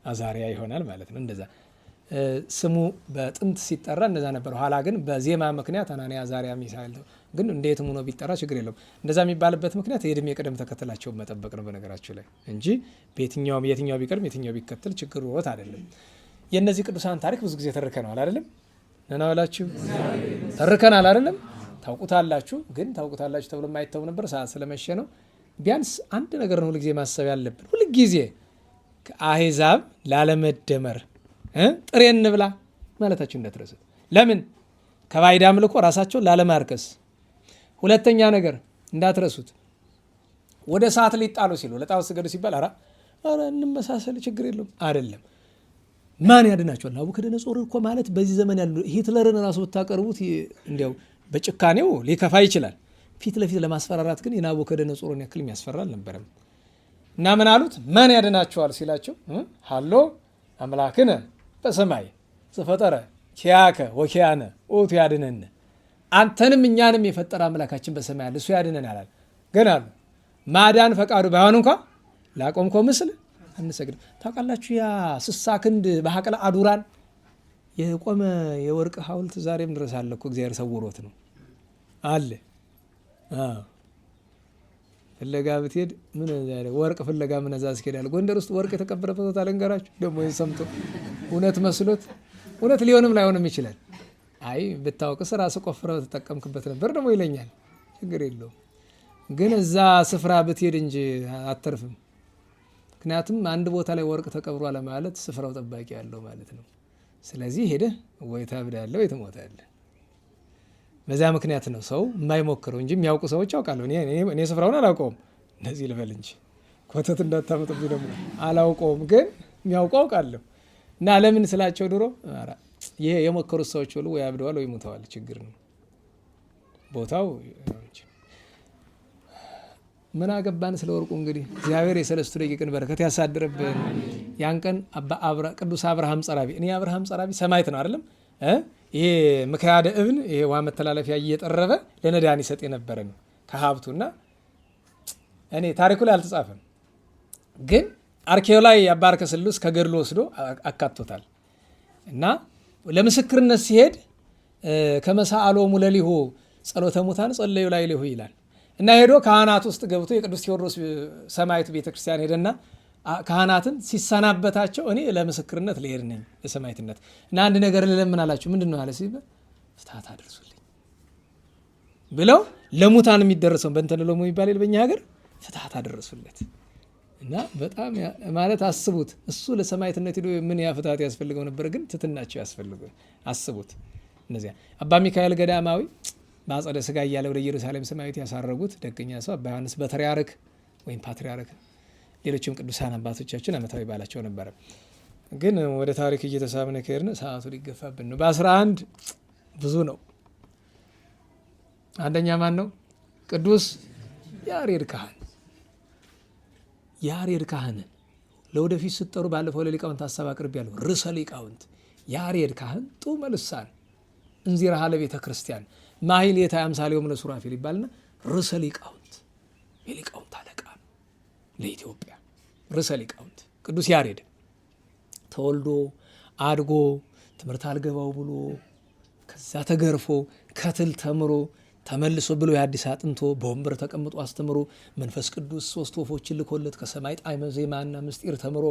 አዛሪያ ይሆናል ማለት ነው። እንደዛ ስሙ በጥንት ሲጠራ እንደዛ ነበር። ኋላ ግን በዜማ ምክንያት አናንያ አዛሪያ ሚሳኤል ግን እንዴትም ሆኖ ቢጠራ ችግር የለውም። እንደዛ የሚባልበት ምክንያት የእድሜ ቅደም ተከተላቸውን መጠበቅ ነው በነገራችሁ ላይ እንጂ የትኛው ቢቀድም የትኛው ቢከተል ችግር ወት አይደለም። የእነዚህ ቅዱሳን ታሪክ ብዙ ጊዜ ተርከነዋል አይደለም? ነናወላችሁ ተርከናል አይደለም? ታውቁታላችሁ። ግን ታውቁታላችሁ ተብሎ የማይተው ነበር፣ ሰዓት ስለመሸ ነው። ቢያንስ አንድ ነገር ነው ሁልጊዜ ማሰብ ያለብን። ሁልጊዜ ከአሕዛብ ላለመደመር ጥሬ እንብላ ማለታችሁ እንዳትረሱት። ለምን? ከባዕድ አምልኮ ራሳቸውን ላለማርከስ። ሁለተኛ ነገር እንዳትረሱት፣ ወደ እሳት ሊጣሉ ሲሉ ለጣዖት ስገዱ ሲባል ኧረ እንመሳሰል ችግር የለውም አይደለም። ማን ያድናቸዋል? ናቡከደነጾር እኮ ማለት በዚህ ዘመን ያሉ ሂትለርን ራሱ ብታቀርቡት እንዲያው በጭካኔው ሊከፋ ይችላል። ፊት ለፊት ለማስፈራራት ግን የናቡከደነጾርን ያክል የሚያስፈራ አልነበረም። እና ምን አሉት? ማን ያድናቸዋል ሲላቸው ሀሎ አምላክነ በሰማይ ዘፈጠረ ኪያከ ወኪያነ ኦቱ ያድነን፣ አንተንም እኛንም የፈጠረ አምላካችን በሰማይ ያለ እሱ ያድነን አላል። ግን አሉ ማዳን ፈቃዱ ባይሆን እንኳ ላቆምከው ምስል አንሰግድም። ታውቃላችሁ ያ 60 ክንድ በሐቅለ አዱራን የቆመ የወርቅ ሐውልት ዛሬም ድረስ አለ እኮ። እግዚአብሔር ሰውሮት ነው አለ። ፍለጋ ብትሄድ ምን ወርቅ ፍለጋ ምን እዛ አስኬዳል። ጎንደር ውስጥ ወርቅ የተቀበረበት ቦታ ልንገራችሁ። ደግሞ ሰምቶ እውነት መስሎት እውነት ሊሆንም ላይሆንም ይችላል። አይ ብታውቅስ ራስህ ቆፍረህ ተጠቀምክበት ነበር ደግሞ ይለኛል። ችግር የለውም ግን እዛ ስፍራ ብትሄድ እንጂ አተርፍም። ምክንያቱም አንድ ቦታ ላይ ወርቅ ተቀብሯል ማለት ስፍራው ጠባቂ ያለው ማለት ነው። ስለዚህ ሄደህ ወይ ታብዳለህ ወይ ትሞታለህ። በዚያ ምክንያት ነው ሰው የማይሞክረው እንጂ የሚያውቁ ሰዎች ያውቃሉ። እኔ ስፍራውን አላውቀውም እንደዚህ ልበል እንጂ ኮተት እንዳታመጡብኝ ደግሞ አላውቀውም፣ ግን የሚያውቁ አውቃለሁ። እና ለምን ስላቸው ድሮ ይሄ የሞከሩት ሰዎች ሁሉ ወይ አብደዋል ወይ ሞተዋል። ችግር ነው ቦታው። ምን አገባን ስለ ወርቁ። እንግዲህ እግዚአብሔር የሰለስቱ ደቂቅን በረከት ያሳድርብን። ያን ቀን ቅዱስ አብርሃም ጸራቢ፣ እኔ አብርሃም ጸራቢ ሰማዕት ነው አይደለም? ይሄ ምክያደ እብን ይሄ ውሃ መተላለፊያ እየጠረበ ለነዳያን ይሰጥ የነበረ ነው ከሀብቱና እኔ ታሪኩ ላይ አልተጻፈም፣ ግን አርኬው ላይ አባርከ ስሉስ ከገድሎ ወስዶ አካቶታል። እና ለምስክርነት ሲሄድ ከመሳአሎሙ ለሊሁ ጸሎተ ሙታን ጸለዩ ላይ ሊሁ ይላል። እና ሄዶ ካህናት ውስጥ ገብቶ የቅዱስ ቴዎድሮስ ሰማዕቱ ቤተክርስቲያን ሄደና ካህናትን ሲሰናበታቸው እኔ ለምስክርነት ልሄድ ነኝ ለሰማዕትነት እና አንድ ነገር ልለምን አላቸው። ምንድን ነው አለ ሲባል ፍትሐት አድርሱልኝ ብለው ለሙታን የሚደረሰው በእንተን ሎሙ የሚባል በእኛ ሀገር ፍትሐት አደረሱለት። እና በጣም ማለት አስቡት፣ እሱ ለሰማዕትነት ሄዶ ምን ያ ፍትሐት ያስፈልገው ነበር፣ ግን ትትናቸው ያስፈልገው አስቡት። እነዚያ አባ ሚካኤል ገዳማዊ በአጸደ ስጋ እያለ ወደ ኢየሩሳሌም ሰማዕት ያሳረጉት ደገኛ ሰው አባ ዮሐንስ በትርያርክ ወይም ፓትርያርክ፣ ሌሎችም ቅዱሳን አባቶቻችን ዓመታዊ በዓላቸው ነበረ። ግን ወደ ታሪክ እየተሳብነ ከሄድን ሰዓቱ ሊገፋብን ነው። በ11 ብዙ ነው። አንደኛ ማን ነው? ቅዱስ ያሬድ ካህን። ያሬድ ካህንን ለወደፊት ስትጠሩ ባለፈው ለሊቃውንት ሀሳብ አቅርቤያለሁ። ርዕሰ ሊቃውንት ያሬድ ካህን ጡመ ልሳን እንዚራ ለቤተ ክርስቲያን ማሕሌተ አምሳሌሆሙ ለሱራፌል ይባልና ርዕሰ ሊቃውንት የሊቃውንት አለቃ ለኢትዮጵያ ርዕሰ ሊቃውንት ቅዱስ ያሬድ ተወልዶ አድጎ ትምህርት አልገባው ብሎ ከዛ ተገርፎ ከትል ተምሮ ተመልሶ ብሎ የአዲስ አጥንቶ በወንበር ተቀምጦ አስተምሮ መንፈስ ቅዱስ 3 ወፎችን ልኮለት ከሰማይ ጣዕመ ዜማና ምስጢር ተምሮ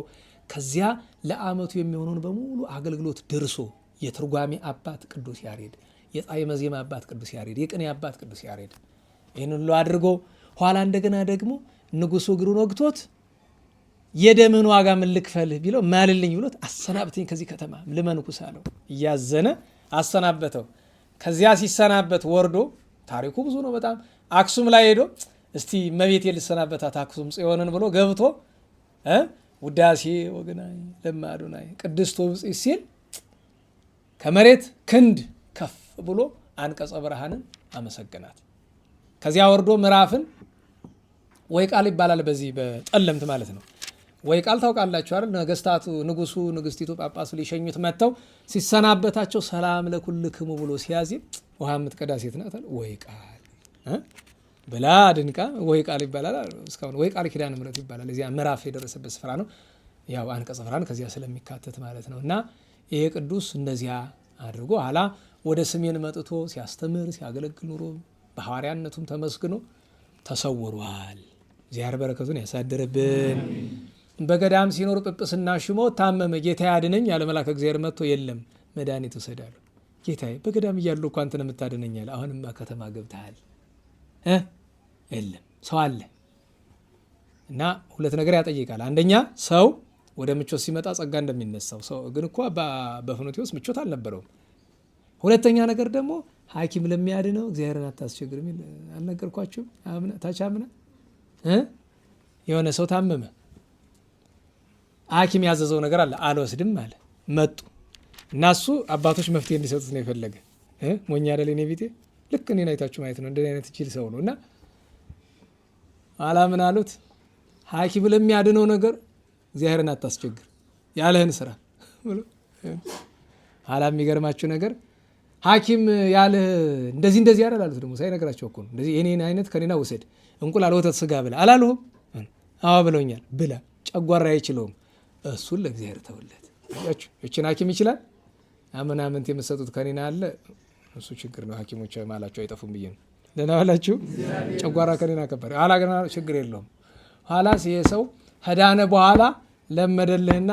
ከዚያ ለዓመቱ የሚሆነውን በሙሉ አገልግሎት ደርሶ የትርጓሜ አባት ቅዱስ ያሬድ፣ የጣዕመ ዜማ አባት ቅዱስ ያሬድ፣ የቅኔ አባት ቅዱስ ያሬድ ይህን ሁሉ አድርጎ ኋላ እንደገና ደግሞ ንጉሱ እግሩን ወግቶት የደምን ዋጋ ምን ልክፈልህ ቢለው ማልልኝ ብሎት አሰናብተኝ ከዚህ ከተማ ልመንኩስ አለው። እያዘነ አሰናበተው። ከዚያ ሲሰናበት ወርዶ ታሪኩ ብዙ ነው በጣም አክሱም ላይ ሄዶ እስቲ እመቤቴ ልሰናበታት አክሱም ጽዮንን ብሎ ገብቶ ውዳሴ ወገናይ ለማዶናይ ቅድስት ወብጽ ሲል ከመሬት ክንድ ከፍ ብሎ አንቀጸ ብርሃንን አመሰገናት። ከዚያ ወርዶ ምዕራፍን ወይ ቃል ይባላል በዚህ በጠለምት ማለት ነው። ወይ ቃል ታውቃላችሁ አይደል? ነገስታቱ ንጉሱ፣ ንግስቲቱ፣ ጳጳሱ ሊሸኙት መጥተው ሲሰናበታቸው ሰላም ለኩልክሙ ብሎ ሲያዚም ውሃ የምትቀዳ ሴት ናት አለ። ወይ ቃል ብላ ድንቃ ወይ ቃል ይባላል። እስካሁን ወይ ቃል ኪዳነ ምሕረት ይባላል። እዚያ ምዕራፍ የደረሰበት ስፍራ ነው። ያው አንቀጸ ፍራን ከዚያ ስለሚካተት ማለት ነው። እና ይሄ ቅዱስ እንደዚያ አድርጎ ኋላ ወደ ሰሜን መጥቶ ሲያስተምር ሲያገለግል ኑሮ በሐዋርያነቱም ተመስግኖ ተሰውሯል። እግዚአብሔር በረከቱን ያሳድርብን። በገዳም ሲኖር ጵጵስና ሽሞ ታመመ። ጌታ ያድነኝ ያለ መልአከ እግዚአብሔር መጥቶ የለም መድኃኒት ወሰዳሉ። ጌታዬ በገዳም እያለሁ እኮ አንተን የምታድነኛል፣ አሁንማ ከተማ ገብተሃል የለም ሰው አለ። እና ሁለት ነገር ያጠይቃል። አንደኛ ሰው ወደ ምቾት ሲመጣ ጸጋ እንደሚነሳው ሰው ግን እኮ በፍኖቴዎስ ምቾት አልነበረውም። ሁለተኛ ነገር ደግሞ ሐኪም ለሚያድነው እግዚአብሔርን አታስቸግር የሚል አልነገርኳችሁም? ታች አምና የሆነ ሰው ታመመ። ሐኪም ያዘዘው ነገር አለ አልወስድም አለ። መጡ እና እሱ አባቶች መፍትሄ እንዲሰጡት ነው የፈለገ። ሞኛ አይደል የኔ ቢጤ? ልክ እኔን አይታችሁ ማየት ነው። እንደዚህ አይነት ጅል ሰው ነው። እና አላምን አሉት። ሐኪም ለሚያድነው ነገር እግዚአብሔርን አታስቸግር ያለህን ስራ ብሎ ኋላ የሚገርማችሁ ነገር ሐኪም ያለህ እንደዚህ ያደል አሉት። ደግሞ ሳይነግራቸው እኮ ነው እንደዚህ የኔን አይነት ከኔና ውሰድ እንቁላል፣ ወተት፣ ስጋ ብላ አላለሁም? አዎ ብለውኛል። ብላ ጨጓራ አይችለውም። እሱን ለእግዚአብሔር ተውለት። ያችሁ እችን ሐኪም ይችላል። አመናምንት የምትሰጡት ከኔና አለ እሱ ችግር ነው። ሐኪሞች ማላቸው አይጠፉም ብዬ ነው። ደህና ዋላችሁ። ጨጓራ ከኔና ከበረ ኋላ ግን ችግር የለውም። ኋላ ሰው ከዳነ በኋላ ለመደልህና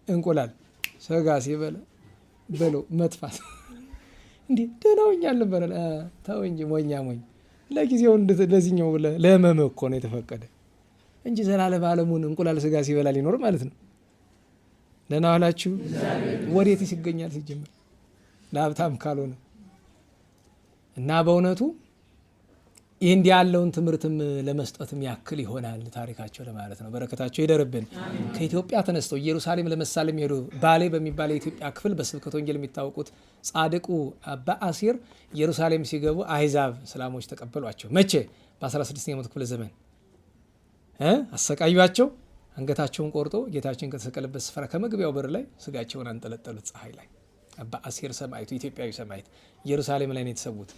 እንቁላል ስጋ ሲበላ በለው መጥፋት እንዴ ደህናውኛል ነበር። ተው እንጂ ሞኛ ለጊዜው ለዚህኛው ለህመምህ እኮ ነው የተፈቀደ እንጂ ዘላለም ዓለሙን እንቁላል ስጋ ሲበላ ሊኖር ማለት ነው። ደህና ዋላችሁ። ወዴትስ ይገኛል ሲጀምር ለሀብታም ካልሆነ። እና በእውነቱ ይህ እንዲህ ያለውን ትምህርትም ለመስጠትም ያክል ይሆናል ታሪካቸው ለማለት ነው። በረከታቸው ይደርብን። ከኢትዮጵያ ተነስተው ኢየሩሳሌም ለመሳለም ሄዱ። ባሌ በሚባል የኢትዮጵያ ክፍል በስብከተ ወንጌል የሚታወቁት ጻድቁ አባ አሲር ኢየሩሳሌም ሲገቡ አሕዛብ እስላሞች ተቀበሏቸው። መቼ? በ16ኛው መቶ ክፍለ ዘመን አሰቃዩቸው። አንገታቸውን ቆርጦ ጌታችን ከተሰቀለበት ስፍራ ከመግቢያው በር ላይ ስጋቸውን አንጠለጠሉት ፀሐይ ላይ። አባ አሲር ሰማዕቱ፣ ኢትዮጵያዊ ሰማዕት ኢየሩሳሌም ላይ ነው የተሰዉት።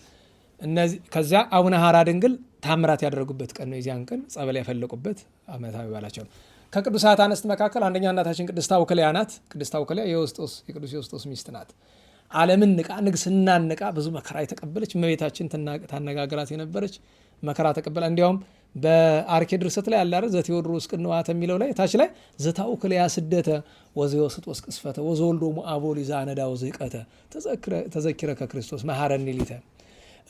ከዚያ አቡነ ሐራ ድንግል ታምራት ያደረጉበት ቀን ነው። የዚያን ቀን ጸበል ያፈለቁበት ዓመታዊ በዓላቸው ነው። ከቅዱሳት አንስት መካከል አንደኛ እናታችን ቅድስት አውክልያ ናት። ቅድስት አውክልያ የቅዱስ ዮስጦስ ሚስት ናት። ዓለምን ንቃ ንግስናን ንቃ ብዙ መከራ የተቀበለች እመቤታችን ታነጋግራት የነበረች መከራ ተቀበላ። እንዲያውም በአርኬ ድርሰት ላይ ያላረ ዘቴዎድሮስ ቅንዋት የሚለው ላይ ታች ላይ ዘታውክልያ ስደተ ወዘዮስጦስ ቅስፈተ ወዘወልዶ ሙአቦሊ ዛነዳ ወዘይቀተ ተዘኪረ ከክርስቶስ መሐረኒ ሊተ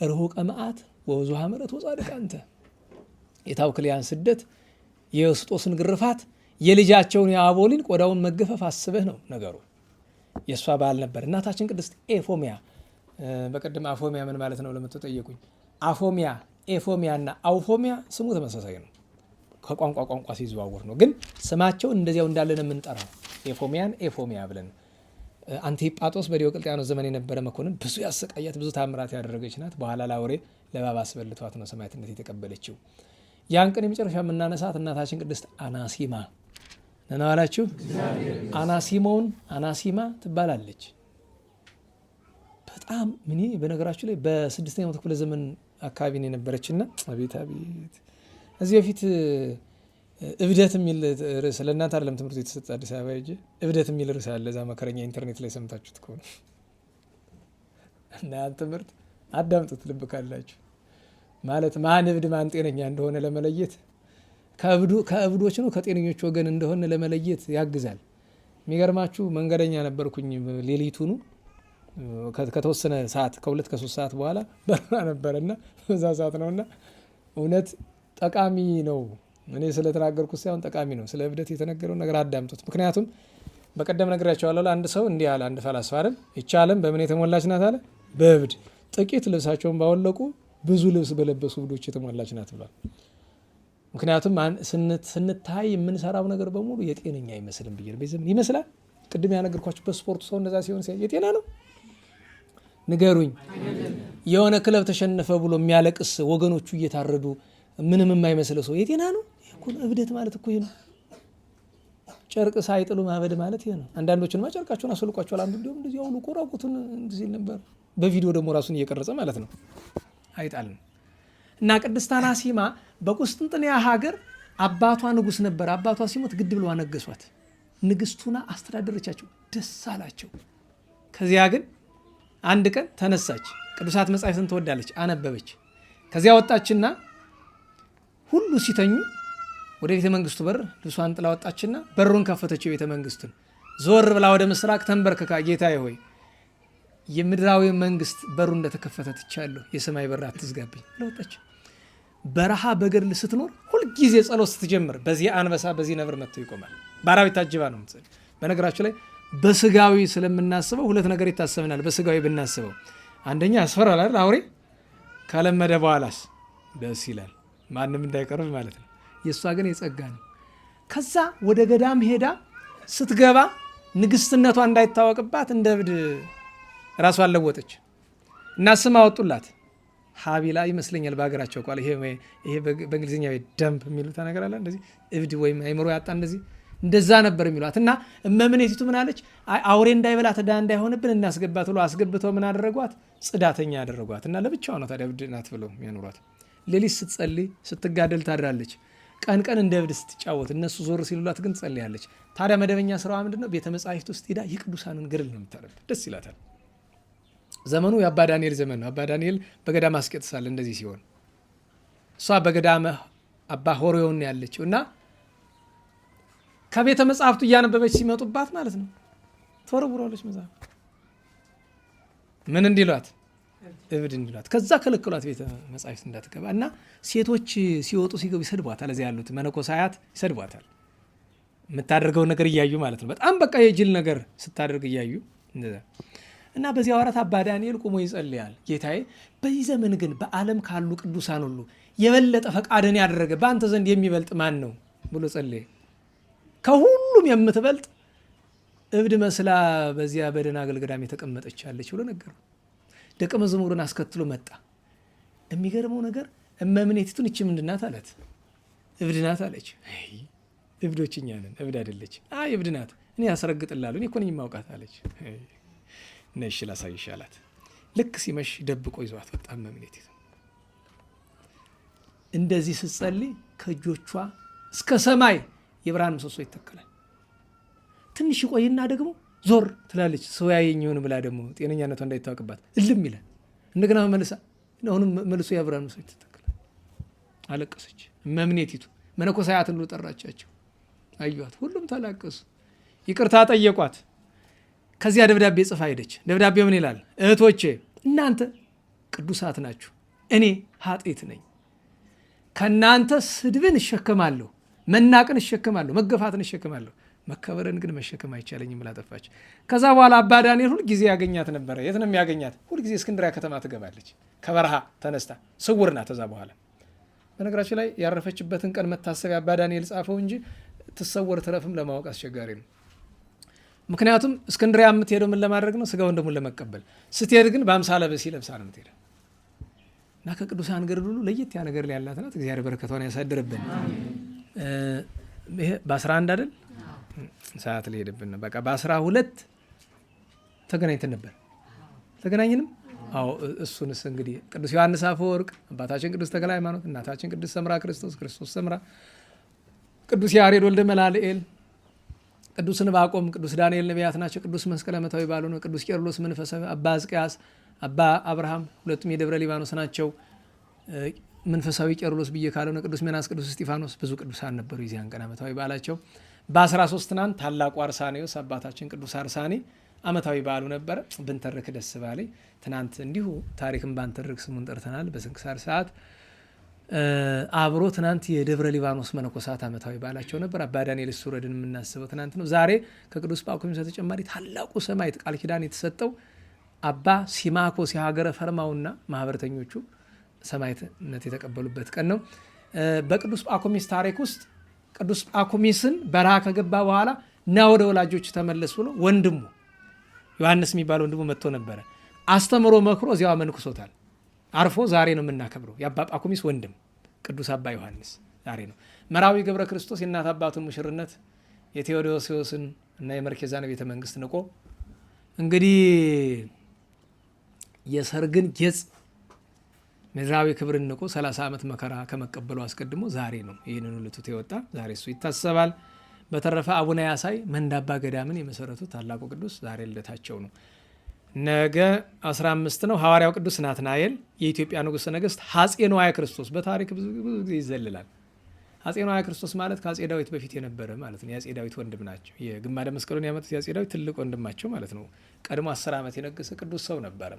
ርሁቀ መዓት ወብዙኃ ምሕረት ወጻድቅ አንተ። የታውክልያን ስደት፣ የዮስጦስን ግርፋት፣ የልጃቸውን የአቦሊን ቆዳውን መገፈፍ አስበህ ነው ነገሩ። የእሷ በዓል ነበር። እናታችን ቅድስት ኤፎሚያ። በቀደም አፎሚያ ምን ማለት ነው ለምትጠየቁኝ፣ አፎሚያ ኤፎሚያ እና አውፎሚያ ስሙ ተመሳሳይ ነው። ከቋንቋ ቋንቋ ሲዘዋወር ነው። ግን ስማቸው እንደዚያው እንዳለን የምንጠራው ኤፎሚያን ኤፎሚያ ብለን። አንቲጳጦስ በዲዮቅልጥያኖስ ዘመን የነበረ መኮንን ብዙ ያሰቃያት ብዙ ታምራት ያደረገች ናት። በኋላ ላውሬ ለእባብ አስበልቷት ነው ሰማዕትነት የተቀበለችው። ያን ቀን የመጨረሻ የምናነሳት እናታችን ቅድስት አናሲማ ነናዋላችሁ። አናሲማ ትባላለች። በጣም ምን በነገራችሁ ላይ በ6ኛው መቶ ክፍለ ዘመን አካባቢ ነው የነበረችና አቤት እዚህ በፊት እብደት የሚል ርዕስ ለእናንተ አይደለም ትምህርቱ የተሰጠ አዲስ አበባ ሂጅ እብደት የሚል ርዕስ አለ። እዛ መከረኛ ኢንተርኔት ላይ ሰምታችሁት ከሆነ እና ትምህርት አዳምጡት ልብ ካላችሁ። ማለት ማን እብድ ማን ጤነኛ እንደሆነ ለመለየት ከእብዶች ነው ከጤነኞች ወገን እንደሆነ ለመለየት ያግዛል። የሚገርማችሁ መንገደኛ ነበርኩኝ። ሌሊቱኑ ከተወሰነ ሰዓት ከ2 ከ3 ሰዓት በኋላ በረራ ነበረና በዛ ሰዓት ነውና እውነት ጠቃሚ ነው። እኔ ስለተናገርኩት ሳይሆን ጠቃሚ ነው። ስለ እብደት የተነገረው ነገር አዳምጡት። ምክንያቱም በቀደም ነግሬያቸዋለሁ። አንድ ሰው እንዲህ አለ፣ አንድ ፈላስፋ አይደል፣ ይህች ዓለም በምን የተሞላች ናት አለ? በእብድ። ጥቂት ልብሳቸውን ባወለቁ ብዙ ልብስ በለበሱ እብዶች የተሞላች ናት ብሏል። ምክንያቱም ስንታይ የምንሰራው ነገር በሙሉ የጤነኛ አይመስልም ብዬ ነው። ይመስላል። ቅድም ያነገርኳችሁ በስፖርቱ ሰው እንደዛ ሲሆን የጤና ነው ንገሩኝ። የሆነ ክለብ ተሸነፈ ብሎ የሚያለቅስ ወገኖቹ እየታረዱ ምንም የማይመስለው ሰው የጤና ነው? እብደት ማለት እኮ ነው። ጨርቅ ሳይጥሉ ማበድ ማለት ይሄ ነው። አንዳንዶችንማ ጨርቃቸውን አስወልቋቸዋል። አንዱ እንዲሁም እንደዚህ አውሉ ቆራቁቱን እንደዚህ ነበር። በቪዲዮ ደግሞ ራሱን እየቀረጸ ማለት ነው። አይጣልም። እና ቅድስት አናሲማ በቁስጥንጥንያ ሀገር አባቷ ንጉሥ ነበር። አባቷ ሲሞት ግድ ብለው አነገሷት። ንግሥቱና አስተዳደረቻቸው። ደስ አላቸው። ከዚያ ግን አንድ ቀን ተነሳች። ቅዱሳት መጻሕፍትን ትወዳለች። አነበበች። ከዚያ ወጣችና ሁሉ ሲተኙ ወደ ቤተ መንግስቱ በር ልብሷን ጥላ ወጣችና በሩን ከፈተችው። ቤተ መንግስቱን ዞር ብላ ወደ ምስራቅ ተንበርክካ ጌታዬ ሆይ የምድራዊ መንግስት በሩ እንደተከፈተ ትቻለሁ፣ የሰማይ በር አትዝጋብኝ ብላ ወጣች። በረሃ በገድል ስትኖር ሁልጊዜ ጸሎት ስትጀምር በዚህ አንበሳ በዚህ ነብር መጥቶ ይቆማል። በአራዊት ታጅባ ነው የምትጸልይ። በነገራችሁ ላይ በስጋዊ ስለምናስበው ሁለት ነገር ይታሰብናል። በስጋዊ ብናስበው አንደኛ ያስፈራል አይደል? አውሬ ከለመደ በኋላስ ደስ ይላል፣ ማንም እንዳይቀርብ ማለት ነው። የእሷ ግን የጸጋ ነው። ከዛ ወደ ገዳም ሄዳ ስትገባ ንግስትነቷ እንዳይታወቅባት እንደ እብድ ራሷን ለወጠች እና ስም አወጡላት። ሀቢላ ይመስለኛል በሀገራቸው ቃል። ይሄ በእንግሊዝኛ ደምፕ የሚሉት ነገር አለ። እንደዚህ እብድ ወይም አይምሮ ያጣ እንደዛ ነበር የሚሏት። እና እመምኔቲቱ ምን አለች? አውሬ እንዳይበላት ዕዳ እንዳይሆንብን እናስገባት ብሎ አስገብተው ምን አደረጓት? ጽዳተኛ ያደረጓት። እና ለብቻዋ ነው ታዲያ እብድ ናት ብለው የሚያኖሯት። ሌሊት ስትጸልይ ስትጋደል ታድራለች። ቀን ቀን እንደ እብድ ስትጫወት እነሱ ዞር ሲሉላት ግን ትጸልያለች። ታዲያ መደበኛ ስራዋ ምንድነው? ቤተ መጻሕፍት ውስጥ ሄዳ የቅዱሳንን ገድል ነው የምታነብ። ደስ ይላታል። ዘመኑ የአባ ዳንኤል ዘመን ነው። አባ ዳንኤል በገዳም አስቄጥሳል። እንደዚህ ሲሆን እሷ በገዳመ አባ ሆሬውን ያለችው እና ከቤተ መጻሕፍቱ እያነበበች ሲመጡባት ማለት ነው ተወርውራለች መጽሐፍ። ምን እንዲሏት? እብድ እንዲሏት። ከዛ ከለከሏት ቤተ መጻሕፍት እንዳትገባ። እና ሴቶች ሲወጡ ሲገቡ ይሰድቧታል። እዚያ ያሉት መነኮሳያት ይሰድቧታል። የምታደርገውን ነገር እያዩ ማለት ነው። በጣም በቃ የጅል ነገር ስታደርግ እያዩ እና በዚያ ወራት አባ ዳንኤል ቁሞ ይጸልያል። ጌታዬ በዚህ ዘመን ግን በዓለም ካሉ ቅዱሳን ሁሉ የበለጠ ፈቃድን ያደረገ በአንተ ዘንድ የሚበልጥ ማን ነው ብሎ ጸለየ። ከሁሉም የምትበልጥ እብድ መስላ በዚያ በደናግል ገዳም የተቀመጠች ያለች ብሎ ነገረው። ደቀ መዝሙርን አስከትሎ መጣ። የሚገርመው ነገር እመምኔቲቱን እቺ ምንድን ናት አላት። እብድ ናት አለች። እብዶች እኛ ነን፣ እብድ አይደለች። አይ እብድ ናት፣ እኔ ያስረግጥላለሁ፣ እኔ እኮ ነኝ የማውቃት አለች። ነሽ ላሳይሽ አላት። ልክ ሲመሽ ደብቆ ይዟት ወጣ። እመምኔቲቱ እንደዚህ ስትጸልይ ከእጆቿ እስከ ሰማይ የብርሃን ምሰሶ ይተከላል። ትንሽ ቆይና ደግሞ ዞር ትላለች። ሰው ያየኝ ይሆን ብላ ደግሞ ጤነኛነቷ እንዳይታወቅባት እልም ይላል። እንደገና መልሳ አሁንም መልሶ የብርሃን ምሰሶ ይተከላል። አለቀሰች እመምኔቲቱ። መነኮሳያትን ሁሉ ጠራቻቸው፣ አዩዋት፣ ሁሉም ተላቀሱ፣ ይቅርታ ጠየቋት። ከዚያ ደብዳቤ ጽፋ ሄደች። ደብዳቤው ምን ይላል? እህቶቼ እናንተ ቅዱሳት ናችሁ፣ እኔ ኃጢአት ነኝ። ከእናንተ ስድብን እሸከማለሁ፣ መናቅን እሸከማለሁ፣ መገፋትን እሸከማለሁ፣ መከበርን ግን መሸከም አይቻለኝም ብላ ጠፋች። ከዛ በኋላ አባ ዳንኤል ሁልጊዜ ያገኛት ነበረ። የት ነው የሚያገኛት? ሁልጊዜ እስክንድርያ ከተማ ትገባለች። ከበረሃ ተነስታ ስውር ናት። ከዛ በኋላ በነገራችን ላይ ያረፈችበትን ቀን መታሰቢያ አባ ዳንኤል ጻፈው እንጂ ትሰወር ትረፍም ለማወቅ አስቸጋሪ ነው። ምክንያቱም እስክንድርያ የምትሄደው ምን ለማድረግ ነው? ስጋውን ደግሞ ለመቀበል። ስትሄድ ግን በአምሳለ ብእሲ ለብሳ ነው የምትሄደው። እና ከቅዱሳን ገድል ሁሉ ለየት ያ ነገር ላይ ያላት ናት። እግዚአብሔር በረከቷን ያሳድርብን። ይሄ በ11 አይደል ሰዓት ላይ ሄደብን። በቃ በ12 ተገናኝተን ነበር። ተገናኝንም? አዎ። እሱንስ እንግዲህ ቅዱስ ዮሐንስ አፈወርቅ፣ አባታችን ቅዱስ ተክለ ሃይማኖት፣ እናታችን ቅዱስ ሰምራ ክርስቶስ ሰምራ፣ ቅዱስ ያሬድ ወልደ መላልኤል፣ ቅዱስ ዕንባቆም፣ ቅዱስ ዳንኤል ነቢያት ናቸው። ቅዱስ መስቀል ዓመታዊ በዓሉ ነው። ቅዱስ ቄርሎስ መንፈሳዊ፣ አባ ሕዝቅያስ፣ አባ አብርሃም ሁለቱም የደብረ ሊባኖስ ናቸው። መንፈሳዊ ቄርሎስ ብዬ ካልሆነ ቅዱስ ሜናስ፣ ቅዱስ እስጢፋኖስ ብዙ ቅዱሳን ነበሩ። የዚያን ቀን ዓመታዊ በዓላቸው። በ13 ትናንት ታላቁ አርሳኔዎስ አባታችን ቅዱስ አርሳኔ ዓመታዊ በዓሉ ነበረ። ብንተርክ ደስ ባለኝ። ትናንት እንዲሁ ታሪክን ባንተርክ ስሙን ጠርተናል በስንክሳር ሰዓት። አብሮ ትናንት የደብረ ሊባኖስ መነኮሳት ዓመታዊ በዓላቸው ነበር። አባ ዳንኤል ሱረድን የምናስበው ትናንት ነው። ዛሬ ከቅዱስ ጳኩሚስ ተጨማሪ ታላቁ ሰማዕት ቃል ኪዳን የተሰጠው አባ ሲማኮስ የሀገረ ፈርማውና ማህበረተኞቹ ሰማዕትነት የተቀበሉበት ቀን ነው። በቅዱስ ጳኩሚስ ታሪክ ውስጥ ቅዱስ ጳኩሚስን በረሃ ከገባ በኋላ እና ወደ ወላጆች ተመለስ ብሎ ወንድሙ ዮሐንስ የሚባል ወንድሙ መጥቶ ነበረ። አስተምሮ መክሮ እዚያው አመንኩሶታል። አርፎ ዛሬ ነው የምናከብረው። የአባ ጳኩሚስ ወንድም ቅዱስ አባ ዮሐንስ ዛሬ ነው። መራዊ ገብረ ክርስቶስ የእናት አባቱን ሙሽርነት የቴዎዶሲዎስን እና የመርኬዛን ቤተ መንግስት ንቆ እንግዲህ የሰርግን ጌጽ ምድራዊ ክብርን ንቆ 30 ዓመት መከራ ከመቀበሉ አስቀድሞ ዛሬ ነው ይህንን ሁሉ ትቶ የወጣ። ዛሬ እሱ ይታሰባል። በተረፈ አቡነ ያሳይ መንዳባ ገዳምን የመሰረቱት ታላቁ ቅዱስ ዛሬ ልደታቸው ነው። ነገ 15 ነው። ሐዋርያው ቅዱስ ናትናኤል የኢትዮጵያ ንጉሠ ነገሥት አፄ ንዋየ ክርስቶስ በታሪክ ብዙ ጊዜ ይዘልላል። አፄ ንዋየ ክርስቶስ ማለት ከአፄ ዳዊት በፊት የነበረ ማለት ነው። የአፄ ዳዊት ወንድም ናቸው። የግማደ መስቀሉን ያመጡት የአፄ ዳዊት ትልቅ ወንድማቸው ማለት ነው። ቀድሞ 10 ዓመት የነገሰ ቅዱስ ሰው ነበረ።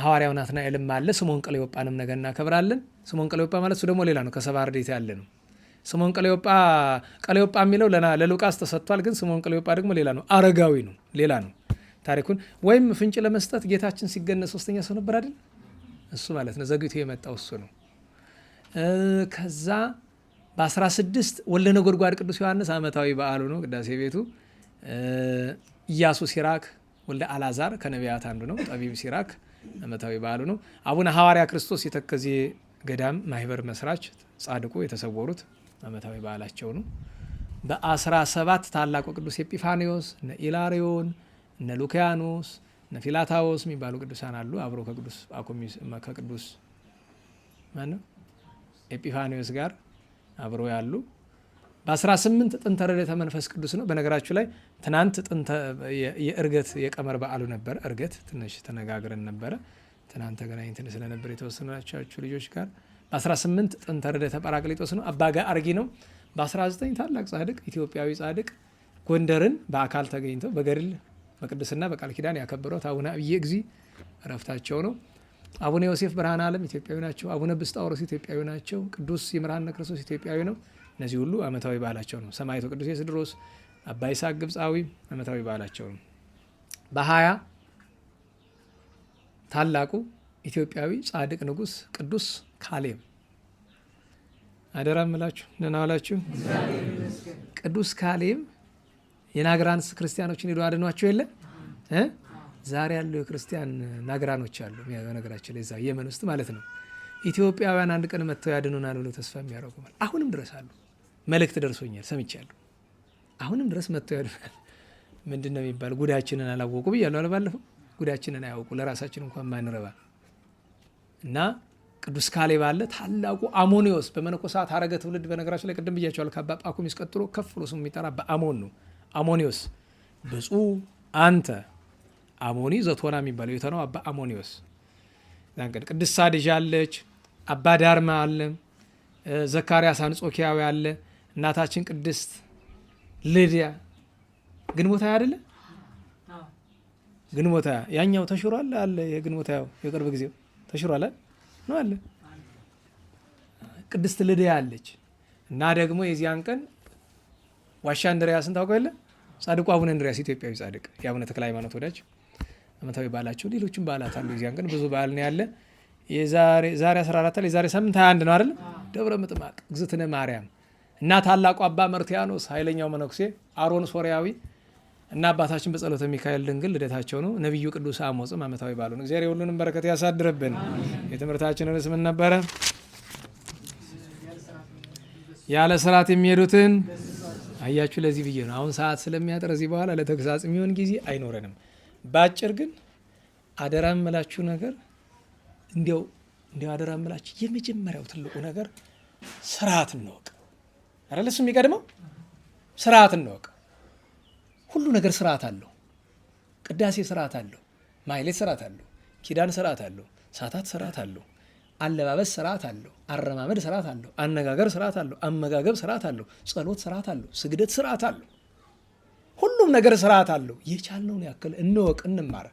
ሐዋርያው ናትናኤልም አለ። ስምዖን ቀለዮጳንም ነገ እናከብራለን። ስምዖን ቀለዮጳ ማለት እሱ ደግሞ ሌላ ነው። ከሰባ አርድእት ያለ ነው። ስምዖን ቀለዮጳ የሚለው ለሉቃስ ተሰጥቷል። ግን ስምዖን ቀለዮጳ ደግሞ ሌላ ነው። አረጋዊ ነው። ሌላ ነው። ታሪኩን ወይም ፍንጭ ለመስጠት ጌታችን ሲገነዝ 3ኛ ሰው ነበር አይደል? እሱ ማለት ነው። ዘግይቶ የመጣው እሱ ነው። ከዛ በ16 ወልደ ነጎድጓድ ቅዱስ ዮሐንስ ዓመታዊ በዓሉ ነው። ቅዳሴ ቤቱ ኢያሱ ሲራክ ወልደ አልዓዛር ከነቢያት አንዱ ነው። ጠቢብ ሲራክ ዓመታዊ በዓሉ ነው። አቡነ ሐዋርያ ክርስቶስ የተከዜ ገዳም ማህበር መስራች ጻድቁ የተሰወሩት ዓመታዊ በዓላቸው ነው። በ17 ታላቁ ቅዱስ ኤጲፋኒዮስ፣ እነ ኢላሪዮን፣ እነ ሉኪያኖስ፣ እነ ፊላታዎስ የሚባሉ ቅዱሳን አሉ። አብሮ ከቅዱስ ማነው ኤጲፋኒዮስ ጋር አብሮ ያሉ። በ18 ጥንተ ረድኤተ መንፈስ ቅዱስ ነው። በነገራችሁ ላይ ትናንት የእርገት የቀመር በዓሉ ነበር። እርገት ትንሽ ተነጋግረን ነበረ። ትናንት ተገናኝተን ስለነበር የተወሰናችሁ ልጆች ጋር በ18 ጥንተ ረድኤተ ጰራቅሊጦስ ነው። አባጋ አርጊ ነው። በ19 ታላቅ ጻድቅ ኢትዮጵያዊ ጻድቅ ጎንደርን በአካል ተገኝተው በገድል በቅድስና በቃል ኪዳን ያከበሩት አቡነ አብየ እግዚእ ዕረፍታቸው ነው። አቡነ ዮሴፍ ብርሃነ ዓለም ኢትዮጵያዊ ናቸው። አቡነ ብስጣውሮስ ኢትዮጵያዊ ናቸው። ቅዱስ ይምርሃነ ክርስቶስ ኢትዮጵያዊ ነው። እነዚህ ሁሉ ዓመታዊ በዓላቸው ነው። ሰማዕቱ ቅዱስ የስድሮስ፣ አባ ይስሐቅ ግብፃዊ ዓመታዊ በዓላቸው ነው። በ20 ታላቁ ኢትዮጵያዊ ጻድቅ ንጉሥ ቅዱስ ካሌብ አደራ እምላችሁ ደህና ዋላችሁ። ቅዱስ ካሌብ የናግራንስ ክርስቲያኖችን ሄዶ አድኗቸው የለ ዛሬ ያለው የክርስቲያን ናግራኖች አሉ። በነገራችን ላይ እዛ የመን ውስጥ ማለት ነው። ኢትዮጵያውያን አንድ ቀን መጥተው ያድኑናል ብሎ ተስፋ የሚያደርጉ ማለት አሁንም ድረስ አሉ። መልእክት ደርሶኛል፣ ሰምቻለሁ። አሁንም ድረስ መጥተው ያድኑናል። ምንድን ነው የሚባል ጉዳችንን አላወቁ ብያለሁ አለባለፈው። ጉዳችንን አያውቁ ለራሳችን እንኳን ማንረባ እና ቅዱስ ካሌብ አለ። ታላቁ አሞኒዮስ በመነኮሳት ሀረገ ትውልድ በነገራችን ላይ ቅድም ብያቸዋል። ከአባ ጳኩሚስ ቀጥሎ ከፍ ብሎ ስሙ የሚጠራ በአሞን ነው። አሞኒዮስ ብፁዕ አንተ አሞኒ ዘቶና የሚባለው የተነው አባ አሞኒዮስ። ዛንቀን ቅድስት ሳድዣ አለች። አባ ዳርማ አለ። ዘካርያስ አንጾኪያዊ አለ። እናታችን ቅድስት ልድያ ግንቦታ አይደለ? ግንቦታ ያኛው ተሽሯል አለ። የግንቦታ የቅርብ ጊዜው ተሽሯል ነው አለ። ቅድስት ልድያ አለች። እና ደግሞ የዚያን ቀን ዋሻ እንድሪያስን ታውቀው የለ? ጻድቁ አቡነ እንድሪያስ ኢትዮጵያዊ ጻድቅ የአቡነ ተክለ ሃይማኖት ወዳጅ ዓመታዊ በዓላቸው። ሌሎችም በዓላት አሉ። የዚያን ቀን ብዙ በዓል ነው ያለ። ዛሬ 14 ላይ ዛሬ 8 21 ነው አይደል? ደብረ ምጥማቅ እግዝእትነ ማርያም እና ታላቁ አባ መርትያኖስ ኃይለኛው መነኩሴ አሮን ሶሪያዊ እና አባታችን በጸሎተ ሚካኤል ድንግል ልደታቸው ነው። ነቢዩ ቅዱስ አሞጽም ዓመታዊ በዓሉ ነው። እግዚአብሔር ሁሉንም በረከት ያሳድርብን። የትምህርታችን ርዕስ ምን ነበረ? ያለ ስርዓት የሚሄዱትን አያችሁ። ለዚህ ብዬ ነው አሁን ሰዓት ስለሚያጥር እዚህ በኋላ ለተግሳጽ የሚሆን ጊዜ አይኖረንም። ባጭር ግን አደራ እምላችሁ ነገር እንዲያው አደራ እምላችሁ የመጀመሪያው ትልቁ ነገር ስርዓት እንወቅ አይደል? እሱ የሚቀድመው ስርዓት እንወቅ። ሁሉ ነገር ስርዓት አለው። ቅዳሴ ስርዓት አለው። ማህሌት ስርዓት አለው። ኪዳን ስርዓት አለው። ሰዓታት ስርዓት አለው። አለባበስ ስርዓት አለው። አረማመድ ስርዓት አለው። አነጋገር ስርዓት አለው። አመጋገብ ስርዓት አለው። ጸሎት ስርዓት አለው። ስግደት ስርዓት አለው። ሁሉም ነገር ስርዓት አለው። የቻልነውን ያክል እንወቅ፣ እንማር።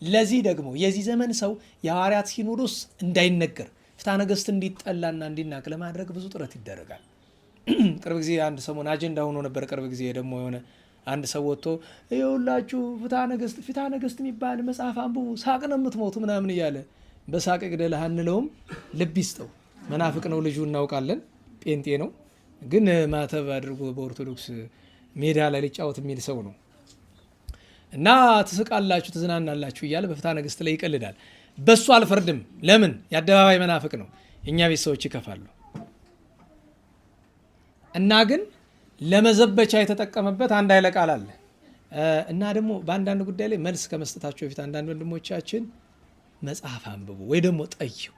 ለዚህ ደግሞ የዚህ ዘመን ሰው የሐዋርያት ሲኖዶስ እንዳይነገር ፍትሐ ነገሥት እንዲጠላና እንዲናቅ ለማድረግ ብዙ ጥረት ይደረጋል። ቅርብ ጊዜ አንድ ሰሞን አጀንዳ ሆኖ ነበር። ቅርብ ጊዜ ደግሞ የሆነ አንድ ሰው ወጥቶ ይኸውላችሁ ፍትሐ ነገሥት የሚባል መጽሐፍ አንብቡ፣ ሳቅ ነው የምትሞቱ ምናምን እያለ በሳቅ ግደልህ አንለውም። ልብ ይስጠው። መናፍቅ ነው ልጁ እናውቃለን። ጴንጤ ነው ግን ማተብ አድርጎ በኦርቶዶክስ ሜዳ ላይ ሊጫወት የሚል ሰው ነው እና ትስቃላችሁ፣ ትዝናናላችሁ እያለ በፍትሐ ነገሥት ላይ ይቀልዳል። በሱ አልፈርድም። ለምን? የአደባባይ መናፍቅ ነው። የእኛ ቤት ሰዎች ይከፋሉ። እና ግን ለመዘበቻ የተጠቀመበት አንድ ኃይለ ቃል አለ እና ደግሞ በአንዳንድ ጉዳይ ላይ መልስ ከመስጠታቸው በፊት አንዳንድ ወንድሞቻችን መጽሐፍ አንብቡ ወይ ደግሞ ጠይቁ።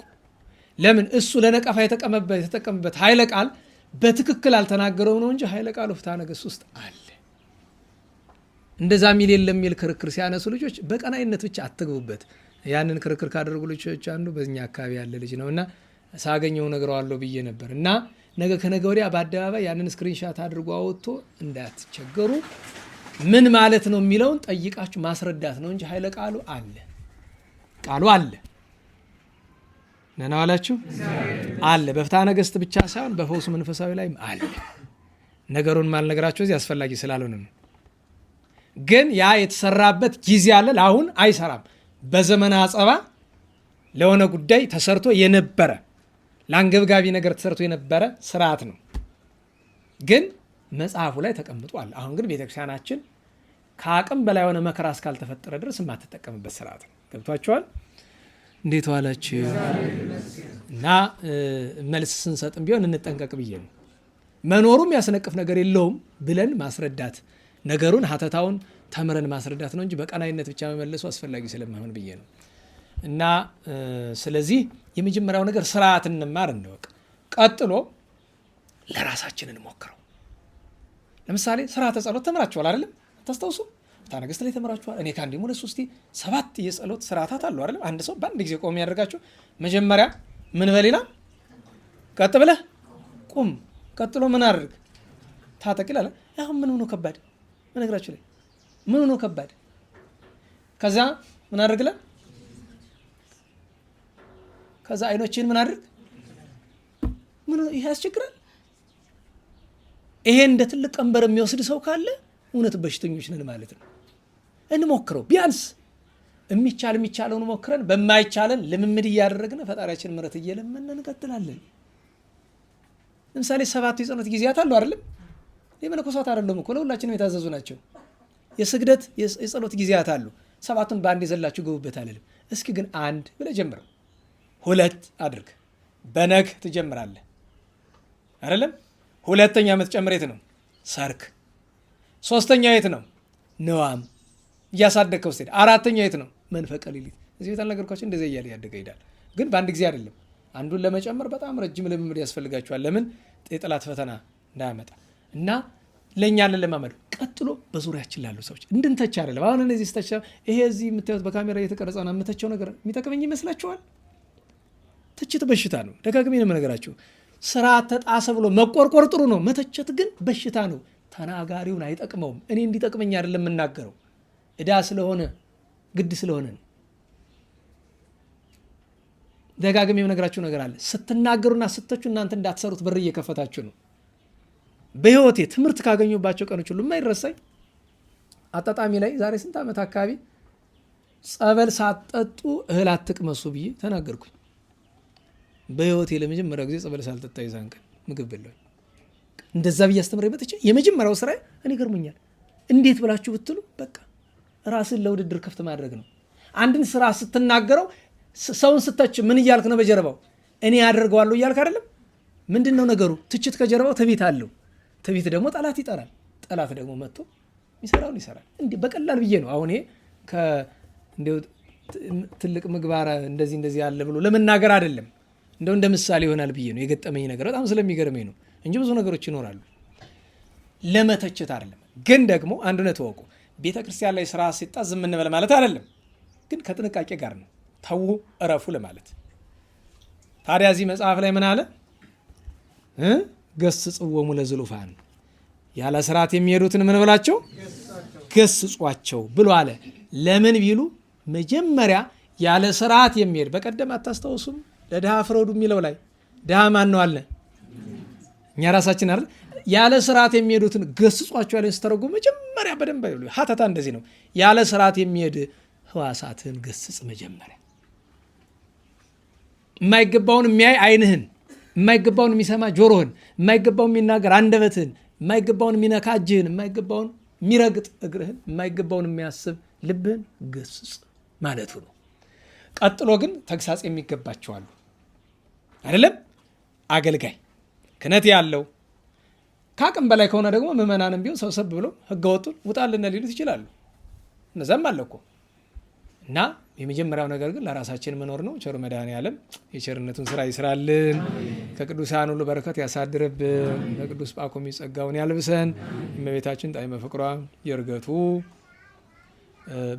ለምን እሱ ለነቀፋ የተጠቀመበት ኃይለ ቃል በትክክል አልተናገረው ነው እንጂ ኃይለ ቃሉ ፍትሐ ነገሥት ውስጥ አለ። እንደዛ ሚል የለም የሚል ክርክር ሲያነሱ ልጆች በቀናይነት ብቻ አትግቡበት። ያንን ክርክር ካደረጉ ልጆች አንዱ በእኛ አካባቢ ያለ ልጅ ነው እና ሳገኘው ነግረዋለሁ ብዬ ነበር እና ነገ ከነገ ወዲያ በአደባባይ ያንን ስክሪንሻት አድርጎ አወጥቶ እንዳትቸገሩ ምን ማለት ነው የሚለውን ጠይቃችሁ ማስረዳት ነው እንጂ ኃይለ ቃሉ አለ። ቃሉ አለ። ነና ዋላችሁ አለ። በፍትሐ ነገሥት ብቻ ሳይሆን በፈውሱ መንፈሳዊ ላይም አለ። ነገሩን ማልነገራችሁ እዚህ አስፈላጊ ስላልሆነ ነው። ግን ያ የተሰራበት ጊዜ አለ። አሁን አይሰራም። በዘመነ አጸባ ለሆነ ጉዳይ ተሰርቶ የነበረ ለአንገብጋቢ ነገር ተሰርቶ የነበረ ስርዓት ነው። ግን መጽሐፉ ላይ ተቀምጧል። አሁን ግን ቤተክርስቲያናችን ከአቅም በላይ የሆነ መከራ እስካልተፈጠረ ድረስ የማትጠቀምበት ስርዓት ነው። ገብቷችኋል? እንዴት ዋላችሁ? እና መልስ ስንሰጥም ቢሆን እንጠንቀቅ ብዬ ነው። መኖሩም ያስነቅፍ ነገር የለውም ብለን ማስረዳት፣ ነገሩን ሀተታውን ተምረን ማስረዳት ነው እንጂ በቀናይነት ብቻ መመለሱ አስፈላጊ ስለማይሆን ብዬ ነው። እና ስለዚህ የመጀመሪያው ነገር ስርዓት እንማር እንወቅ። ቀጥሎ ለራሳችን እንሞክረው። ለምሳሌ ስርዓተ ጸሎት ተምራችኋል አይደለም? ታስታውሱ? ፍትሐ ነገሥት ላይ ተምራችኋል። እኔ ከአንድ ሙለ 7 የጸሎት ስርዓታት አሉ አይደለም? አንድ ሰው በአንድ ጊዜ ቆም ያደርጋቸው። መጀመሪያ ምን በሌላ ቀጥ ብለህ ቁም። ቀጥሎ ምን አድርግ? ታጠቅ ይላል። አሁን ምን ሆኖ ከባድ በነገራችሁ ላይ ምን ሆኖ ከባድ። ከዛ ምን አድርግለን? ከዛ አይኖችን ምን አድርግ? ምን ይሄ ያስቸግራል። ይሄ እንደ ትልቅ ቀንበር የሚወስድ ሰው ካለ እውነት በሽተኞች ነን ማለት ነው። እንሞክረው። ቢያንስ የሚቻለውን ሞክረን በማይቻለን ልምምድ እያደረግን ፈጣሪያችን ምሕረት እየለመንን እንቀጥላለን። ለምሳሌ 7 የጸሎት ጊዜያት አሉ አይደለም? የመነኮሳት አይደለም እኮ ለሁላችንም የታዘዙ ናቸው። የስግደት የጸሎት ጊዜያት አሉ። 7ቱን በአንድ የዘላችሁ ገቡበት አለልም። እስኪ ግን 1 ብለህ ጀምረው። 2 አድርግ። በነግ ትጀምራለህ አይደለም? 2ኛ የምትጨምር የት ነው? ሰርክ። 3ኛ የት ነው? ነዋም እያሳደግከው ስትሄድ። 4ኛ የት ነው? መንፈቀ ሌሊት። እዚህ ቤት አልነገርኳቸው? እንደዚህ እያለ ያደገ ይሄዳል። ግን በአንድ ጊዜ አይደለም። አንዱን ለመጨመር በጣም ረጅም ልምምድ ያስፈልጋቸዋል። ለምን? የጠላት ፈተና እንዳያመጣ እና ለእኛ ለማመድ። ቀጥሎ በዙሪያችን ላሉ ሰዎች እንድንተች አይደለም። አሁን እነዚህ ስተች ይሄ እዚህ የምታዩት በካሜራ እየተቀረጸ ነው የምተቸው ነገር የሚጠቅመኝ ይመስላችኋል? ትችት በሽታ ነው። ደጋግሜ ነው የምነግራችሁ። ስርዓት ተጣሰ ብሎ መቆርቆር ጥሩ ነው። መተቸት ግን በሽታ ነው። ተናጋሪውን አይጠቅመውም። እኔ እንዲጠቅመኝ አይደለም የምናገረው፣ ዕዳ ስለሆነ ግድ ስለሆነ ነው። ደጋግሜ የምነግራችሁ ነገር አለ። ስትናገሩና ስተቹ እናንተ እንዳትሰሩት በር እየከፈታችሁ ነው። በህይወቴ ትምህርት ካገኙባቸው ቀኖች ሁሉ የማይረሳኝ አጣጣሚ ላይ ዛሬ ስንት ዓመት አካባቢ ጸበል ሳትጠጡ እህል አትቅመሱ ብዬ ተናገርኩኝ። በህይወቴ ለመጀመሪያ ጊዜ ጸበል ሳልጠጣ ይዛን ቀን ምግብ በላሁ። እንደዛ ብዬ አስተምሬ መጥቼ የመጀመሪያው ስራ እኔ ገርሞኛል። እንዴት ብላችሁ ብትሉ በቃ ራስን ለውድድር ክፍት ማድረግ ነው። አንድን ስራ ስትናገረው ሰውን ስተች ምን እያልክ ነው? በጀርባው እኔ ያደርገዋለሁ እያልክ አይደለም። ምንድን ነው ነገሩ? ትችት ከጀርባው ትዕቢት አለው። ትዕቢት ደግሞ ጠላት ይጠራል። ጠላት ደግሞ መጥቶ ይሰራውን ይሰራል። እንዲህ በቀላል ብዬ ነው አሁን እንደው ትልቅ ምግባር እንደዚህ ያለ ብሎ ለመናገር አይደለም፣ እንደው እንደ ምሳሌ ይሆናል ብዬ ነው። የገጠመኝ ነገር በጣም ስለሚገርመኝ ነው እንጂ ብዙ ነገሮች ይኖራሉ። ለመተቸት አይደለም። ግን ደግሞ አንድነት ወቁ። ቤተ ክርስቲያን ላይ ስራ ሲጣስ ዝም እንበል ማለት አይደለም፣ ግን ከጥንቃቄ ጋር ነው። ተዉ እረፉ ለማለት። ታዲያ እዚህ መጽሐፍ ላይ ምን አለ? ገስጽዎሙ ለዝሉፋን፣ ያለ ስርዓት የሚሄዱትን ምን ብላቸው? ገስጿቸው ብሎ አለ። ለምን ቢሉ መጀመሪያ ያለ ስርዓት የሚሄድ በቀደም አታስታውሱም? ለድሃ ፍረዱ የሚለው ላይ ድሃ ማን ነው አለ? እኛ ራሳችን አይደል? ያለ ስርዓት የሚሄዱትን ገስጿቸው ያለ ስተረጉ መጀመሪያ በደንብ አይሉ ሀተታ እንደዚህ ነው። ያለ ስርዓት የሚሄድ ህዋሳትን ገስጽ መጀመሪያ። የማይገባውን የሚያይ አይንህን፣ የማይገባውን የሚሰማ ጆሮህን፣ የማይገባውን የሚናገር አንደበትህን፣ የማይገባውን የሚነካ እጅህን፣ የማይገባውን የሚረግጥ እግርህን፣ የማይገባውን የሚያስብ ልብህን ገስጽ ማለቱ ነው። ቀጥሎ ግን ተግሳጽ የሚገባቸው አሉ አይደለም? አገልጋይ ክህነት ያለው ከአቅም በላይ ከሆነ ደግሞ ምዕመናንም ቢሆን ሰብሰብ ብሎ ህገወጡን ውጣልን ሊሉት ይችላሉ። እነዛም አለ እኮ እና የመጀመሪያው ነገር ግን ለራሳችን መኖር ነው። ቸሩ መድኃኔዓለም የቸርነቱን ስራ ይስራልን፣ ከቅዱሳን ሁሉ በረከት ያሳድርብን፣ ከቅዱስ ጳኩሚስ ጸጋውን ያልብሰን። እመቤታችን ጣዕመ ፍቅሯ የእርገቱ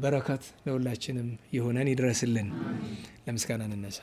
በረከት ለሁላችንም ይሆነን ይድረስልን። ለምስጋና እንነሳ።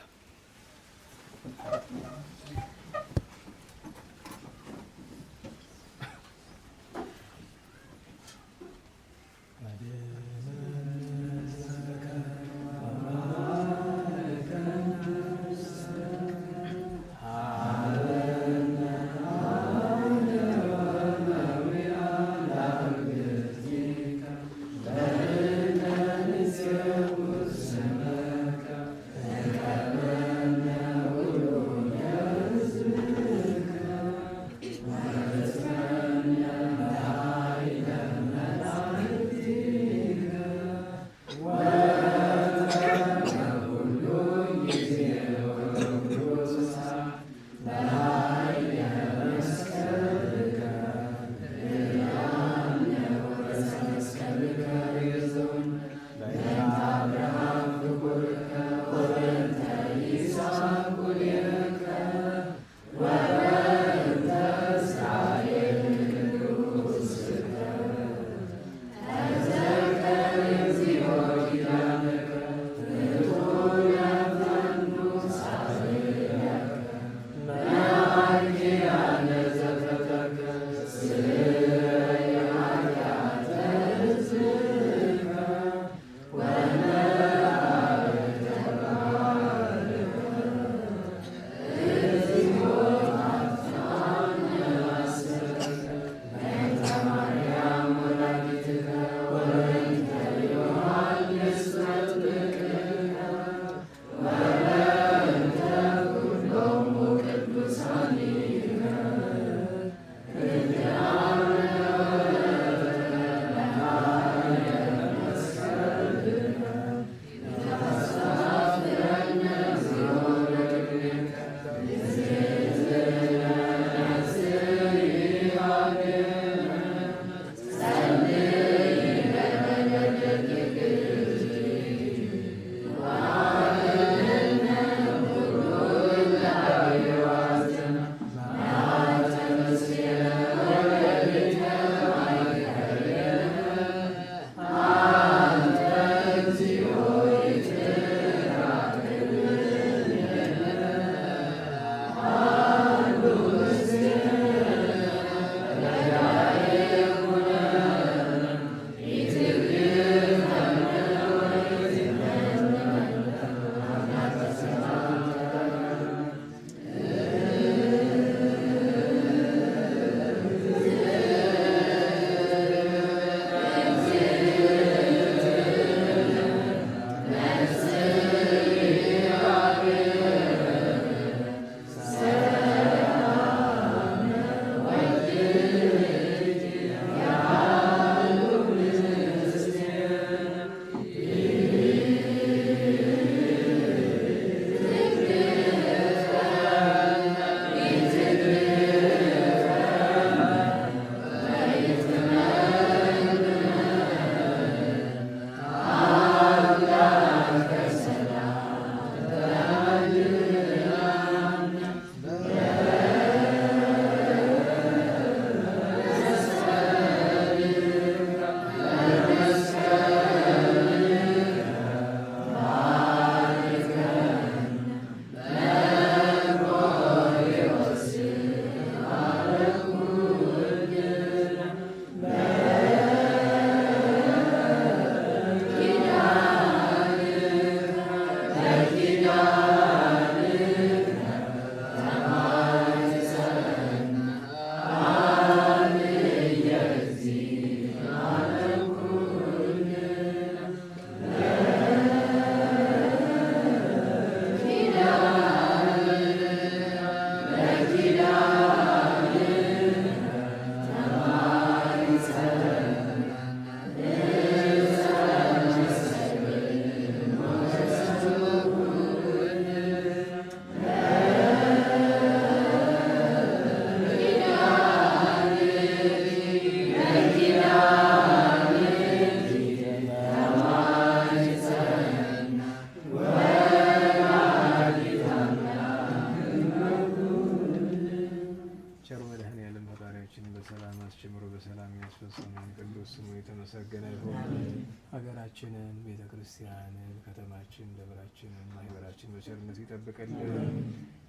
ክርስቲያንን፣ ከተማችን፣ ደብራችንን፣ ማህበራችን በቸርነቱ ይጠብቅልን።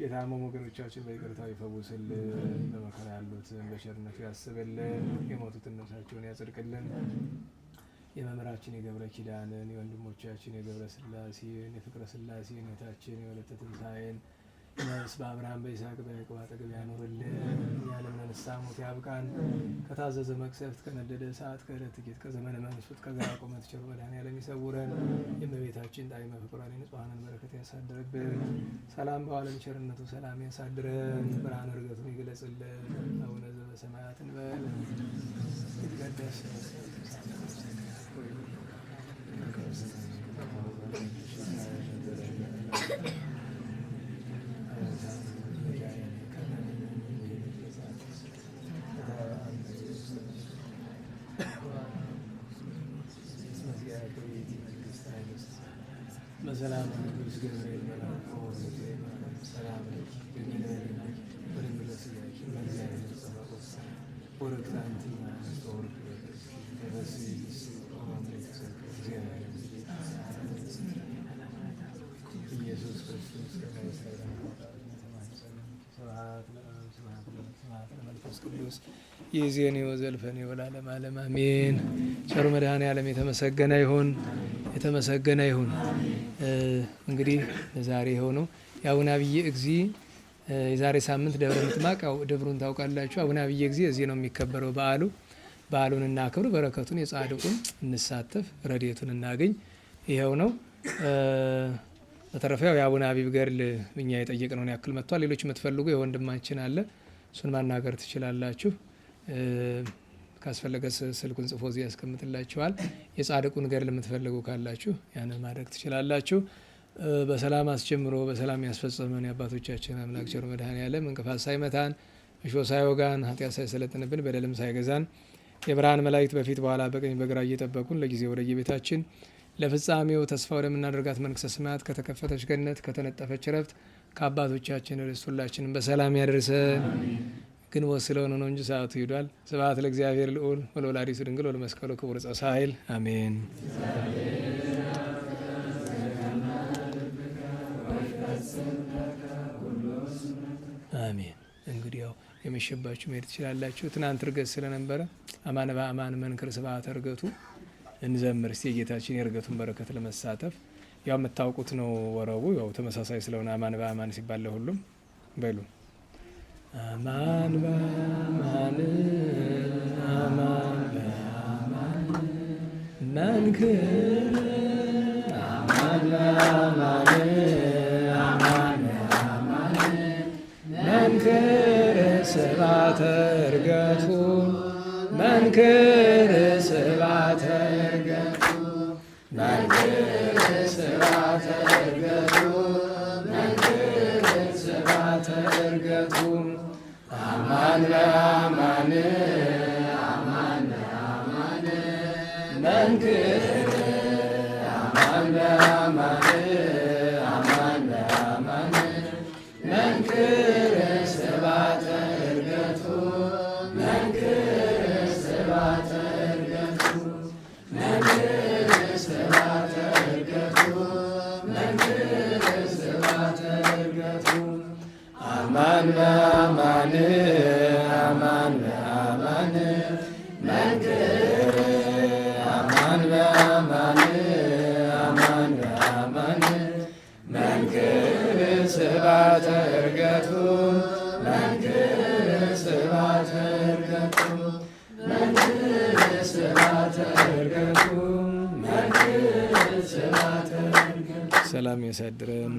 የታመሙ ወገኖቻችን በይቅርታው ይፈውስልን። በመከራ ያሉትን በቸርነቱ ያስብልን። የሞቱትን ነፍሳቸውን ያጽድቅልን። የመምህራችን የገብረ ኪዳንን፣ የወንድሞቻችን የገብረ ስላሴን፣ የፍቅረ ስላሴን፣ የታችን የወለተ ትንሣኤን ነፍስ በአብርሃም በይስሐቅ በያዕቆብ አጠገብ ያኖርልን። እኛንም ለንስሐ ሞት ያብቃን። ከታዘዘ መቅሰፍት፣ ከነደደ እሳት፣ ከዕለት ጥቂት፣ ከዘመነ መንሱት፣ ከግራ ቁመት ቸሩ መድኃኔዓለም ይሰውረን። የእመቤታችን ጣዕመ ፍቅሯን የንጹሐንን በረከት ያሳድርብን። ሰላም በዓለም ቸርነቱ ሰላም ያሳድረን። ብርሃነ ዕርገቱን ይግለጽልን። አቡነ ዘበሰማያት እንበል። ይትቀደስ በሰላም ቅዱስ ገብርኤል መልአክ ሰላም ኢየሱስ ክርስቶስ መንፈስ ቅዱስ ይእዜኒ ወዘልፈኒ ወለዓለመ ዓለም አሜን። ቸሩ መድኃኔዓለም የተመሰገነ ይሁን፣ የተመሰገነ ይሁን። እንግዲህ ዛሬ የሆነው የአቡነ አብየ እግዚእ የዛሬ ሳምንት ደብረ ምጥማቅ ደብሩን ታውቃላችሁ። አቡነ አብየ እግዚእ እዚህ ነው የሚከበረው በዓሉ። በዓሉን እናክብር፣ በረከቱን የጻድቁን እንሳተፍ፣ ረድኤቱን እናገኝ። ይኸው ነው። በተረፈ ያው የአቡነ አቢብ ገድል እኛ የጠየቅነውን ያክል መጥቷል። ሌሎች የምትፈልጉ የወንድማችን አለ፣ እሱን ማናገር ትችላላችሁ። ካስፈለገ ስልኩን ጽፎ እዚህ ያስቀምጥላችኋል። የጻድቁን ገድል የምትፈልጉ ካላችሁ ያንን ማድረግ ትችላላችሁ። በሰላም አስጀምሮ በሰላም ያስፈጸመን የአባቶቻችን አምላክ ቸሩ መድኃኔዓለም እንቅፋት ሳይመታን እሾህ ሳይወጋን ኃጢአት ሳይሰለጥንብን በደልም ሳይገዛን የብርሃን መላእክት በፊት በኋላ በቀኝ በግራ እየጠበቁን ለጊዜ ወደ የቤታችን ለፍጻሜው ተስፋ ወደምናደርጋት መንግሥተ ሰማያት ከተከፈተች ገነት ከተነጠፈች ረፍት ከአባቶቻችን ርስት ሁላችንም በሰላም ያደርሰን። ግንቦት ስለሆነ ነው እንጂ ሰዓቱ ሂዷል። ስብሐት ለእግዚአብሔር ልዑል ወለወላዲቱ ድንግል ወለመስቀሉ ክቡር ዕፀ ሣህል አሜን። አሜን። እንግዲህ ያው የመሸባችሁ መሄድ ትችላላችሁ። ትናንት ዕርገት ስለነበረ አማን በአማን መንክር ስብሐተ ዕርገቱ እንዘምር እስቲ የጌታችን የዕርገቱን በረከት ለመሳተፍ ያው የምታውቁት ነው። ወረቡ ያው ተመሳሳይ ስለሆነ አማን በአማን ሲባል ለሁሉም በሉ አማን በአማን አማን በአማን መንክር አማን በአማን አማን በአማን መንክር ስብሐተ ዕርገቱ መንክር ስብሐተ ዕርገቱ መንክር ስብሐተ ዕርገቱ መንክር ስብሐተ ዕርገቱ አማን በአማን አማን በአማን መንክር አማን በአማን አማን በአማን መንክር ስብሐተ ዕርገቱ መንክር ስብሐተ ዕርገቱ መንክር ስብሐተ ዕርገቱ መንክር ስብሐተ ዕርገቱ አማን በአማን አማን በአማን መንክር አማን በአማን አማን በአማን መንክር ስብሐተ ዕርገቱ መንክር ስብሐተ ዕርገቱ መንክር ስብሐተ ዕርገቱ መንክር ስብሐተ ዕርገቱ። ሰላም ያሳድረን።